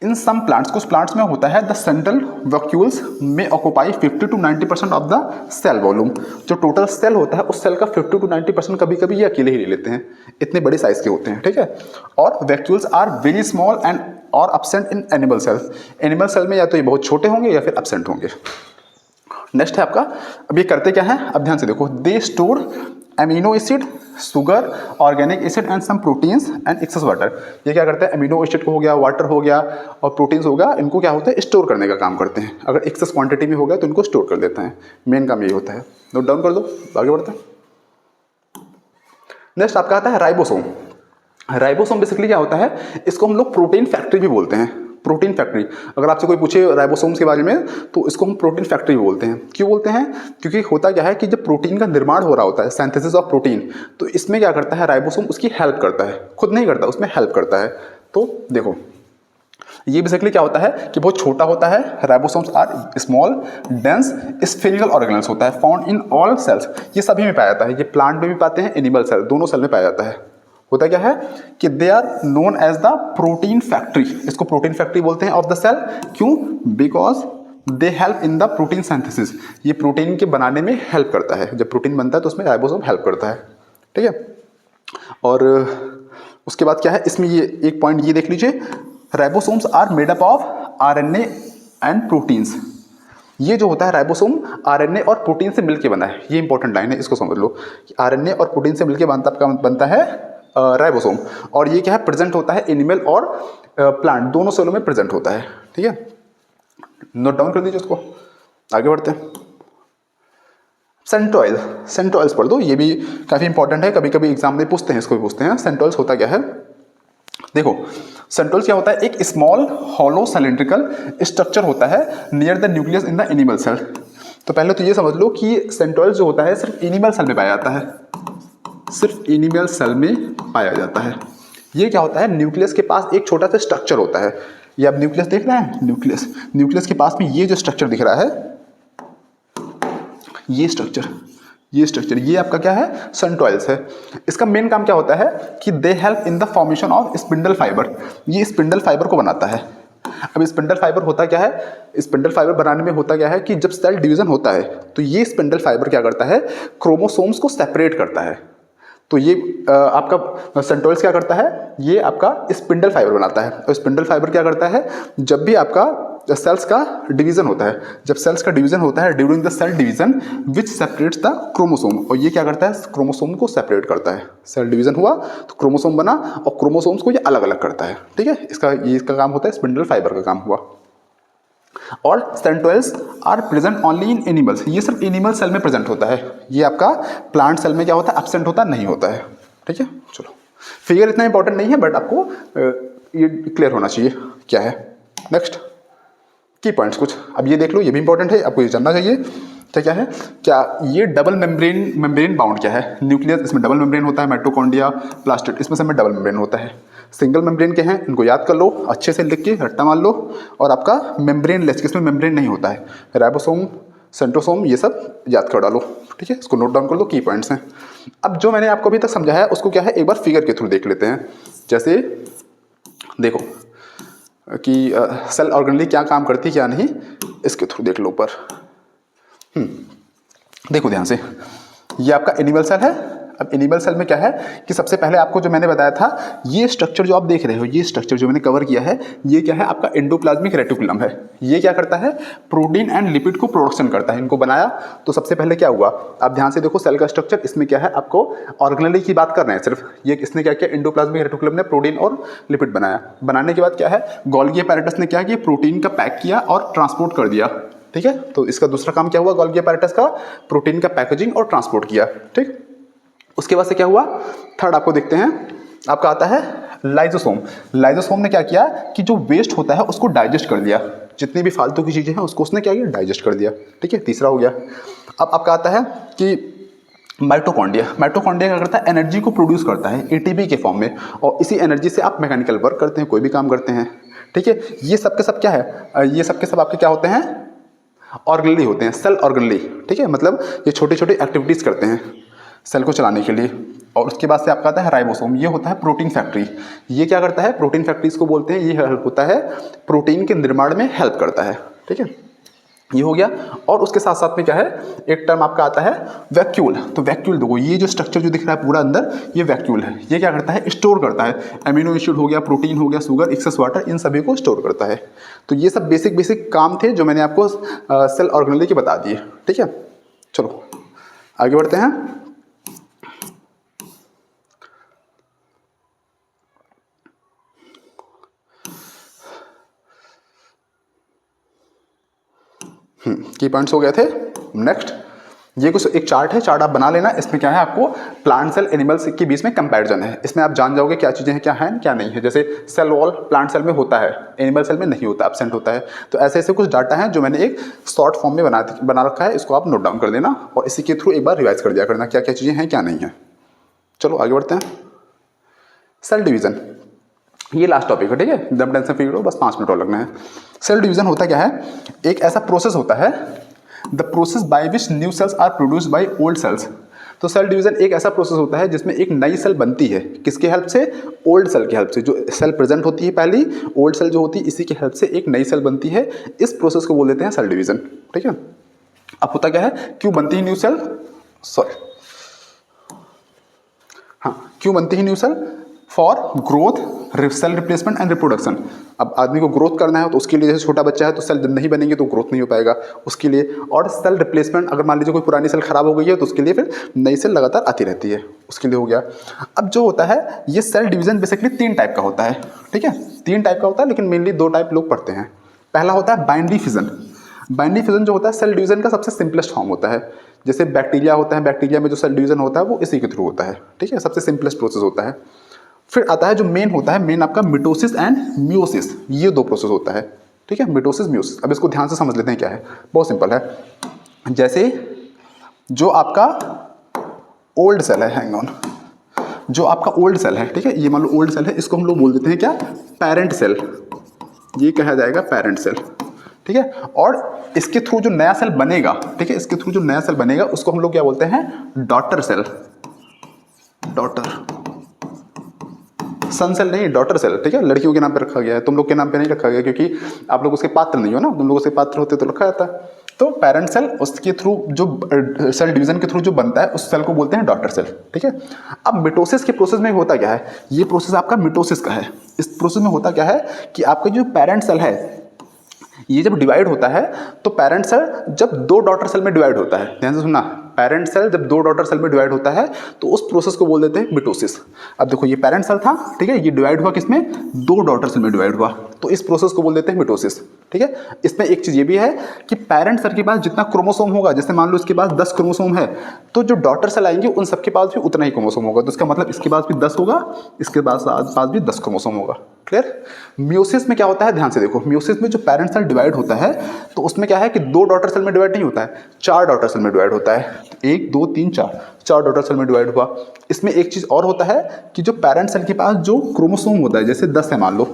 A: इन सम प्लांट्स, कुछ प्लांट्स में होता है द सेंट्रल वैक्यूल्स में occupy 50 to 90% of the cell volume. जो टोटल सेल होता है उस सेल का 50 to 90% कभी कभी ये अकेले ही ले लेते हैं, इतने बड़े साइज के होते हैं, ठीक है। और vacuoles are very small and और absent in animal cells. Animal cell में या तो ये बहुत छोटे होंगे या फिर absent होंगे। नेक्स्ट है आपका, अब ये करते क्या है, अब ध्यान से देखो, they store amino acid, sugar, organic acid and some proteins and excess water. ये क्या करते हैं, अमीनो एसिड को हो गया, वाटर हो गया और प्रोटीन्स हो गया, इनको क्या होता है स्टोर करने का काम करते हैं। अगर एक्सेस क्वांटिटी में हो गया तो इनको स्टोर कर देते हैं, मेन काम यही होता है। नोट डाउन कर दो, आगे बढ़ते हैं। नेक्स्ट आपका आता है राइबोसोम। राइबोसोम बेसिकली क्या होता है, इसको हम लोग प्रोटीन फैक्ट्री भी बोलते हैं। प्रोटीन फैक्ट्री, अगर आपसे कोई पूछे राइबोसोम्स के बारे में तो इसको हम प्रोटीन फैक्ट्री बोलते हैं। क्यों बोलते हैं, क्योंकि होता क्या है कि जब प्रोटीन का निर्माण हो रहा होता है, सिंथेसिस ऑफ प्रोटीन, तो इसमें क्या करता है राइबोसोम, उसकी हेल्प करता है, खुद नहीं करता, उसमें हेल्प करता है। तो देखो ये बेसिकली क्या होता है कि बहुत छोटा होता है। Ribosomes are small dense spherical organelles होता है, फाउंड इन ऑल सेल्स। ये सभी में पाया जाता है, ये प्लांट में भी पाते हैं, एनिमल सेल, दोनों सेल में पाया जाता है। होता क्या है कि they are known as the protein factory, इसको प्रोटीन फैक्ट्री बोलते हैं ऑफ द सेल। क्यों, because they help in the protein synthesis. ये प्रोटीन के बनाने में हेल्प करता है, जब प्रोटीन बनता है तो उसमें राइबोसोम हेल्प करता है, ठीक है। और उसके बाद क्या है इसमें, ये एक पॉइंट ये देख लीजिए, ribosomes are made up of RNA and proteins. ये जो होता है राइबोसोम आरएनए और प्रोटीन से मिलकर बना है, ये इंपॉर्टेंट लाइन है, इसको समझ लो कि आरएनए और प्रोटीन से मिलकर बनता है राइबोसोम। और ये क्या है, प्रेजेंट होता है एनिमल और प्लांट दोनों सेलों में प्रेजेंट होता है, ठीक है। नोट डाउन कर दीजिए उसको, आगे बढ़ते हैं। सेंट्रोइल, सेंट्रोइल्स पढ़ दो, ये भी काफी इंपॉर्टेंट है, कभी कभी एग्जाम में पूछते हैं, इसको भी पूछते हैं। सेंट्रोइल्स होता क्या है, देखो सेंट्रोइल्स क्या होता है, एक स्मॉल हॉलो सिलिंड्रिकल स्ट्रक्चर होता है near the nucleus in the animal cell. तो पहले तो ये समझ लो कि सेंट्रोइल्स जो होता है सिर्फ एनिमल सेल में पाया जाता है, सिर्फ एनिमल सेल में पाया जाता है। ये क्या होता है, न्यूक्लियस के पास एक छोटा सा स्ट्रक्चर होता है। ये आप न्यूक्लियस देख रहे हैं, न्यूक्लियस के पास में ये जो स्ट्रक्चर दिख रहा है, ये स्ट्रक्चर ये आपका क्या है, सेंट्रोइल्स है। इसका मेन काम क्या होता है कि दे help in the formation of spindle fibre. ये स्पिंडल फाइबर को बनाता है। अब स्पिंडल फाइबर होता क्या है, स्पिंडल फाइबर बनाने में होता क्या है कि जब सेल डिवीजन होता है तो ये स्पिंडल फाइबर क्या करता है, क्रोमोसोम्स को सेपरेट करता है। तो ये आपका सेंट्रोइल्स क्या करता है, ये आपका स्पिंडल फाइबर बनाता है। और स्पिंडल फाइबर क्या करता है, जब भी आपका सेल्स का डिवीजन होता है, जब सेल्स का डिवीजन होता है during the cell division which separates the chromosome, और ये क्या करता है, क्रोमोसोम को सेपरेट करता है। सेल डिवीजन हुआ तो क्रोमोसोम बना और क्रोमोसोम्स को ये अलग अलग करता है, ठीक है। इसका काम होता है, स्पिंडल फाइबर का काम हुआ। और centrioles are present only in animals, ये सिर्फ एनिमल सेल में प्रेजेंट होता है। ये आपका प्लांट सेल में क्या होता है, एब्सेंट होता नहीं होता है, ठीक है। चलो फिगर इतना इंपॉर्टेंट नहीं है, बट आपको ये क्लियर होना चाहिए क्या है। नेक्स्ट की पॉइंट्स कुछ, अब ये देख लो, ये भी इंपॉर्टेंट है, आपको ये जानना चाहिए क्या है, क्या ये डबल मेम्ब्रेन बाउंड क्या है। न्यूक्लियस, इसमें डबल मेम्ब्रेन होता है, माइटोकॉन्ड्रिया, प्लास्टिड, इसमें सब में डबल मेम्ब्रेन होता है। सिंगल मेम्ब्रेन के हैं, इनको याद कर लो, अच्छे से लिख के रट्टा मान लो। और आपका मेम्ब्रेन लेस, इसमें मेम्ब्रेन नहीं होता है, राइबोसोम, सेंट्रोसोम, ये सब याद कर डालो, ठीक है। इसको नोट डाउन कर लो, की पॉइंट्स हैं। अब जो मैंने आपको अभी तक समझाया उसको क्या है, एक बार फिगर के थ्रू देख लेते हैं। जैसे देखो कि सेल ऑर्गेनली क्या काम करती है क्या नहीं, इसके थ्रू देख लो ऊपर। देखो ध्यान से, ये आपका एनिमल सेल है। अब एनिमल सेल में क्या है कि सबसे पहले आपको जो मैंने बताया था, ये स्ट्रक्चर जो आप देख रहे हो, ये स्ट्रक्चर जो मैंने कवर किया है, ये क्या है, आपका एंडोप्लाज्मिक रेटिकुलम है। ये क्या करता है, प्रोटीन एंड लिपिड को प्रोडक्शन करता है। इनको बनाया तो सबसे पहले क्या हुआ, आप ध्यान से देखो सेल का स्ट्रक्चर, इसमें क्या है, आपको ऑर्गेनली की बात कर रहे हैं सिर्फ। ये इसने क्या किया, एंडोप्लाज्मिक रेटिकुलम ने प्रोटीन और लिपिड बनाया। बनाने के बाद क्या है, गोल्गी अपैरेटस ने क्या किया, प्रोटीन का पैक किया और ट्रांसपोर्ट कर दिया, ठीक है। तो इसका दूसरा काम क्या हुआ, गोल्गी अपैरेटस का, प्रोटीन का पैकेजिंग और ट्रांसपोर्ट किया, ठीक। उसके बाद से क्या हुआ, थर्ड आपको देखते हैं, आपका आता है लाइजोसोम। लाइजोसोम ने क्या किया कि जो वेस्ट होता है उसको डाइजेस्ट कर दिया, जितनी भी फालतू की चीजें हैं उसको उसने क्या किया, डाइजेस्ट कर दिया, ठीक है। तीसरा हो गया। अब आपका आता है कि माइटोकॉन्ड्रिया। माइटोकॉन्ड्रिया क्या करता है, एनर्जी को प्रोड्यूस करता है एटीपी के फॉर्म में, और इसी एनर्जी से आप मैकेनिकल वर्क करते हैं, कोई भी काम करते हैं, ठीक है। ये सब के सब क्या है, ये सब के सब आपके क्या होते हैं, ऑर्गेनली होते हैं, सेल ऑर्गेनली, ठीक है। मतलब ये छोटी छोटी एक्टिविटीज करते हैं। सेल को चलाने के लिए। और उसके बाद से आपका आता है राइबोसोम, ये होता है प्रोटीन फैक्ट्री। ये क्या करता है, प्रोटीन फैक्ट्री इसको बोलते हैं, ये हेल्प होता है प्रोटीन के निर्माण में हेल्प करता है। ठीक है, ये हो गया। और उसके साथ साथ में क्या है, एक टर्म आपका आता है वैक्यूल। तो वैक्यूल देखो, ये जो स्ट्रक्चर जो दिख रहा है पूरा अंदर, ये वैक्यूल है। ये क्या करता है, स्टोर करता है अमीनो एसिड हो गया, प्रोटीन हो गया, शुगर, एक्सेस वाटर, इन सभी को स्टोर करता है। तो ये सब बेसिक काम थे जो मैंने आपको सेल ऑर्गेनेल के बता दिए। ठीक है, चलो आगे बढ़ते हैं। की पॉइंट्स हो गए थे। नेक्स्ट, ये कुछ एक चार्ट है, चार्ट आप बना लेना। इसमें क्या है, आपको प्लांट सेल एनिमल्स के बीच में कंपैरिजन है। इसमें आप जान जाओगे क्या चीज़ें हैं, क्या है क्या नहीं है। जैसे सेल वॉल प्लांट सेल में होता है, एनिमल सेल में नहीं होता, एब्सेंट होता है। तो ऐसे ऐसे कुछ डाटा है जो मैंने एक शॉर्ट फॉर्म में बना रखा है, इसको आप नोट डाउन कर देना और इसी के थ्रू एक बार रिवाइज कर दिया करना क्या क्या चीज़ें हैं क्या नहीं है। चलो आगे बढ़ते हैं। सेल डिवीजन, ये लास्ट टॉपिक है। ठीक है, एकदम टेंशन फ्री रहो, बस 5 मिनट और लगना है। सेल डिवीजन होता क्या है, एक ऐसा प्रोसेस होता है, the process by which new cells are produced by old cells. तो सेल डिवीजन एक ऐसा प्रोसेस होता है जिसमें एक नई सेल बनती है, किसके हेल्प से, ओल्ड सेल की हेल्प से। जो सेल प्रेजेंट होती है पहली, ओल्ड सेल जो होती है, इसी की हेल्प से एक नई सेल बनती है। इस प्रोसेस को बोल देते हैं सेल डिवीजन। ठीक है, अब होता क्या है, क्यों बनती है न्यू सेल, क्यों बनती है new cell, for growth, cell replacement and reproduction. अब आदमी को ग्रोथ करना है तो उसके लिए, जैसे छोटा बच्चा है तो सेल नहीं बनेंगे तो ग्रोथ नहीं हो पाएगा उसके लिए। और सेल रिप्लेसमेंट, अगर मान लीजिए कोई पुरानी सेल खराब हो गई है तो उसके लिए फिर नई सेल लगातार आती रहती है, उसके लिए हो गया। अब जो होता है, ये सेल डिवीजन बेसिकली 3 टाइप का होता है। ठीक है, 3 टाइप का होता है, लेकिन मेनली 2 टाइप लोग पढ़ते हैं। पहला होता है बाइनरी फिजन। बाइनरी फिजन जो होता है सेल डिवीजन का सबसे सिंपलेस्ट फॉर्म होता है। जैसे बैक्टीरिया होता है, बैक्टीरिया में जो सेल डिवीजन होता है वो इसी के थ्रू होता है। ठीक है, सबसे सिंपलेस्ट प्रोसेस होता है। फिर आता है जो मेन होता है, मेन आपका मिटोसिस एंड मियोसिस, ये 2 प्रोसेस होता है। ठीक है, मिटोसिस मियोसिस। अब इसको ध्यान से समझ लेते हैं क्या है, बहुत सिंपल है। जैसे जो आपका ओल्ड सेल है, हैंग ऑन, जो आपका ओल्ड सेल है, ठीक है, ये मान लो ओल्ड सेल है, इसको हम लोग बोल देते हैं क्या, पेरेंट सेल। ये कहा जाएगा पेरेंट सेल। ठीक है, और इसके थ्रू जो नया सेल बनेगा, ठीक है, इसके थ्रू जो नया सेल बनेगा उसको हम लोग क्या बोलते हैं, डॉटर सेल। डॉटर, सन सेल नहीं, डॉटर सेल। ठीक है, लड़कियों के नाम पे रखा गया है, तुम लोग के नाम पे नहीं रखा गया, क्योंकि आप लोग उसके पात्र नहीं हो ना, तुम लोग उसके पात्र होते तो रखा जाता है। तो पेरेंट सेल, उसके थ्रू जो सेल डिवीजन के थ्रू जो बनता है उस सेल को बोलते हैं डॉटर सेल। ठीक है, अब मिटोसिस के प्रोसेस में होता क्या है, ये प्रोसेस आपका मिटोसिस का है। इस प्रोसेस में होता क्या है कि आपका जो पेरेंट सेल है, ये जब डिवाइड होता है तो पेरेंट सेल जब 2 डॉटर सेल में डिवाइड होता है, ध्यान से सुनना, पेरेंट सेल जब 2 डॉटर सेल में डिवाइड होता है तो उस प्रोसेस को बोल देते हैं मिटोसिस। अब देखो, ये पेरेंट सेल था, ठीक है, ये डिवाइड हुआ किसमें, 2 डॉटर सेल में डिवाइड हुआ, तो इस प्रोसेस को बोल देते हैं मिटोसिस। ठीक है, इसमें एक चीज ये भी है कि पेरेंट सेल के पास जितना क्रोमोसोम होगा, जैसे मान लो इसके पास 10 क्रोमोसोम है, तो जो डॉटर सेल आएंगे उन सबके पास भी उतना ही क्रोमोसोम होगा। तो इसका मतलब इसके पास भी 10 होगा, इसके पास भी 10 क्रोमोसोम होगा। क्लियर। मियोसिस में क्या होता है, ध्यान से देखो, मियोसिस में जो पेरेंट सेल डिवाइड होता है तो उसमें क्या है कि 2 डॉटर सेल में डिवाइड नहीं होता है, 4 डॉटर सेल में डिवाइड होता है। 1 2 3 4 डॉटर सेल में डिवाइड हुआ। इसमें एक चीज और होता है कि जो पेरेंट सेल के पास जो क्रोमोसोम होता है, जैसे 10 है मान लो,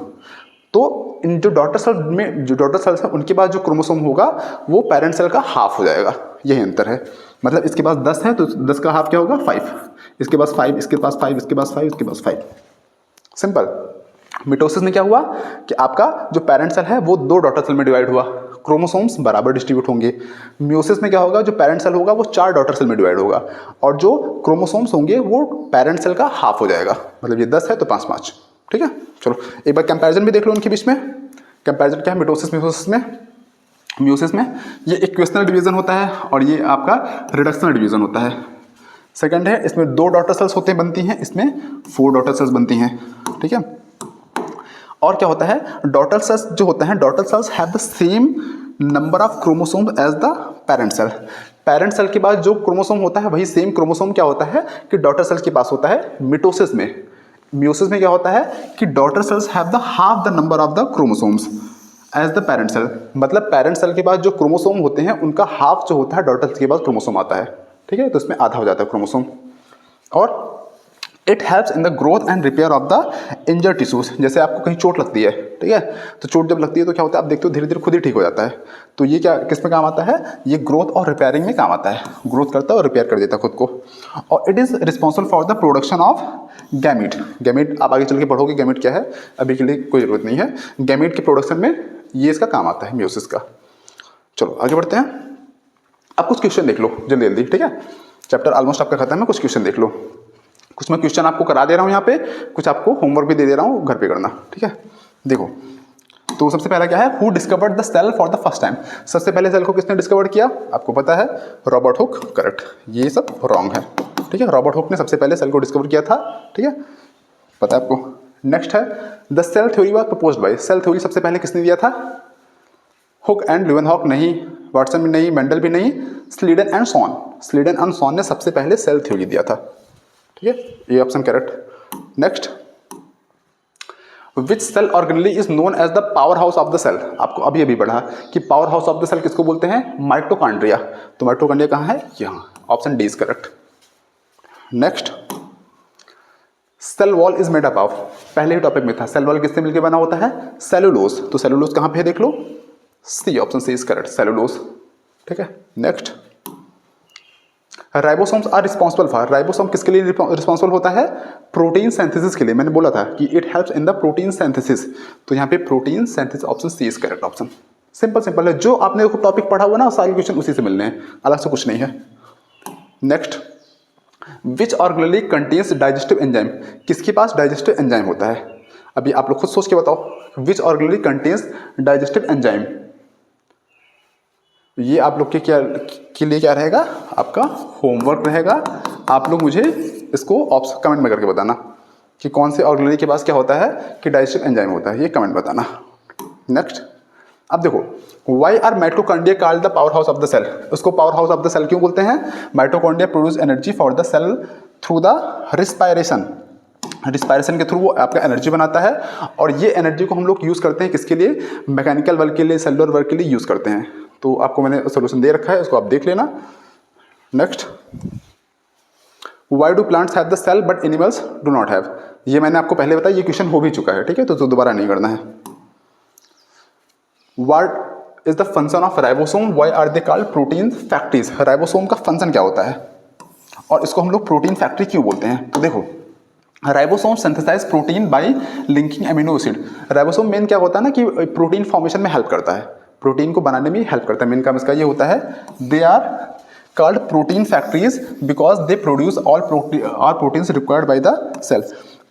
A: तो इन जो डॉटर सेल में जो डॉटर सेल्स है उनके पास जो क्रोमोसोम होगा वो पेरेंट सेल का हाफ हो जाएगा। यही अंतर है, मतलब इसके पास 10 है तो 10 का हाफ क्या होगा, 5। इसके पास 5, इसके पास 5, इसके पास 5, इसके पास 5। सिंपल। मिटोसिस में क्या हुआ कि आपका जो पेरेंट सेल है वो 2 डॉटर सेल में डिवाइड हुआ, क्रोमोसोम्स बराबर डिस्ट्रीब्यूट होंगे। मियोसिस में क्या होगा, जो पेरेंट सेल होगा वो 4 डॉटर सेल में डिवाइड होगा और जो क्रोमोसोम्स होंगे वो पेरेंट सेल का हाफ हो जाएगा। मतलब ये 10 है तो 5 5। ठीक है, चलो एक बार कंपैरिजन भी देख लो उनके बीच में। कंपैरिजन क्या है मिटोसिस मियोसिस में। मियोसिस में ये इक्वेशनल डिवीजन होता है और ये आपका रिडक्शनल डिवीजन होता है। सेकंड है, इसमें 2 डॉटर सेल्स होते हैं, बनती हैं, इसमें 4 डॉटर सेल्स बनती हैं। ठीक है, और क्या होता है, डॉटर सेल्स जो होते हैं, daughter cells have the same number of chromosome as the parent cell. Parent cell के पास जो क्रोमोसोम होता है वही सेम क्रोमोसोम क्या होता है कि डॉटर सेल्स के पास होता है। मिटोसिस में, मियोसिस में क्या होता है कि daughter cells have the half the number of the chromosomes as the parent cell. मतलब पेरेंट सेल के पास जो क्रोमोसोम होते हैं उनका हाफ जो होता है डॉटर सेल के पास क्रोमोसोम आता है। ठीक है, तो इसमें आधा हो जाता है क्रोमोसोम। और it helps in the growth and repair of the injured tissues. जैसे आपको कहीं चोट लगती है, ठीक है, तो चोट जब लगती है तो क्या होता है, आप देखते हो धीरे धीरे खुद ही ठीक हो जाता है। तो ये क्या किस में काम आता है, ये ग्रोथ और रिपेयरिंग में काम आता है, ग्रोथ करता है और रिपेयर कर देता है खुद को। और it is responsible for the production of gamete. Gamete आप आगे चल के पढ़ोगे गैमीट क्या है, अभी के लिए कोई ज़रूरत नहीं है। गैमीट के प्रोडक्शन में ये इसका काम आता है, मियोसिस का। चलो आगे बढ़ते हैं। अब कुछ क्वेश्चन देख लो जल्दी जल्दी, ठीक है, चैप्टर ऑलमोस्ट आपका खत्म है, कुछ क्वेश्चन देख लो। कुछ मैं क्वेश्चन आपको करा दे रहा हूँ यहाँ पे, कुछ आपको होमवर्क भी दे रहा हूँ, घर पे करना, ठीक है। देखो तो सबसे पहला क्या है, who discovered the cell for the first time. सबसे पहले सेल को किसने डिस्कवर किया, आपको पता है, रॉबर्ट हुक, करेक्ट। ये सब रॉन्ग है, ठीक है, रॉबर्ट हुक ने सबसे पहले सेल को डिस्कवर किया था, ठीक है, पता है आपको। नेक्स्ट है the cell theory was proposed by. Cell theory सबसे पहले किसने दिया था, हुक एंड ल्यूवेनहॉक नहीं, वाटसन भी नहीं, मेंडल भी नहीं, Schleiden and Schwann. Schleiden and Schwann ने सबसे पहले सेल थ्योरी दिया था, ठीक है, ये option correct. Next, which cell organelle is known as the power house of the cell. आपको अभी अभी पढ़ा कि power house of the cell किसको बोलते हैं, माइटोकॉन्ड्रिया। तो माइटोकॉन्ड्रिया कहाँ है, यहाँ, option D is correct. Next, cell wall is made up of. पहले ही टॉपिक में था, सेल वॉल किससे मिलकर बना होता है, सेलुलोज। तो सेलुलोज कहाँ पे है देख लो, C, option C is correct, cellulose, ठीक है। Next, ribosomes are responsible for. Ribosome किसके लिए रिस्पॉन्सिबल होता है, प्रोटीन सिंथेसिस के लिए। मैंने बोला था कि it helps in the protein synthesis, तो यहाँ पे protein synthesis, option C is correct option. Simple simple है, जो आपने टॉपिक पढ़ा हुआ ना सारे क्वेश्चन उसी से मिलने हैं, अलग से कुछ नहीं है। नेक्स्ट, विच ऑर्गेनेली कंटेन्स डाइजेस्टिव एंजाइम। किसके पास डाइजेस्टिव एंजाइम होता है, अभी आप लोग खुद सोच के बताओ, विच ऑर्गेनेली कंटेन्स डाइजेस्टिव एंजाइम। ये आप लोग के लिए क्या रहेगा, आपका होमवर्क रहेगा। आप लोग मुझे इसको कमेंट में करके बताना कि कौन से ऑर्गेनेली के पास क्या होता है कि डाइजेस्टिव एंजाइम होता है, ये कमेंट बताना। नेक्स्ट, अब देखो, why are mitochondria called the power house of the cell. उसको power house of the cell क्यों बोलते हैं, mitochondria produce energy for the cell through the respiration. Respiration के थ्रू वो आपका एनर्जी बनाता है, और ये एनर्जी को हम लोग यूज़ करते हैं किसके लिए, मैकेनिकल वर्क के लिए, सेलुलर वर्क के लिए यूज़ करते हैं। तो आपको मैंने सोल्यूशन दे रखा है, उसको आप देख लेना। Next, why do plants have the cell but animals do not have. ये मैंने आपको पहले बताया, ये क्वेश्चन हो भी चुका है, ठीक है, तो दोबारा नहीं करना है। What is the function of ribosome, why are they called protein factories. Ribosome का फंक्शन क्या होता है और इसको हम लोग प्रोटीन फैक्ट्री क्यों बोलते हैं। तो देखो, ribosome synthesize protein by linking amino acid. Ribosome मेन क्या होता है ना कि प्रोटीन फॉर्मेशन में हेल्प करता है, प्रोटीन को बनाने में हेल्प करता है। मेन काम इसका ये होता है, they are called protein factories because they produce all proteins required by the cell.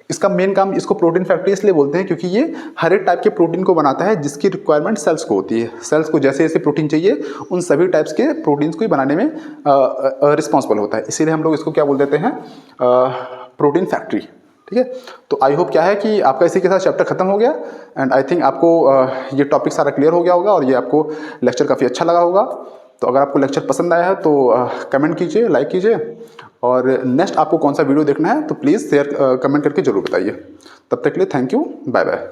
A: इसका मेन काम, इसको प्रोटीन फैक्ट्री इसलिए बोलते हैं क्योंकि ये हर एक टाइप के प्रोटीन को बनाता है जिसकी रिक्वायरमेंट सेल्स को होती है। सेल्स को जैसे जैसे प्रोटीन चाहिए उन सभी टाइप्स के प्रोटीन्स को ही बनाने में रिस्पॉन्सिबल होता है, इसीलिए हम लोग इसको क्या बोल देते हैं, प्रोटीन फैक्ट्री, ठीक है। तो आई होप क्या है कि आपका इसी के साथ चैप्टर खत्म हो गया, एंड आई थिंक आपको ये टॉपिक सारा क्लियर हो गया होगा और ये आपको लेक्चर काफ़ी अच्छा लगा होगा। तो अगर आपको लेक्चर पसंद आया है तो कमेंट कीजिए, लाइक कीजिए, और नेक्स्ट आपको कौन सा वीडियो देखना है तो प्लीज़ शेयर कमेंट करके जरूर बताइए। तब तक के लिए थैंक यू, बाय बाय।